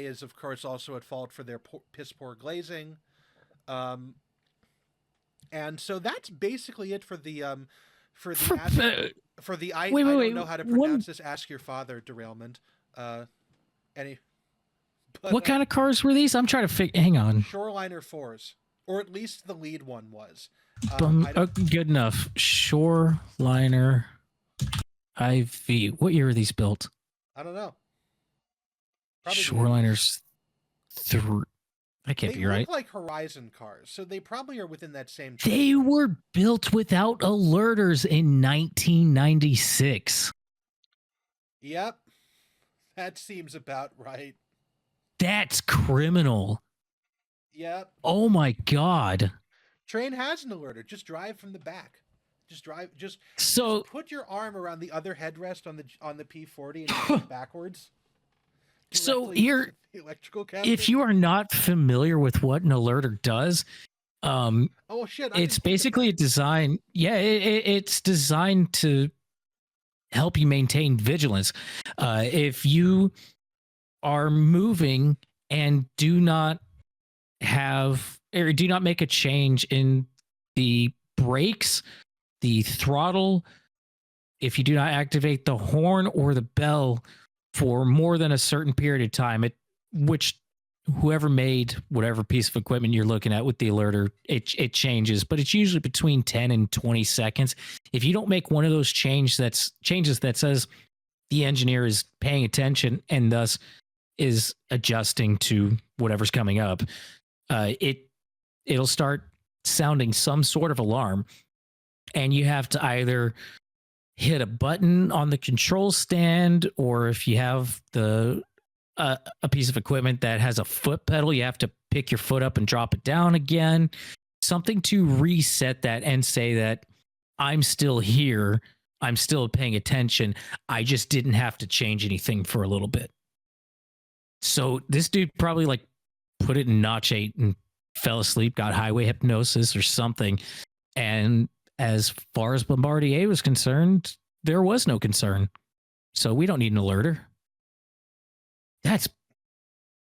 is, of course, also at fault for their piss poor glazing. And so that's basically it for the I don't know how to pronounce this. Ask your father derailment. What kind of cars were these? I'm trying to figure. Hang on. Shoreliner 4s, or at least the lead one was. Good enough. Shoreliner IV. What year are these built? I don't know. Probably Shoreliners 3. That can't be right. They look like Horizon cars, so they probably are within that same. They were built without alerters in 1996. Yep, that seems about right. That's criminal. Yep. Oh my god. Train has an alerter. Just drive from the back. Just put your arm around the other headrest on the P40 and go backwards. So here, electrical cabinet. If you are not familiar with what an alerter does, oh shit! It's basically a design. Yeah, it's designed to help you maintain vigilance. If you are moving and do not make a change in the brakes, the throttle, if you do not activate the horn or the bell for more than a certain period of time, which whoever made whatever piece of equipment you're looking at with the alerter, it changes, but it's usually between 10 and 20 seconds. If you don't make one of those changes that says the engineer is paying attention and thus is adjusting to whatever's coming up, it'll start sounding some sort of alarm, and you have to either hit a button on the control stand, or if you have a piece of equipment that has a foot pedal, you have to pick your foot up and drop it down again. Something to reset that and say that I'm still here. I'm still paying attention. I just didn't have to change anything for a little bit. So this dude probably put it in notch 8 and fell asleep, got highway hypnosis or something. And as far as Bombardier was concerned, there was no concern. So we don't need an alerter. That's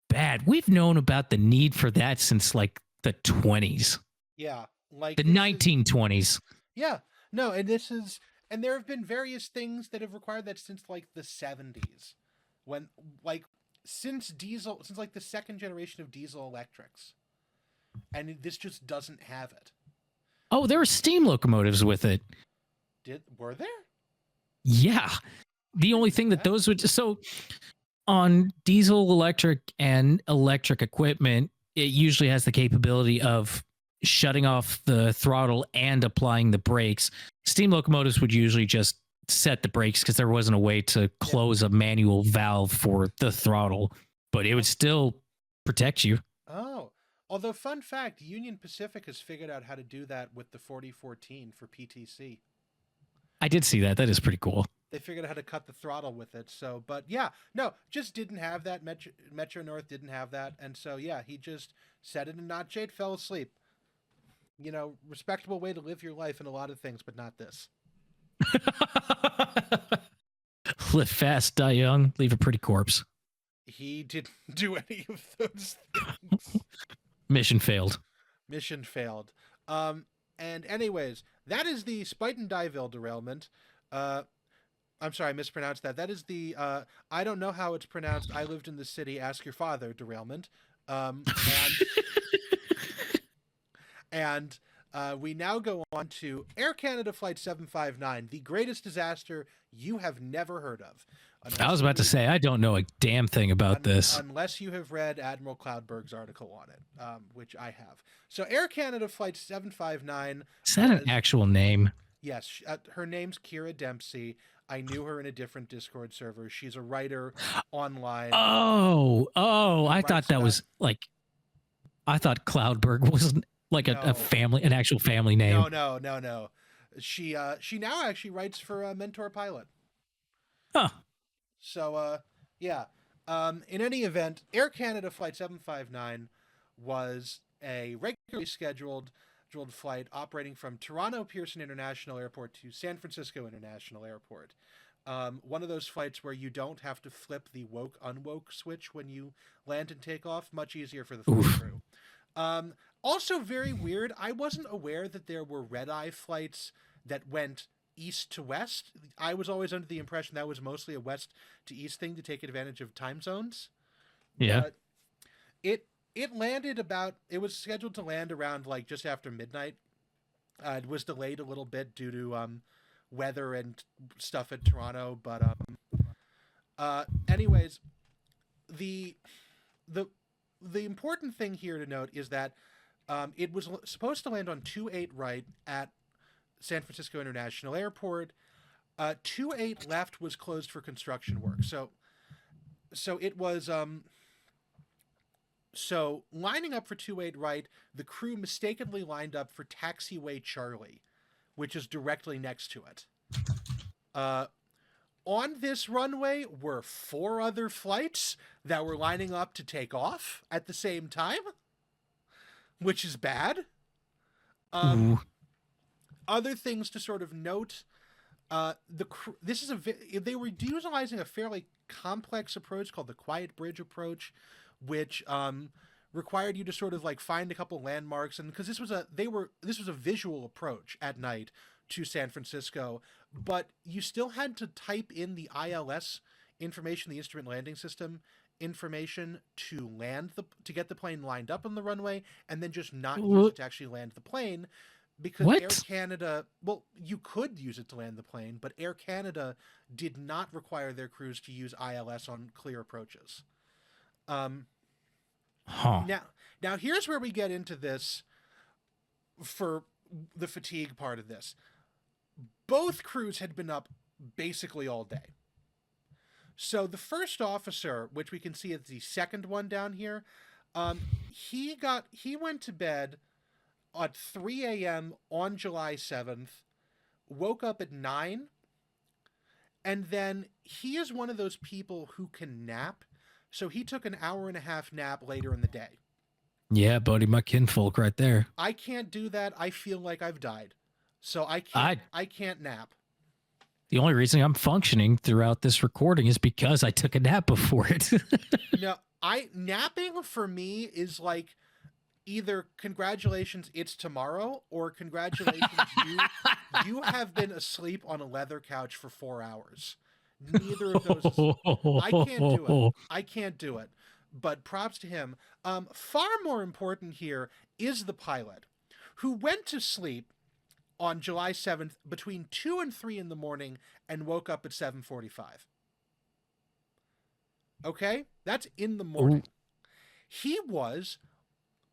bad. We've known about the need for that since like the 20s, Yeah, like the this is- 1920s. Yeah, no, and there have been various things that have required that since like the 70s, when like since like the second generation of diesel electrics, and this just doesn't have it. Oh, there were steam locomotives with it. Were there? Yeah. The only thing that those would so on diesel, electric, and electric equipment, it usually has the capability of shutting off the throttle and applying the brakes. Steam locomotives would usually just set the brakes because there wasn't a way to close a manual valve for the throttle, but it would still protect you. Oh, although fun fact, Union Pacific has figured out how to do that with the 4014 for PTC. I did see that. That is pretty cool. They figured out how to cut the throttle with it. So, but yeah, no, just didn't have that. Metro North didn't have that. And so, yeah, he just set it in notch 8, fell asleep. You know, respectable way to live your life in a lot of things, but not this. Live fast, die young, leave a pretty corpse. He didn't do any of those things. Mission failed. Mission failed. And anyways, that is the Spuyten Duyvil derailment. I'm sorry, I mispronounced that. That is the I don't know how it's pronounced. I lived in the city. Ask your father derailment. And we now go on to Air Canada Flight 759, the greatest disaster you have never heard of. I was about to say, I don't know a damn thing about this. Unless you have read Admiral Cloudberg's article on it, which I have. So Air Canada Flight 759. Is that an actual name? Yes. Her name's Kira Dempsey. I knew her in a different Discord server. She's a writer online. I thought that was like, I thought Cloudberg was like a family, an actual family name. No. She now actually writes for Mentor Pilot. Huh. So, yeah. In any event, Air Canada Flight 759 was a regularly scheduled flight operating from Toronto Pearson International Airport to San Francisco International Airport. One of those flights where you don't have to flip the woke-unwoke switch when you land and take off. Much easier for the flight crew. Also very weird, I wasn't aware that there were red-eye flights that went east to west. I was always under the impression that was mostly a west to east thing to take advantage of time zones. Yeah. But it was scheduled to land around like just after midnight. It was delayed a little bit due to weather and stuff at Toronto, but anyways, the important thing here to note is that it was supposed to land on 28 right at San Francisco International Airport. 28 left was closed for construction work. So it was so lining up for 28 right, the crew mistakenly lined up for Taxiway Charlie, which is directly next to it. On this runway were 4 other flights that were lining up to take off at the same time, which is bad. Other things to sort of note, they were utilizing a fairly complex approach called the Quiet Bridge approach, which required you to sort of like find a couple landmarks, and because this was a visual approach at night to San Francisco, but you still had to type in the ILS information, the instrument landing system information, to get the plane lined up on the runway, and then just not use it to actually land the plane. Because Air Canada, well, you could use it to land the plane, but Air Canada did not require their crews to use ILS on clear approaches. Now here's where we get into this for the fatigue part of this. Both crews had been up basically all day. So the first officer, which we can see as the second one down here, he went to bed at 3 a.m. on July 7th, woke up at 9, and then he is one of those people who can nap, so he took an hour and a half nap later in the day. Yeah, buddy, my kinfolk right there. I can't do that. I feel like I've died. So I can't nap. The only reason I'm functioning throughout this recording is because I took a nap before it. No, napping for me is like either congratulations, it's tomorrow, or congratulations, you have been asleep on a leather couch for 4 hours. Neither of those. I can't do it. I can't do it. But props to him. Far more important here is the pilot, who went to sleep on July 7th between 2 and 3 in the morning and woke up at 7:45. Okay? That's in the morning. Ooh. He was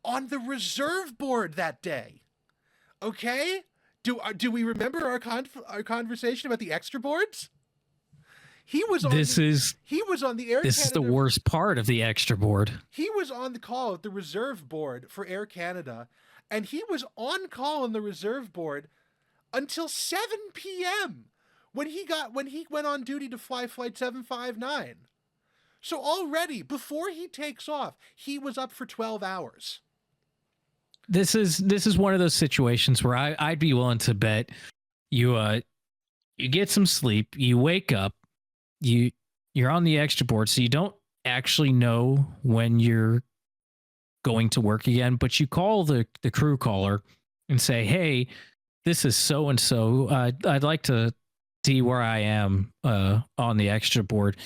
on the reserve board that day. Okay? Do we remember our conversation about the extra boards? He was on he was on the Air This Canada, is the worst part of the extra board. He was on the call at the reserve board for Air Canada, and he was on call on the reserve board until 7 p.m. when he went on duty to fly flight 759. So already before he takes off, he was up for 12 hours. This is one of those situations where I'd be willing to bet you get some sleep, you wake up, you're on the extra board, so you don't actually know when you're going to work again, but you call the crew caller and say, "Hey, this is so and so. I'd like to see where I am on the extra board."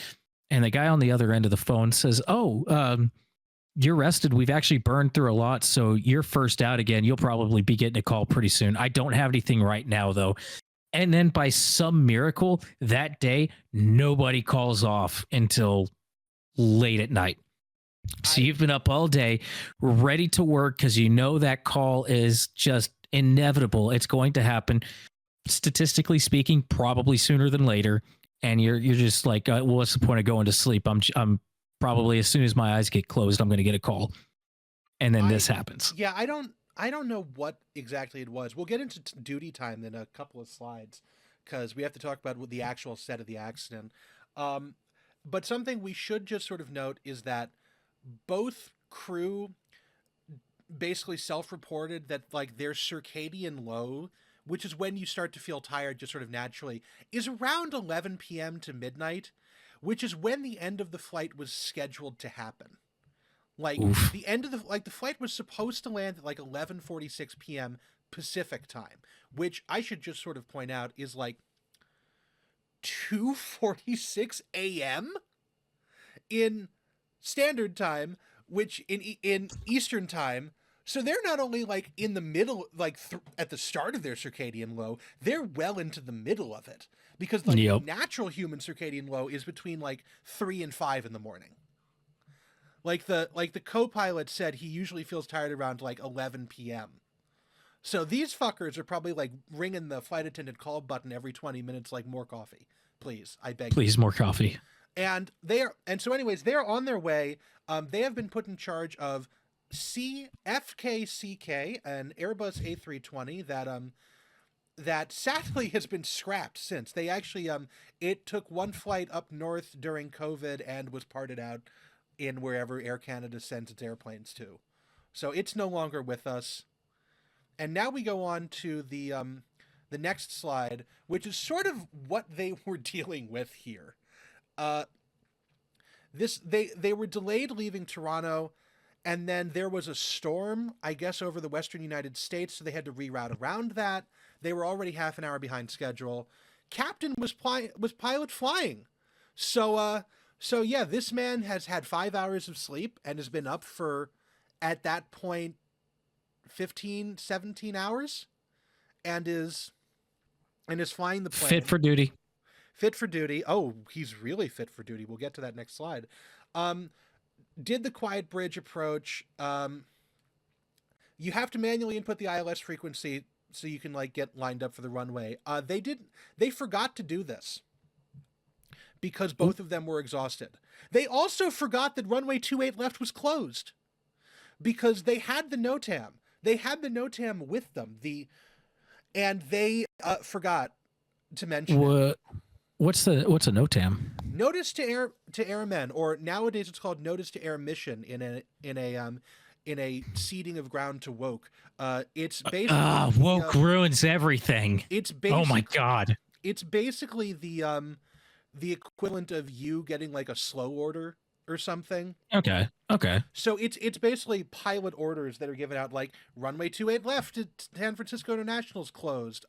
And the guy on the other end of the phone says, "Oh, you're rested. We've actually burned through a lot, so you're first out again. You'll probably be getting a call pretty soon. I don't have anything right now, though." And then by some miracle, that day, nobody calls off until late at night. So you've been up all day, ready to work because you know that call is just inevitable. It's going to happen. Statistically speaking, probably sooner than later. And you're just like, well, what's the point of going to sleep? I'm probably, as soon as my eyes get closed, I'm going to get a call. And then this happens. Yeah, I don't know what exactly it was. We'll get into duty time in a couple of slides because we have to talk about the actual set of the accident. But something we should just sort of note is that both crew basically self-reported that like their circadian low, which is when you start to feel tired just sort of naturally, is around 11 p.m. to midnight, which is when the end of the flight was scheduled to happen. Like Oof. The end of the flight was supposed to land at like 11:46 p.m. Pacific time, which I should just sort of point out is like 2:46 a.m. in standard time, which in Eastern time. So they're not only like in the middle, like at the start of their circadian low, they're well into the middle of it because like the natural human circadian low is between like 3 and 5 in the morning. Like the co-pilot said, he usually feels tired around like 11 p.m. So these fuckers are probably like ringing the flight attendant call button every 20 minutes, like, more coffee, please. I beg. Please, more coffee. And so anyways, they're on their way. They have been put in charge of FKCK, an Airbus A320 that sadly has been scrapped since. They actually it took one flight up north during COVID and was parted out in wherever Air Canada sends its airplanes to. So it's no longer with us. And now we go on to the next slide, which is sort of what they were dealing with here. They were delayed leaving Toronto, and then there was a storm, I guess, over the western United States, so they had to reroute around that. They were already half an hour behind schedule. Captain was pilot flying. So yeah, this man has had 5 hours of sleep and has been up for, at that point, 15, 17 hours and is flying the plane. Fit for duty. Fit for duty. Oh, he's really fit for duty. We'll get to that next slide. Did the quiet bridge approach. You have to manually input the ILS frequency so you can like get lined up for the runway. They forgot to do this because both of them were exhausted. They also forgot that runway 28 left was closed because they had the NOTAM. They had the NOTAM with them. And they forgot to mention it. What's a NOTAM? Notice to airmen, or nowadays it's called notice to air mission in in a seeding of ground to woke. It's basically woke ruins everything. It's Oh my basically god. it's basically the equivalent of you getting like a slow order or something. Okay. So it's basically pilot orders that are given out, like runway 28 left at San Francisco International's closed.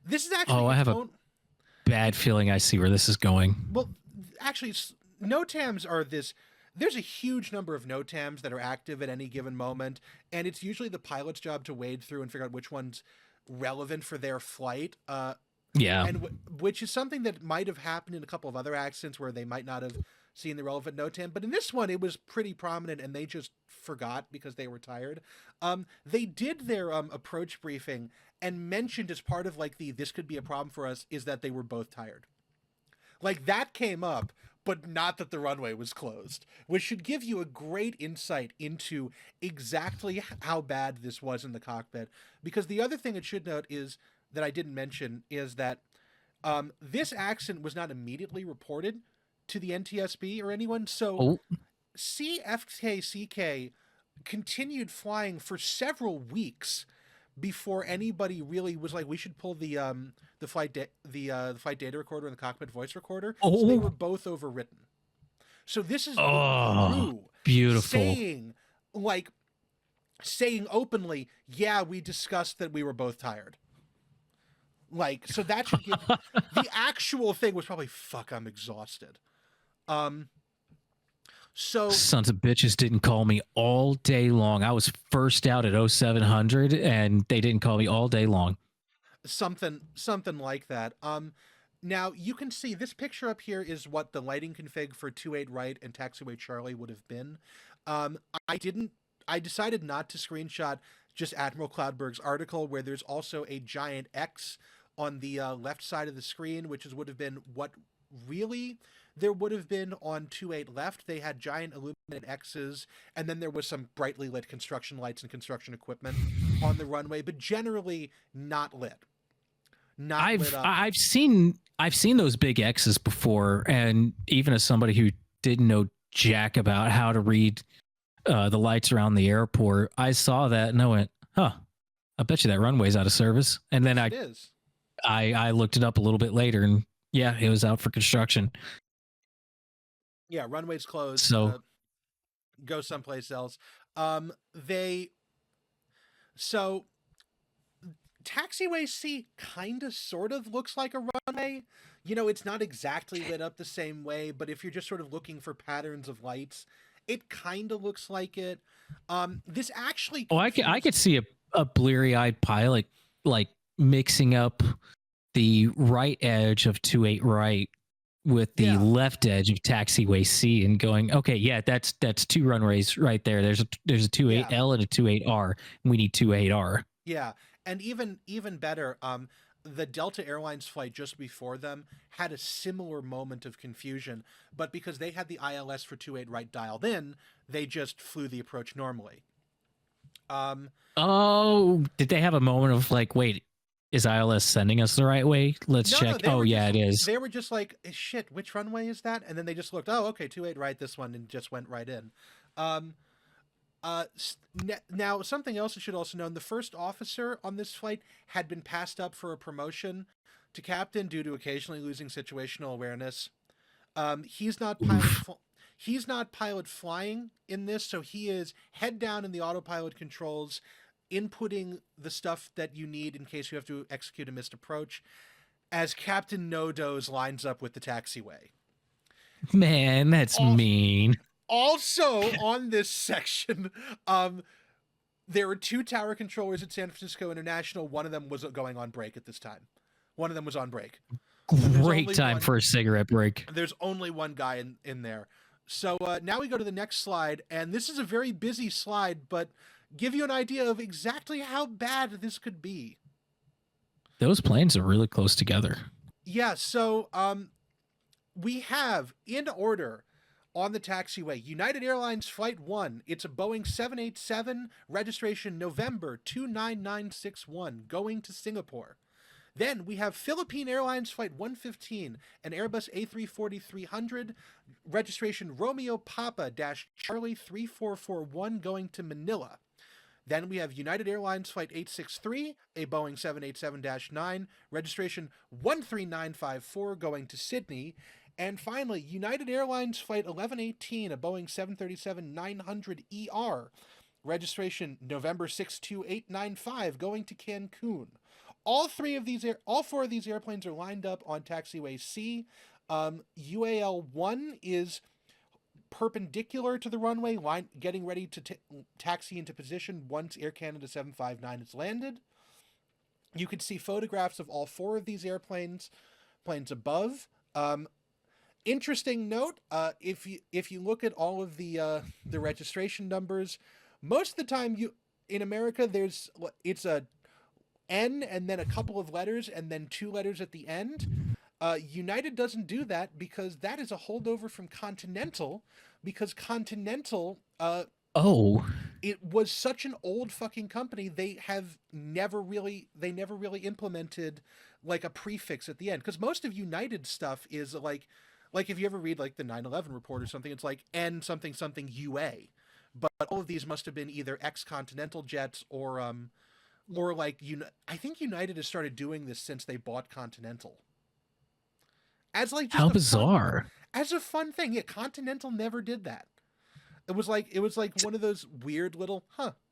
This is actually Oh, I have a bad feeling I see where this is going. well, actually, NOTAMs are this. There's a huge number of NOTAMs that are active at any given moment, and it's usually the pilot's job to wade through and figure out which one's relevant for their flight. Yeah. And which is something that might have happened in a couple of other accidents where they might not have seen the relevant NOTAM, but in this one it was pretty prominent, and they just forgot because they were tired. They did their approach briefing and mentioned as part of like this could be a problem for us is that they were both tired. Like that came up, but not that the runway was closed, which should give you a great insight into exactly how bad this was in the cockpit. Because the other thing it should note is that I didn't mention is that this accident was not immediately reported to the NTSB or anyone. So CFKCK continued flying for several weeks before anybody really was like, we should pull the flight data recorder and the cockpit voice recorder. So they were both overwritten. So this is crew beautiful saying openly, yeah, we discussed that we were both tired. Like, so that should give the actual thing was probably, fuck, I'm exhausted. So sons of bitches didn't call me all day long. I was first out at 0700 and they didn't call me all day long. Something like that. Now you can see this picture up here is what the lighting config for 28 right and taxiway Charlie would have been. I decided not to screenshot just Admiral Cloudberg's article, where there's also a giant X on the left side of the screen, which would have been what really there would have been on 28 left. They had giant illuminated X's, and then there was some brightly lit construction lights and construction equipment on the runway, but generally not lit. Lit up. I've seen those big X's before, and even as somebody who didn't know jack about how to read the lights around the airport, I saw that and I went, huh, I bet you that runway's out of service. And then I looked it up a little bit later, and yeah, it was out for construction. Yeah, runway's closed. So go someplace else. Taxiway C kind of sort of looks like a runway. You know, it's not exactly lit up the same way, but if you're just sort of looking for patterns of lights, it kind of looks like it. This actually... I could see a bleary-eyed pilot like mixing up the right edge of 28 right with the left edge of taxiway C and going, okay, yeah, that's two runways right there. There's a 28L and a 28R. And we need 28R. Yeah, and even better, the Delta Airlines flight just before them had a similar moment of confusion, but because they had the ILS for 28 right dialed in, they just flew the approach normally. Did they have a moment of like, wait, is ILS sending us the right way? Let's check. Oh, yeah, it is. They were just like, shit, which runway is that? And then they just looked, oh, okay, 28 right, this one, and just went right in. Now, something else you should also know, the first officer on this flight had been passed up for a promotion to captain due to occasionally losing situational awareness. He's not pilot flying in this, so he is head down in the autopilot controls, inputting the stuff that you need in case you have to execute a missed approach, as Captain No-Doze lines up with the taxiway. Man, that's mean. Also on this section, there were two tower controllers at San Francisco International. One of them was going on break at this time. One of them was on break. Great time for a cigarette break. There's only one guy in there. So now we go to the next slide, and this is a very busy slide, but give you an idea of exactly how bad this could be. Those planes are really close together. Yeah, so we have, in order, on the taxiway, United Airlines Flight 1. It's a Boeing 787, registration November 29961, going to Singapore. Then we have Philippine Airlines Flight 115, an Airbus A340-300, registration Romeo Papa Charlie 3441 going to Manila. Then we have United Airlines Flight 863, a Boeing 787-9, registration 13954 going to Sydney. And finally, United Airlines Flight 1118, a Boeing 737-900ER, registration November 62895 going to Cancun. All four of these airplanes are lined up on taxiway C. UAL-1 is perpendicular to the runway, getting ready to taxi into position once Air Canada 759 is landed. You can see photographs of all four of these planes above. Interesting note: if you look at all of the registration numbers, most of the time in America it's a N and then a couple of letters and then two letters at the end. United doesn't do that because that is a holdover from Continental, because Continental it was such an old fucking company, they never really implemented like a prefix at the end, because most of United stuff is like if you ever read like the 9/11 report or something, it's like N something something UA, but all of these must have been either ex-Continental jets or like I think United has started doing this since they bought Continental. As like just how bizarre. As a fun thing. Yeah, Continental never did that. It was like one of those weird little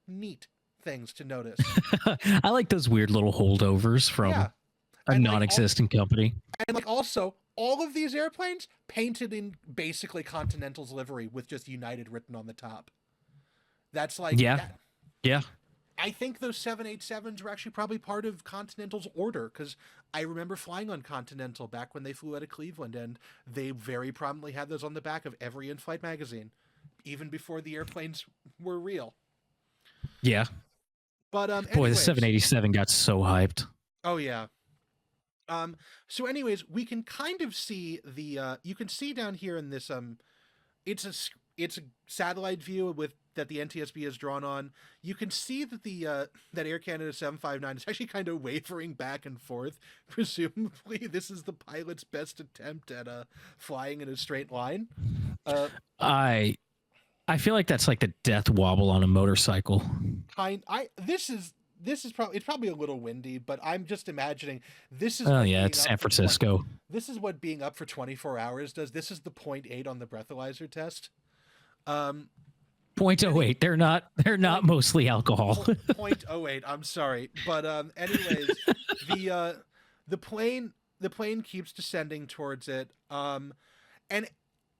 neat things to notice. I like those weird little holdovers from a non-existent company. And like also all of these airplanes painted in basically Continental's livery with just United written on the top. That's like yeah. I think those 787s were actually probably part of Continental's order, because I remember flying on Continental back when they flew out of Cleveland, and they very prominently had those on the back of every in-flight magazine, even before the airplanes were real. Yeah. But boy, the 787 got so hyped. Oh yeah. So anyways, we can kind of see the you can see down here in this it's a satellite view that the NTSB has drawn on. You can see that that Air Canada 759 is actually kind of wavering back and forth. Presumably, this is the pilot's best attempt at flying in a straight line. I feel like that's like the death wobble on a motorcycle. This is probably a little windy, but I'm just imagining this is. Oh yeah, it's San Francisco. This is what being up for 24 hours does. This is the 0.8 on the breathalyzer test. 0.08. They're not mostly alcohol. 0.08. I'm sorry, but anyways, the plane keeps descending towards it, and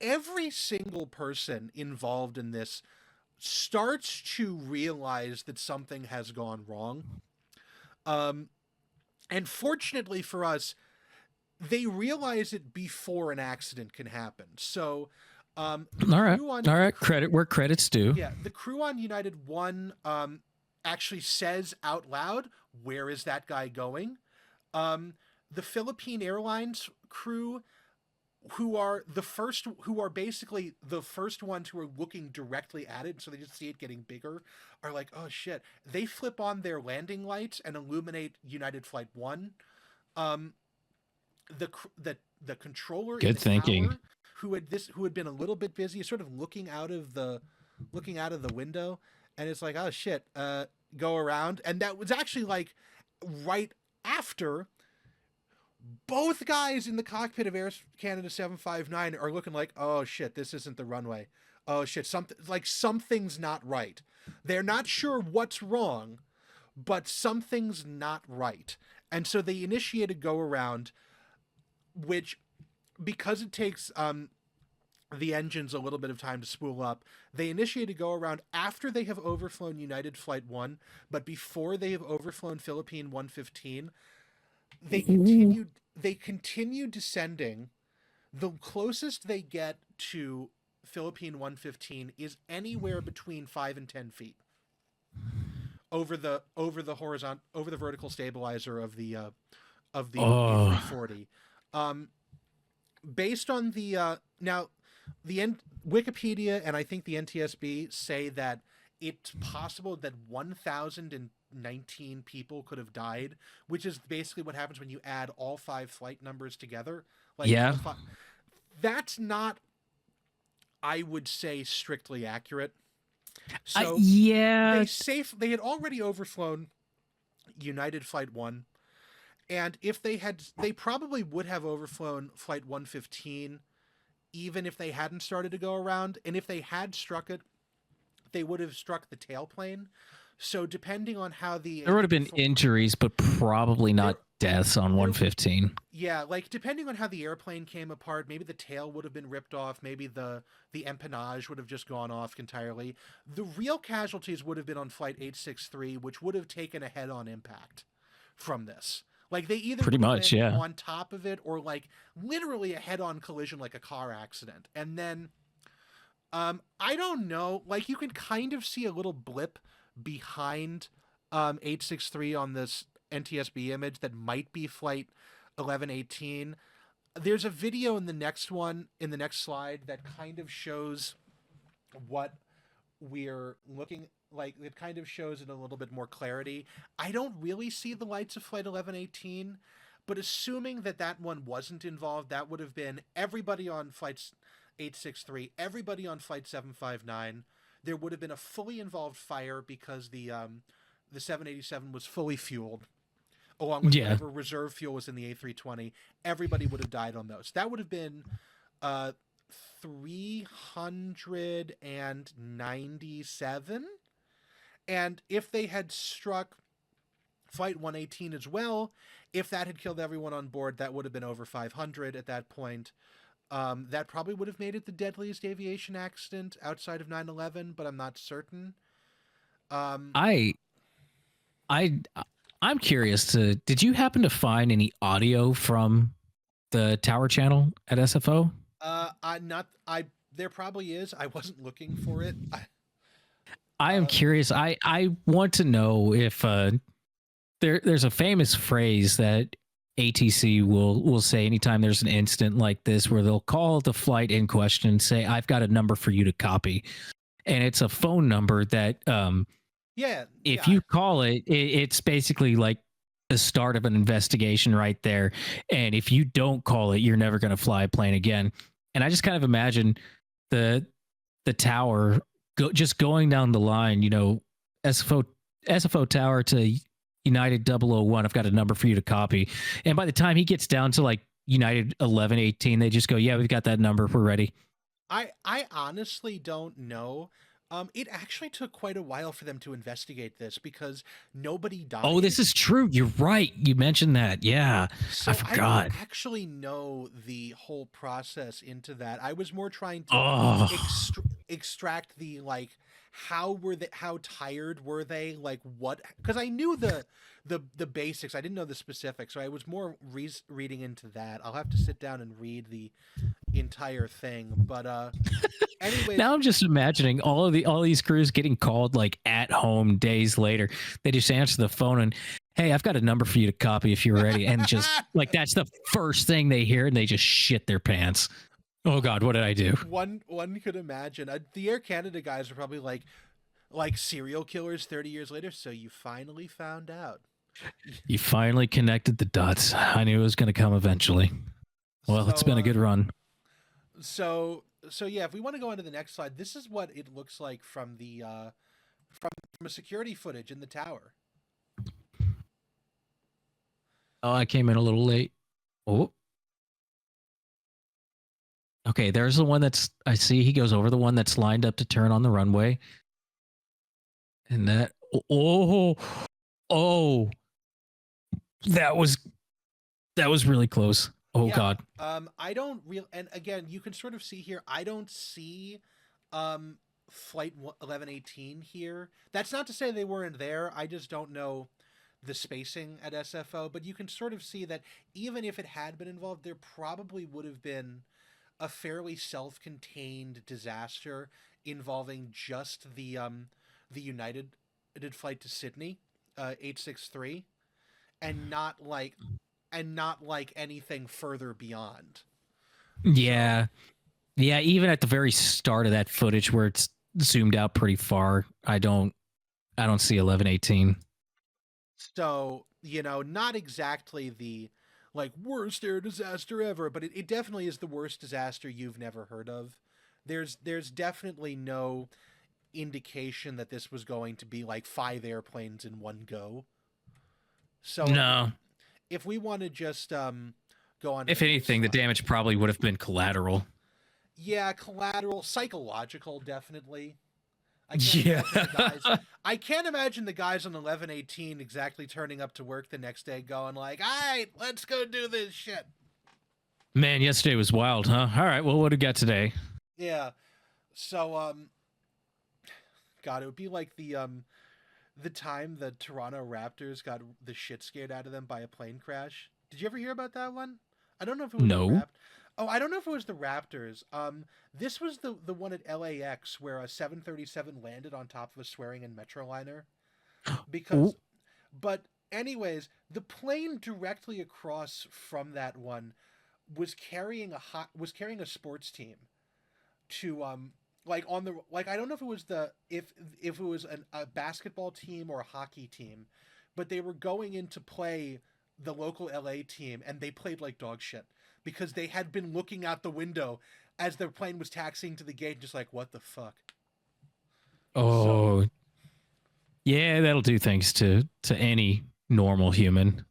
every single person involved in this starts to realize that something has gone wrong. And fortunately for us, they realize it before an accident can happen. So, all right. Credit where credit's due. Yeah, the crew on United 1 actually says out loud, "Where is that guy going?" The Philippine Airlines crew, who are basically the first ones who are looking directly at it, so they just see it getting bigger, are like, oh shit. They flip on their landing lights and illuminate United Flight 1. The controller Good in the thinking. tower, who had been a little bit busy, is sort of looking out of the window, and it's like, oh shit, go around. And that was actually like right after both guys in the cockpit of Air Canada 759 are looking like, oh shit, this isn't the runway. Oh shit, something's not right. They're not sure what's wrong, but something's not right. And so they initiate a go around, which, because it takes the engines a little bit of time to spool up, they initiate a go around after they have overflown United Flight 1, but before they have overflown Philippine 115. They continue descending. The closest they get to Philippine 115 is anywhere between 5 and 10 feet over the vertical stabilizer of the A340. Based on the Wikipedia and I think the NTSB say that it's possible that 1,000 19 people could have died, which is basically what happens when you add all 5 flight numbers together. Like, Yeah. That's not, I would say, strictly accurate. So yeah. they had already overflown United Flight 1, and if they probably would have overflown Flight 115 even if they hadn't started to go around, and if they had struck it, they would have struck the tailplane. So depending on how there would have been injuries, but probably not deaths on 115. Yeah, like depending on how the airplane came apart, maybe the tail would have been ripped off, maybe the empennage would have just gone off entirely. The real casualties would have been on Flight 863, which would have taken a head-on impact from this. Like they either pretty much, yeah, on top of it, or like literally a head-on collision, like a car accident. And then, I don't know, like you can kind of see a little blip behind 863 on this NTSB image that might be Flight 1118. There's a video in the next slide that kind of shows what we're looking like. It kind of shows it a little bit more clarity. I don't really see the lights of Flight 1118, but assuming that one wasn't involved, that would have been everybody on Flight 863, everybody on Flight 759. There would have been a fully involved fire because the 787 was fully fueled, along with whatever reserve fuel was in the A320. Everybody would have died on those. That would have been 397. And if they had struck Flight 118 as well, if that had killed everyone on board, that would have been over 500 at that point. That probably would have made it the deadliest aviation accident outside of 9/11, but I'm not certain. I'm curious did you happen to find any audio from the tower channel at SFO? There probably is. I wasn't looking for it. I am curious. I want to know if there's a famous phrase that ATC will say anytime there's an incident like this where they'll call the flight in question and say, "I've got a number for you to copy," and it's a phone number that if you call it, it's basically like the start of an investigation right there. And if you don't call it, you're never going to fly a plane again. And I just kind of imagine the tower just going down the line, SFO tower to United 001. I've got a number for you to copy. And by the time he gets down to like United 1118, they just go, "Yeah, we've got that number. We're ready." I honestly don't know. It actually took quite a while for them to investigate this because nobody died. Oh, this is true. You're right. You mentioned that. Yeah, so I forgot. I don't actually know the whole process into that. I was more trying to extract the like, how tired were they? Like what? Because I knew the basics. I didn't know the specifics, so I was more reading into that. I'll have to sit down and read the entire thing. But anyways, now I'm just imagining all these crews getting called like at home days later. They just answer the phone and, "Hey, I've got a number for you to copy if you're ready." And just like that's the first thing they hear, and they just shit their pants. Oh God, what did I do? One could imagine. The Air Canada guys are probably like serial killers 30 years later. So you finally found out. You finally connected the dots. I knew it was going to come eventually. Well, it's been a good run. So yeah, if we want to go on to the next slide, this is what it looks like from the from a security footage in the tower. Oh, I came in a little late. Oh. Okay, there's the one I see he goes over the one that's lined up to turn on the runway. And that that was really close. Oh yeah, God. I don't and again, you can sort of see here, I don't see Flight 1118 here. That's not to say they weren't there. I just don't know the spacing at SFO, but you can sort of see that even if it had been involved, there probably would have been a fairly self-contained disaster involving just the United flight to Sydney, 863, and not like anything further beyond. Yeah. Yeah, even at the very start of that footage where it's zoomed out pretty far, I don't see 1118. So, not exactly the like worst air disaster ever, but it definitely is the worst disaster you've never heard of. There's definitely no indication that this was going to be like 5 airplanes in one go. So No. if we want to just go on, If anything, the damage probably would have been collateral. Yeah, collateral, psychological, definitely. Yeah. I can't imagine the guys on 11/18 exactly turning up to work the next day going like, all right, let's go do this shit. Man, yesterday was wild, huh? All right, well, what do we got today? Yeah. So, God, it would be like the time the Toronto Raptors got the shit scared out of them by a plane crash. Did you ever hear about that one? I don't know if it was No. I don't know if it was the Raptors. This was the one at LAX where a 737 landed on top of a Swearingen Metroliner. Because, Ooh. but anyways, the plane directly across from that one was carrying a sports team to like on the like I don't know if it was if it was a basketball team or a hockey team, but they were going in to play the local LA team and they played like dog shit because they had been looking out the window as their plane was taxiing to the gate, just like, what the fuck. Oh, yeah, that'll do things to any normal human.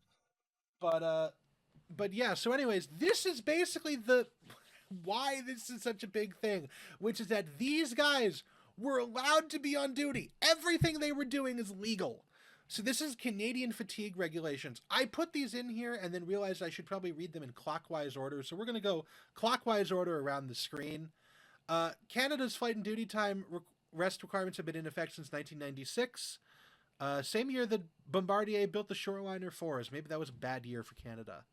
But yeah. So, anyways, this is basically why this is such a big thing, which is that these guys were allowed to be on duty. Everything they were doing is legal. So this is Canadian fatigue regulations. I put these in here and then realized I should probably read them in clockwise order. So we're going to go clockwise order around the screen. Canada's flight and duty time rest requirements have been in effect since 1996. Same year that Bombardier built the Shoreliner 4s. Maybe that was a bad year for Canada.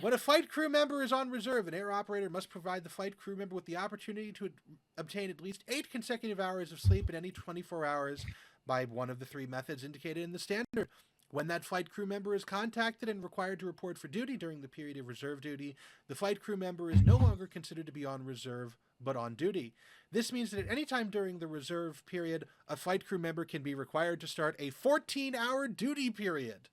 When a flight crew member is on reserve, an air operator must provide the flight crew member with the opportunity to obtain at least 8 consecutive hours of sleep in any 24 hours by one of the 3 methods indicated in the standard. When that flight crew member is contacted and required to report for duty during the period of reserve duty, the flight crew member is no longer considered to be on reserve, but on duty. This means that at any time during the reserve period, a flight crew member can be required to start a 14-hour duty period.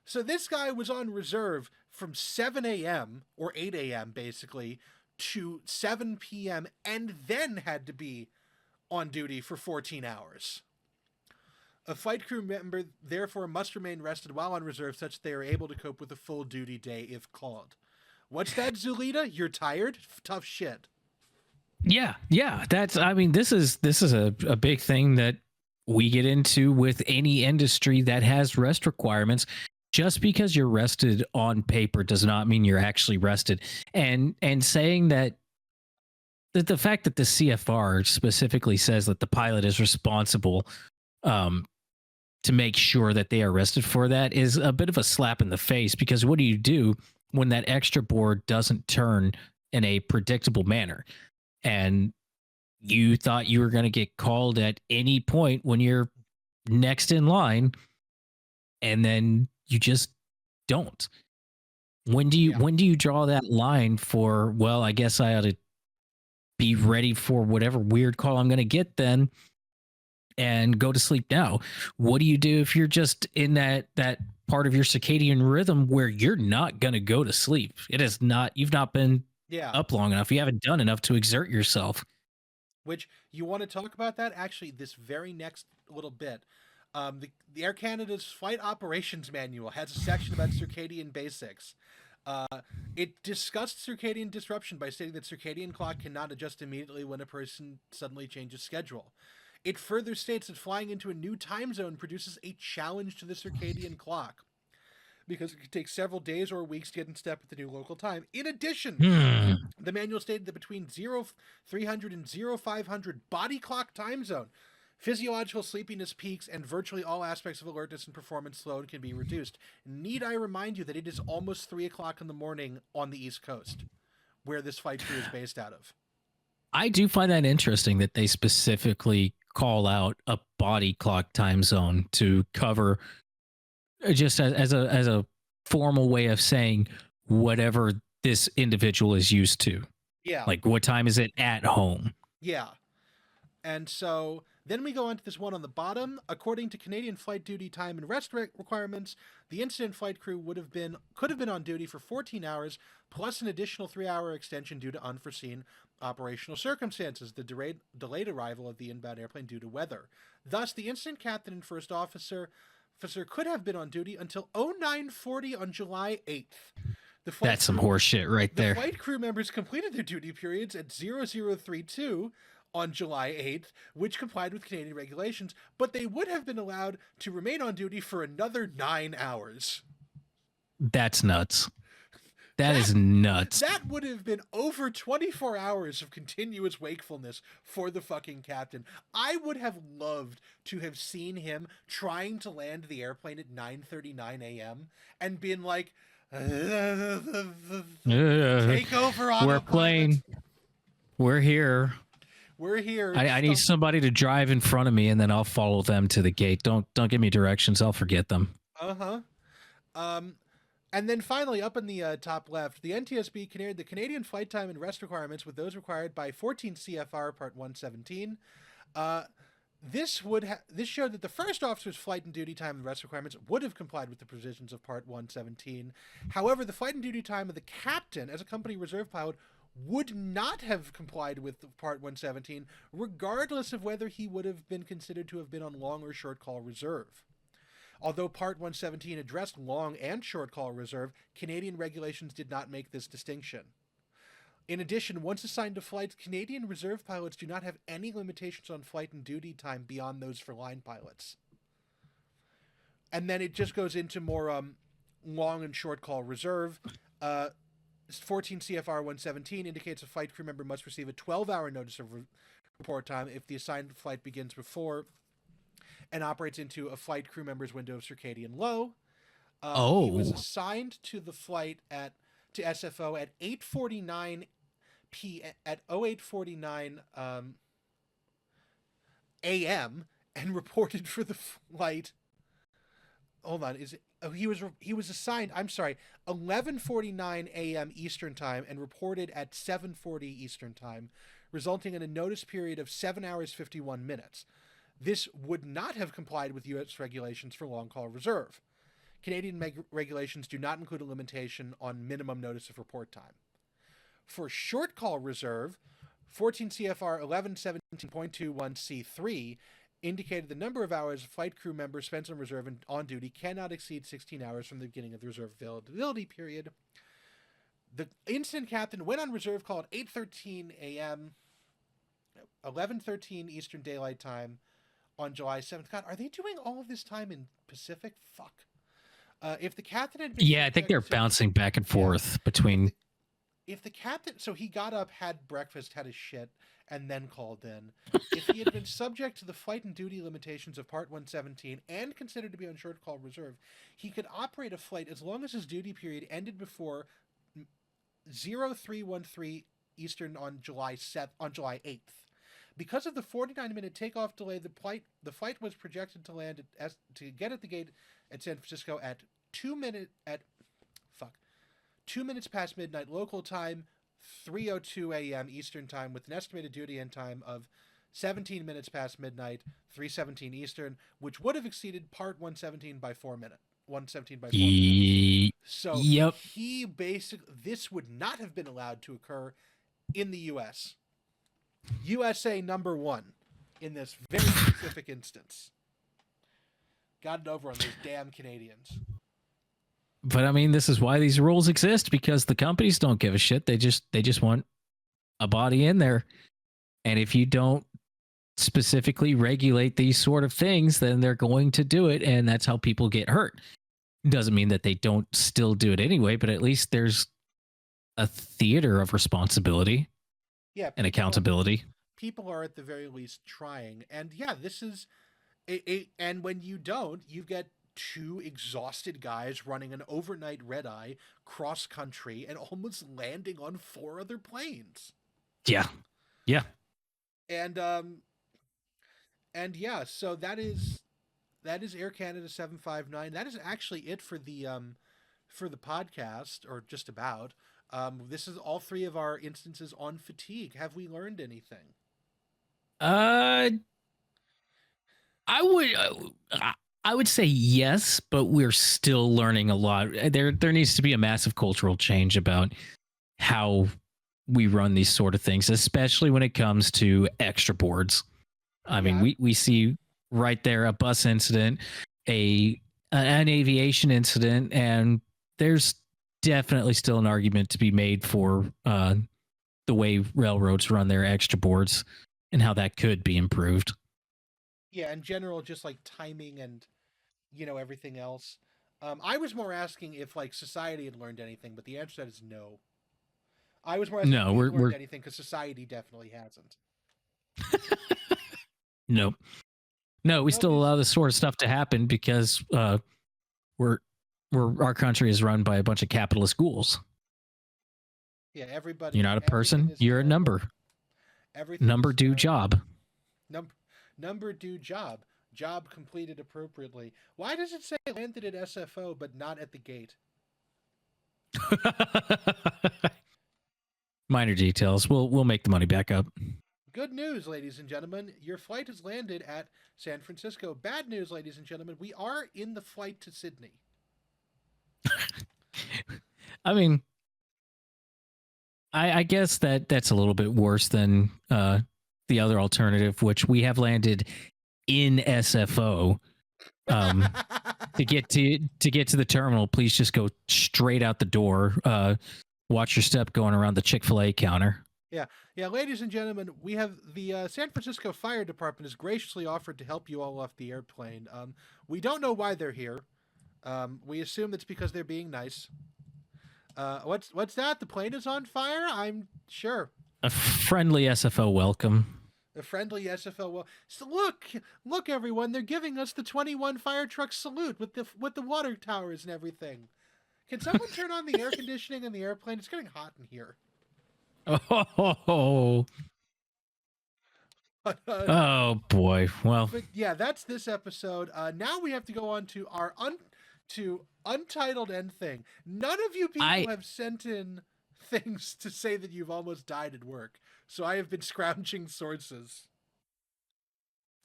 So this guy was on reserve from 7 a.m. or 8 a.m. basically to 7 p.m. and then had to be on duty for 14 hours. A flight crew member therefore must remain rested while on reserve such that they are able to cope with a full duty day if called. What's that, Zulita? You're tired? Tough shit. Yeah. This is a big thing that we get into with any industry that has rest requirements. Just because you're rested on paper does not mean you're actually rested. And saying that the fact that the CFR specifically says that the pilot is responsible to make sure that they are rested for that is a bit of a slap in the face, because what do you do when that extra board doesn't turn in a predictable manner? And you thought you were going to get called at any point when you're next in line, and then you just don't. When do you draw that line for, well, I guess I ought to be ready for whatever weird call I'm going to get then and go to sleep now? What do you do if you're just in that part of your circadian rhythm where you're not going to go to sleep? You've not been up long enough. You haven't done enough to exert yourself. Which, you want to talk about that? Actually, this very next little bit. The Air Canada's Flight Operations Manual has a section about circadian basics. It discussed circadian disruption by stating that circadian clock cannot adjust immediately when a person suddenly changes schedule. It further states that flying into a new time zone produces a challenge to the circadian clock, because it could take several days or weeks to get in step with the new local time. In addition, the manual stated that between 0300 and 0500 body clock time zone, physiological sleepiness peaks and virtually all aspects of alertness and performance load can be reduced. Need I remind you that it is almost 3 o'clock in the morning on the East Coast, where this flight crew is based out of. I do find that interesting that they specifically call out a body clock time zone to cover, just as a formal way of saying whatever this individual is used to. Yeah. Like, what time is it at home? Yeah. And so Then we go on to this one on the bottom. According to Canadian flight duty time and rest requirements, the incident flight crew could have been on duty for 14 hours plus an additional 3-hour extension due to unforeseen operational circumstances, the delayed arrival of the inbound airplane due to weather. Thus, the incident captain and first officer could have been on duty until 0940 on July 8th. That's some horse shit right there. The flight crew members completed their duty periods at 0032 on July 8th, which complied with Canadian regulations, but they would have been allowed to remain on duty for another 9 hours. That's nuts. That is nuts. That would have been over 24 hours of continuous wakefulness for the fucking captain. I would have loved to have seen him trying to land the airplane at 9:39 a.m. and been like, take over on We're playing. We're here. We're here. I need somebody to drive in front of me, and then I'll follow them to the gate. Don't give me directions. I'll forget them. And then finally, up in the top left, the NTSB compared the Canadian flight time and rest requirements with those required by 14 CFR Part 117. This showed that the first officer's flight and duty time and rest requirements would have complied with the provisions of Part 117. However, the flight and duty time of the captain as a company reserve pilot would not have complied with Part 117, regardless of whether he would have been considered to have been on long or short call reserve. Although Part 117 addressed long and short call reserve, Canadian regulations did not make this distinction. In addition, once assigned to flights, Canadian reserve pilots do not have any limitations on flight and duty time beyond those for line pilots. And then it just goes into more long and short call reserve. 14 CFR 117 indicates a flight crew member must receive a 12-hour notice of report time if the assigned flight begins before and operates into a flight crew member's window of circadian low. He was assigned to the flight to SFO at 8:49 at 08:49 a.m. and reported for the flight. Hold on, he was assigned, I'm sorry, 11:49 a.m. Eastern Time and reported at 7:40 Eastern Time, resulting in a notice period of 7 hours 51 minutes. This would not have complied with U.S. regulations for long call reserve. Canadian regulations do not include a limitation on minimum notice of report time. For short call reserve, 14 CFR 1117.21C3 indicated the number of hours a flight crew member spends on reserve and on duty cannot exceed 16 hours from the beginning of the reserve availability period. The incident captain went on reserve call at 8:13 a.m., 11:13 Eastern Daylight Time on July 7th. God, are they doing all of this time in Pacific? Fuck. If the captain had been... Yeah, I think they're bouncing back and forth between... If the captain... So he got up, had breakfast, had his shit, and then called in. If he had been subject to the flight and duty limitations of Part 117 and considered to be on short call reserve, he could operate a flight as long as his duty period ended before 0313 Eastern on July 8th. Because of the 49-minute takeoff delay, the flight was projected to land to get at the gate at San Francisco at 2 minutes past midnight local time, 3:02 a.m. Eastern Time, with an estimated duty end time of 17 minutes past midnight, 3:17 Eastern, which would have exceeded Part 117 by 4 minutes. 117 by 4 minutes. So yep. This would not have been allowed to occur in the U.S. USA number one in this very specific instance. Got it over on those damn Canadians. But I mean, this is why these rules exist, because the companies don't give a shit. They just want a body in there. And if you don't specifically regulate these sort of things, then they're going to do it. And that's how people get hurt. Doesn't mean that they don't still do it anyway, but at least there's a theater of responsibility and accountability. People are at the very least trying. And yeah, this is and when you don't, you get two exhausted guys running an overnight red-eye cross country and almost landing on 4 other planes. Yeah. And yeah, so that is Air Canada 759. That is actually it for the podcast, or just about. This is all 3 of our instances on fatigue. Have we learned anything? I would. I would say yes, but we're still learning a lot. There needs to be a massive cultural change about how we run these sort of things, especially when it comes to extra boards. I mean, we see right there a bus incident, an aviation incident, and there's definitely still an argument to be made for the way railroads run their extra boards and how that could be improved. Yeah, in general, just like timing and everything else. I was more asking if like society had learned anything, but the answer to that is no. I was more asking if we've learned anything because society definitely hasn't. Nope. No, we still allow this sort of stuff to happen because our country is run by a bunch of capitalist ghouls. Yeah, everybody. You're not a person. You're a number. Number do job. Number do job. Job completed appropriately. Why does it say landed at SFO but not at the gate? Minor details. We'll make the money back up. Good news, ladies and gentlemen. Your flight has landed at San Francisco. Bad news, ladies and gentlemen. We are in the flight to Sydney. I mean, I guess that's a little bit worse than the other alternative, which we have landed in SFO. To get to the terminal, please just go straight out the door. Watch your step going around the Chick-fil-A counter. Yeah, ladies and gentlemen, we have the San Francisco Fire Department has graciously offered to help you all off the airplane. We don't know why they're here. We assume it's because they're being nice. What's that? The plane is on fire? I'm sure. A friendly SFO welcome. A friendly SFO. Well, so look, everyone! They're giving us the 21 fire truck salute with the water towers and everything. Can someone turn on the air conditioning in the airplane? It's getting hot in here. Oh. Oh boy. Well. But yeah, that's this episode. Now we have to go on to our untitled end thing. None of you people have sent in things to say that you've almost died at work. So I have been scrounging sources.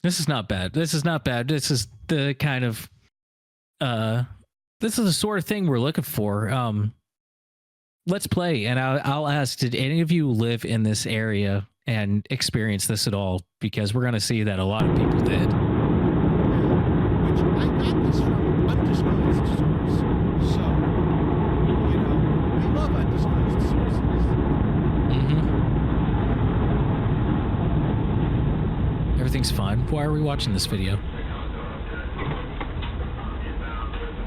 This is not bad. This is the kind of this is the sort of thing we're looking for. Let's play, and I'll ask, did any of you live in this area and experience this at all? Because we're going to see that a lot of people did. Which I got this from undisclosed source. So, we love undisclosed sources. Everything's fine. Why are we watching this video?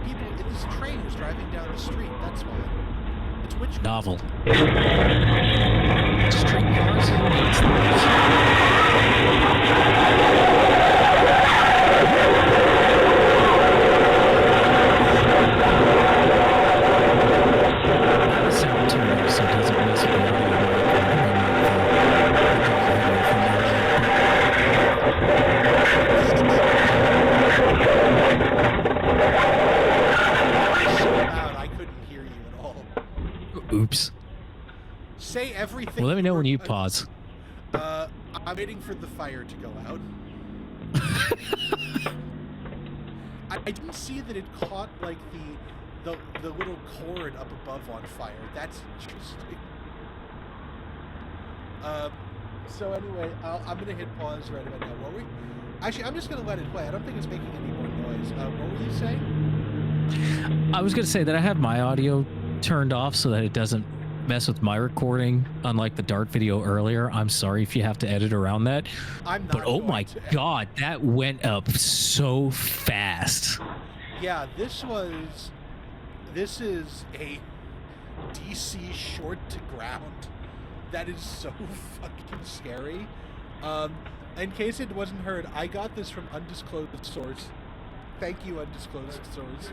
People, this train is driving down the street. That's why. It's which novel. Streetcars? Sound turned off so it doesn't mess with the audio. Oops. Say everything. Well, let me know when you pause. I'm waiting for the fire to go out. I didn't see that it caught like the little cord up above on fire. That's interesting. So anyway, I'm gonna hit pause right about now. What were we? Actually, I'm just gonna let it play. I don't think it's making any more noise. What were you saying? I was gonna say that I have my audio turned off so that it doesn't mess with my recording, unlike the Dart video earlier. I'm sorry if you have to edit around that. I'm not. But oh my god, that went up so fast. Yeah, this is a DC short to ground. That is so fucking scary. In case it wasn't heard, I got this from undisclosed source. Thank you, undisclosed source.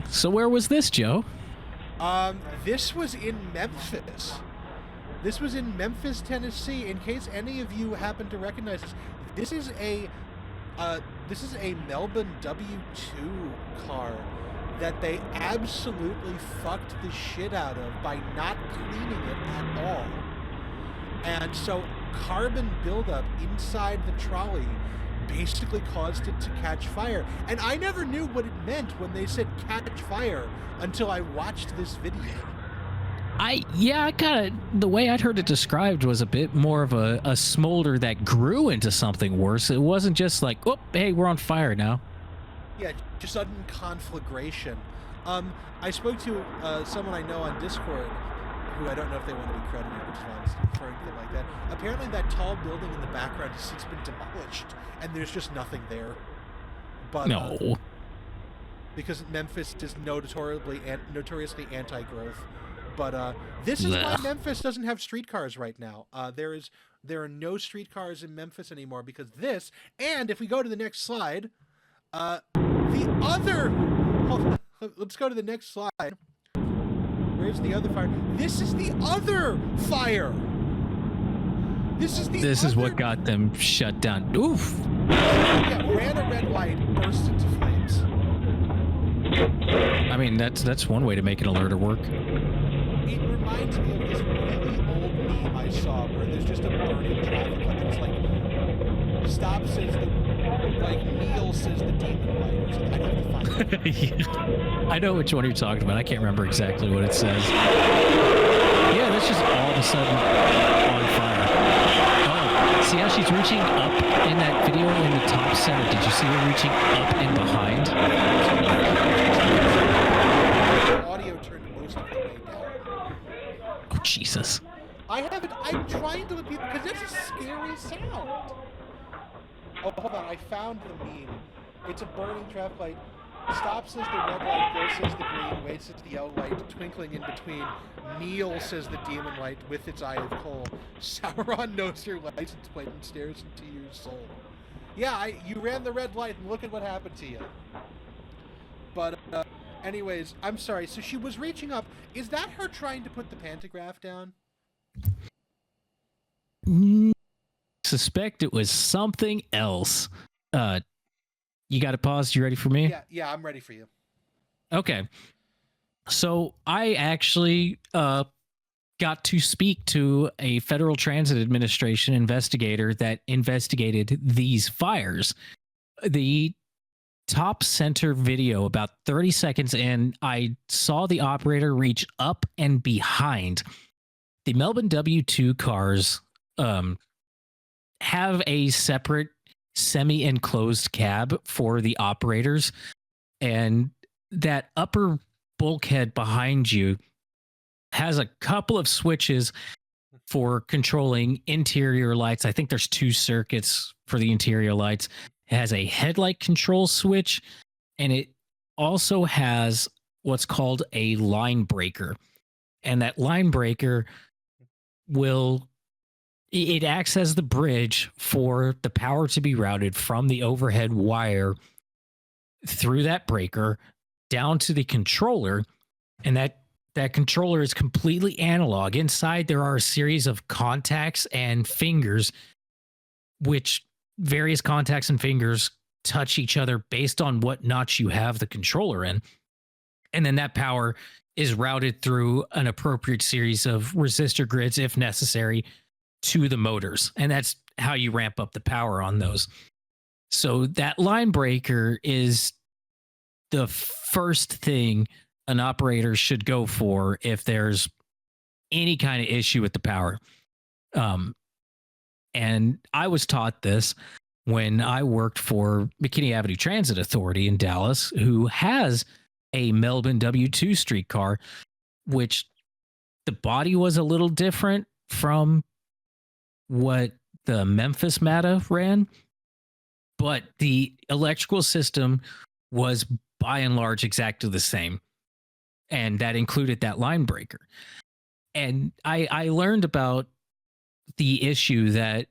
So where was this, Joe? This was in Memphis. This was in Memphis, Tennessee. In case any of you happen to recognize this, this is a Melbourne W2 car that they absolutely fucked the shit out of by not cleaning it at all. And so carbon buildup inside the trolley basically caused it to catch fire. And I never knew what it meant when they said catch fire until I watched this video. I kind of, the way I'd heard it described was a bit more of a smolder that grew into something worse. It wasn't just like, oh, hey, we're on fire now. Yeah, just sudden conflagration. I spoke to someone I know on Discord, who I don't know if they want to be credited, which is why I'm referring to them like that. Apparently that tall building in the background has since been demolished, and there's just nothing there. But, No. because Memphis is notoriously anti-growth. But this is why Blech. Memphis doesn't have streetcars right now. There are no streetcars in Memphis anymore because this. And if we go to the next slide, the other. Hold on, let's go to the next slide. Where's the other fire? This is the other fire. This is what got them shut down. Oof. Yeah, ran a red light, burst into flames. I mean, that's one way to make an alerter work. It reminds me of this really old meme I saw where there's just a burning traffic light. It's like, stop says Neil says the demon light or something. I'd have to find it. I know which one you're talking about. I can't remember exactly what it says. Yeah, that's just all of a sudden on fire. Oh, see how she's reaching up in that video in the top center? Did you see her reaching up and behind? The audio turned most of the way down. Oh, Jesus. I'm trying to let people, because that's a scary sound. Oh, hold on, I found the meme. It's a burning traffic light. Stop says the red light, go says the green, wait says the yellow light, twinkling in between. Neil says the demon light with its eye of coal. Sauron knows your license plate and stares into your soul. Yeah, you ran the red light and look at what happened to you. But, anyways, I'm sorry. So she was reaching up. Is that her trying to put the pantograph down? Suspect it was something else. You got to pause. You ready for me? Yeah, I'm ready for you. Okay. So I actually got to speak to a Federal Transit Administration investigator that investigated these fires. The top center video, about 30 seconds in, I saw the operator reach up and behind. The Melbourne W2 cars have a separate semi-enclosed cab for the operators, and that upper bulkhead behind you has a couple of switches for controlling interior lights. I think there's 2 circuits for the interior lights. It has a headlight control switch, and it also has what's called a line breaker. And that line breaker it acts as the bridge for the power to be routed from the overhead wire through that breaker down to the controller. And that controller is completely analog. Inside, there are a series of contacts and fingers, which various contacts and fingers touch each other based on what notch you have the controller in. And then that power is routed through an appropriate series of resistor grids, if necessary, to the motors. And that's how you ramp up the power on those. So that line breaker is the first thing an operator should go for if there's any kind of issue with the power. And I was taught this when I worked for McKinney Avenue Transit Authority in Dallas, who has a Melbourne W2 streetcar, which the body was a little different from what the Memphis MATA ran, but the electrical system was by and large exactly the same. And that included that line breaker. And I learned about the issue that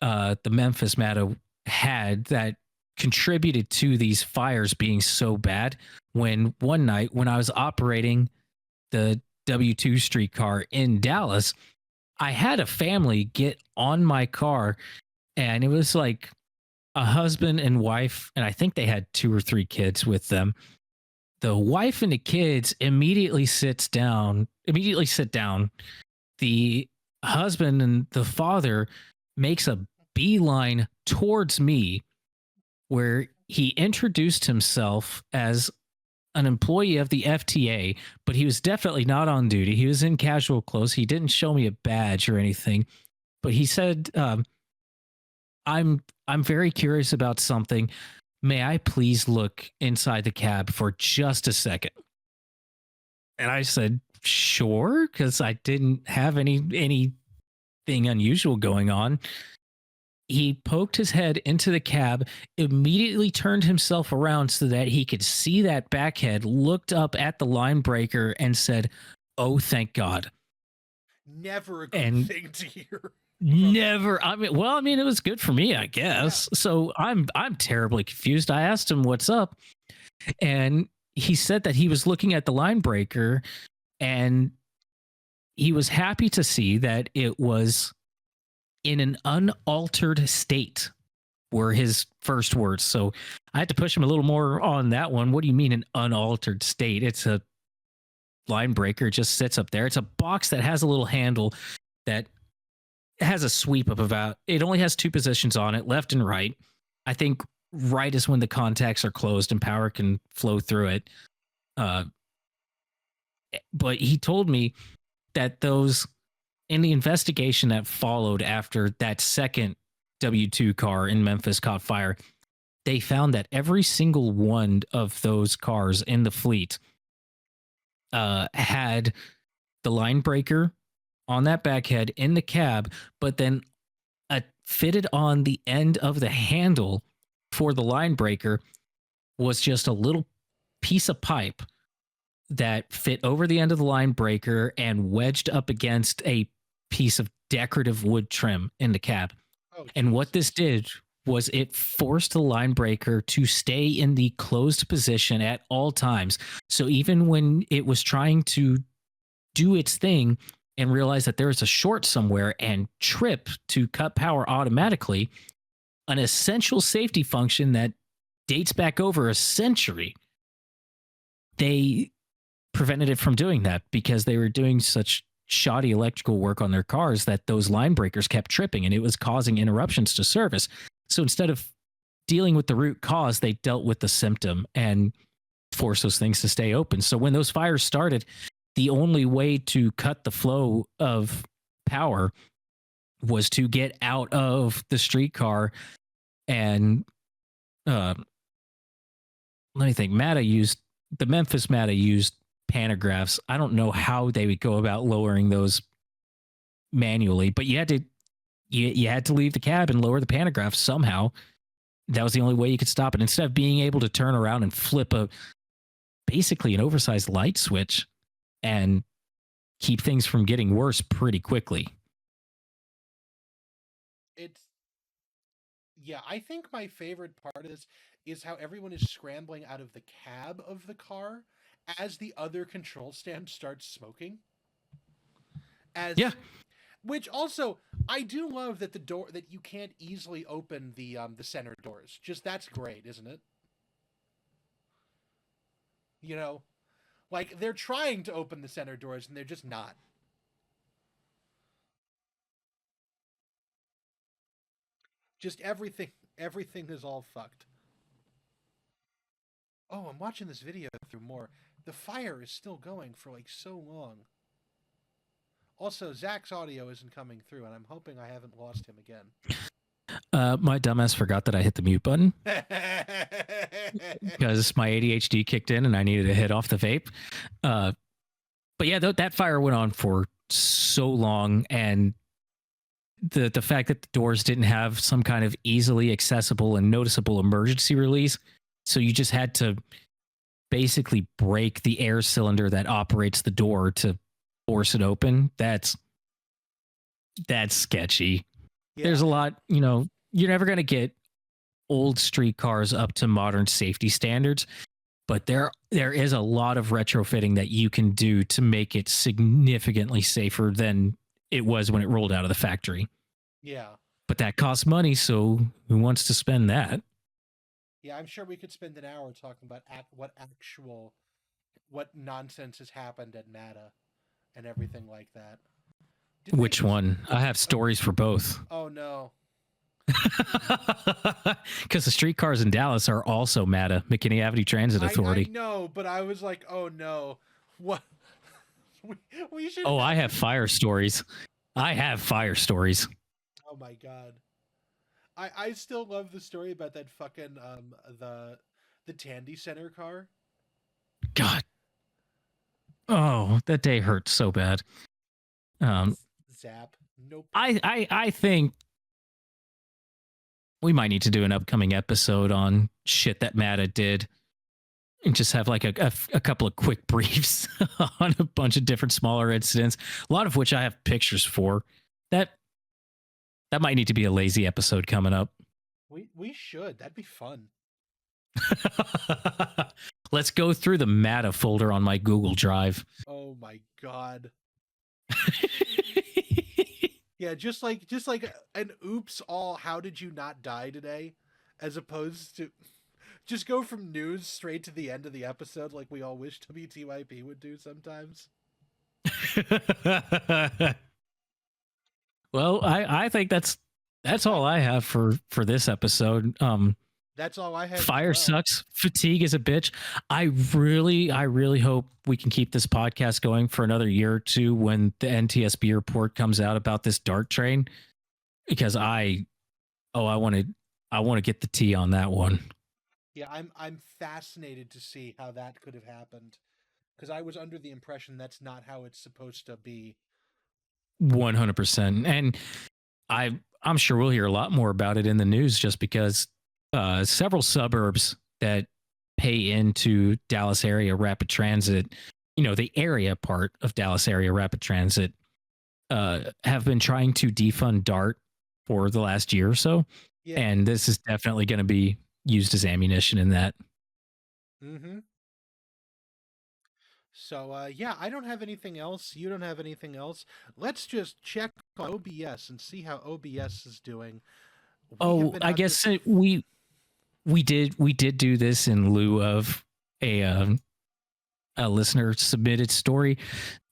the Memphis MATA had that contributed to these fires being so bad when one night when I was operating the W2 streetcar in Dallas, I had a family get on my car, and it was like a husband and wife, and I think they had 2 or 3 kids with them. The wife and the kids immediately sit down. The husband and the father makes a beeline towards me where he introduced himself as an employee of the FTA, but he was definitely not on duty. He was in casual clothes. He didn't show me a badge or anything, but he said, I'm very curious about something. May I please look inside the cab for just a second?" And I said, "Sure," because I didn't have anything unusual going on. He poked his head into the cab, immediately turned himself around so that he could see that back head, looked up at the line breaker, and said, "Oh, thank God." Never a good And thing to hear. never. I mean, it was good for me, I guess. So I'm terribly confused. I asked him what's up, and he said that he was looking at the line breaker, and he was happy to see that it was in an unaltered state, were his first words. So I had to push him a little more on that one. What do you mean an unaltered state? It's a line breaker. It just sits up there. It's a box that has a little handle that has a sweep of about, it only has two positions on it, left and right. I think right is when the contacts are closed and power can flow through it. But he told me that those, in the investigation that followed after that second W2 car in Memphis caught fire, they found that every single one of those cars in the fleet had the line breaker on that back head in the cab, but then fitted on the end of the handle for the line breaker was just a little piece of pipe that fit over the end of the line breaker and wedged up against a piece of decorative wood trim in the cab. Oh, And what Jesus. this did was it forced the line breaker to stay in the closed position at all times. So even when it was trying to do its thing and realize that there is a short somewhere and trip to cut power automatically, an essential safety function that dates back over a century, they prevented it from doing that because they were doing such shoddy electrical work on their cars that those line breakers kept tripping and it was causing interruptions to service. So instead of dealing with the root cause, they dealt with the symptom and forced those things to stay open. So when those fires started, the only way to cut the flow of power was to get out of the streetcar. And let me think, the Memphis MATA used pantographs. I don't know how they would go about lowering those manually, but you had to leave the cab and lower the pantograph somehow. That was the only way you could stop it. Instead of being able to turn around and flip basically an oversized light switch and keep things from getting worse pretty quickly. I think my favorite part of this is how everyone is scrambling out of the cab of the car as the other control stand starts smoking. Yeah. Which also, I do love that that you can't easily open the center doors. Just that's great, isn't it? You know, like they're trying to open the center doors and they're just not. Just everything is all fucked. Oh, I'm watching this video through more. The fire is still going for like so long. Also, Zach's audio isn't coming through, and I'm hoping I haven't lost him again. My dumbass forgot that I hit the mute button because my ADHD kicked in and I needed to hit off the vape. But yeah, that fire went on for so long, and the fact that the doors didn't have some kind of easily accessible and noticeable emergency release, so you just had to basically break the air cylinder that operates the door to force it open. That's sketchy. Yeah. There's a lot, you're never going to get old street cars up to modern safety standards, but there is a lot of retrofitting that you can do to make it significantly safer than it was when it rolled out of the factory. Yeah. But that costs money, so who wants to spend that? Yeah, I'm sure we could spend an hour talking about what nonsense has happened at MATA and everything like that. Did they- Which one? I have stories for both. Oh no. Because the streetcars in Dallas are also MATA, McKinney Avenue Transit I Authority. know, but I was like, oh no. What? we should. Oh, I have fire stories. I have fire stories. Oh my god. I still love the story about that fucking the Tandy Center car. God. Oh, that day hurt so bad. Zap. Nope. I think we might need to do an upcoming episode on shit that MATA did and just have like a couple of quick briefs on a bunch of different smaller incidents, a lot of which I have pictures for. That might need to be a lazy episode coming up. We should. That'd be fun. Let's go through the MATA folder on my Google Drive. Oh my god. Yeah, just like an oops all how did you not die today, as opposed to just go from news straight to the end of the episode like we all wish WTYP would do sometimes. Well, I think that's all I have for this episode. That's all I had. as Fire well. sucks. Fatigue is a bitch. I really hope we can keep this podcast going for another year or two when the NTSB report comes out about this DART train, because I want to get the tea on that one. Yeah, I'm fascinated to see how that could have happened, because I was under the impression that's not how it's supposed to be. 100%. And I'm sure we'll hear a lot more about it in the news, just because several suburbs that pay into Dallas area rapid transit, the area part of Dallas area rapid transit, have been trying to defund DART for the last year or so. Yeah. And this is definitely going to be used as ammunition in that. Mm-hmm. So, yeah, I don't have anything else. You don't have anything else. Let's just check on OBS and see how OBS is doing. We have Oh, been I out guess this- we did do this in lieu of a listener submitted story,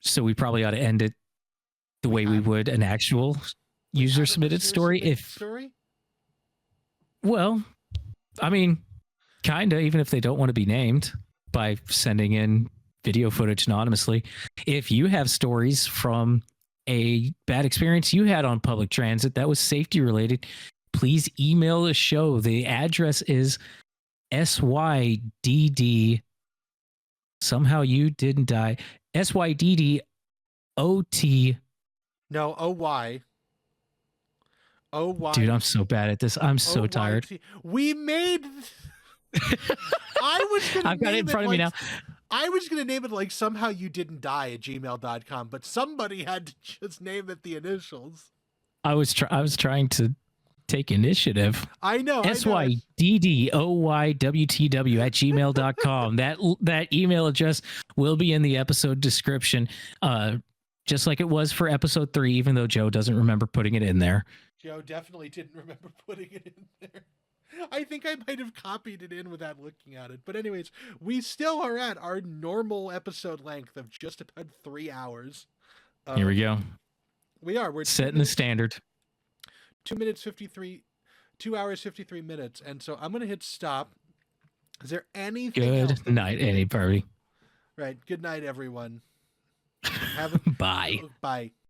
so we probably ought to end it the way we have- would an actual we user have a submitted listener story. submitted If story? well, I mean, kinda, even if they don't want to be named, by sending in video footage anonymously. If you have stories from a bad experience you had on public transit that was safety related, please email the show. The address is SYDD. Somehow you didn't die. SYDDOT. No, OY. OY. Dude, I'm so bad at this. I'm so tired. OYT. We made. I was gonna. I've got it in name front of me like- now. I was gonna name it like somehow you didn't die at gmail.com, but somebody had to just name it the initials. I was trying to take initiative. I know. SYDDOYWTW@gmail.com. That email address will be in the episode description, just like it was for episode 3, even though Joe doesn't remember putting it in there. Joe definitely didn't remember putting it in there. I think I might have copied it in without looking at it. But anyways, we still are at our normal episode length of just about 3 hours. Here we go. We are. We're Setting the standard. 2 minutes 53, 2 hours 53 minutes, and so I'm gonna hit stop. Is there anything? else Good that we night, can- Annie Party. Right. Good night, everyone. Have a Bye. bye.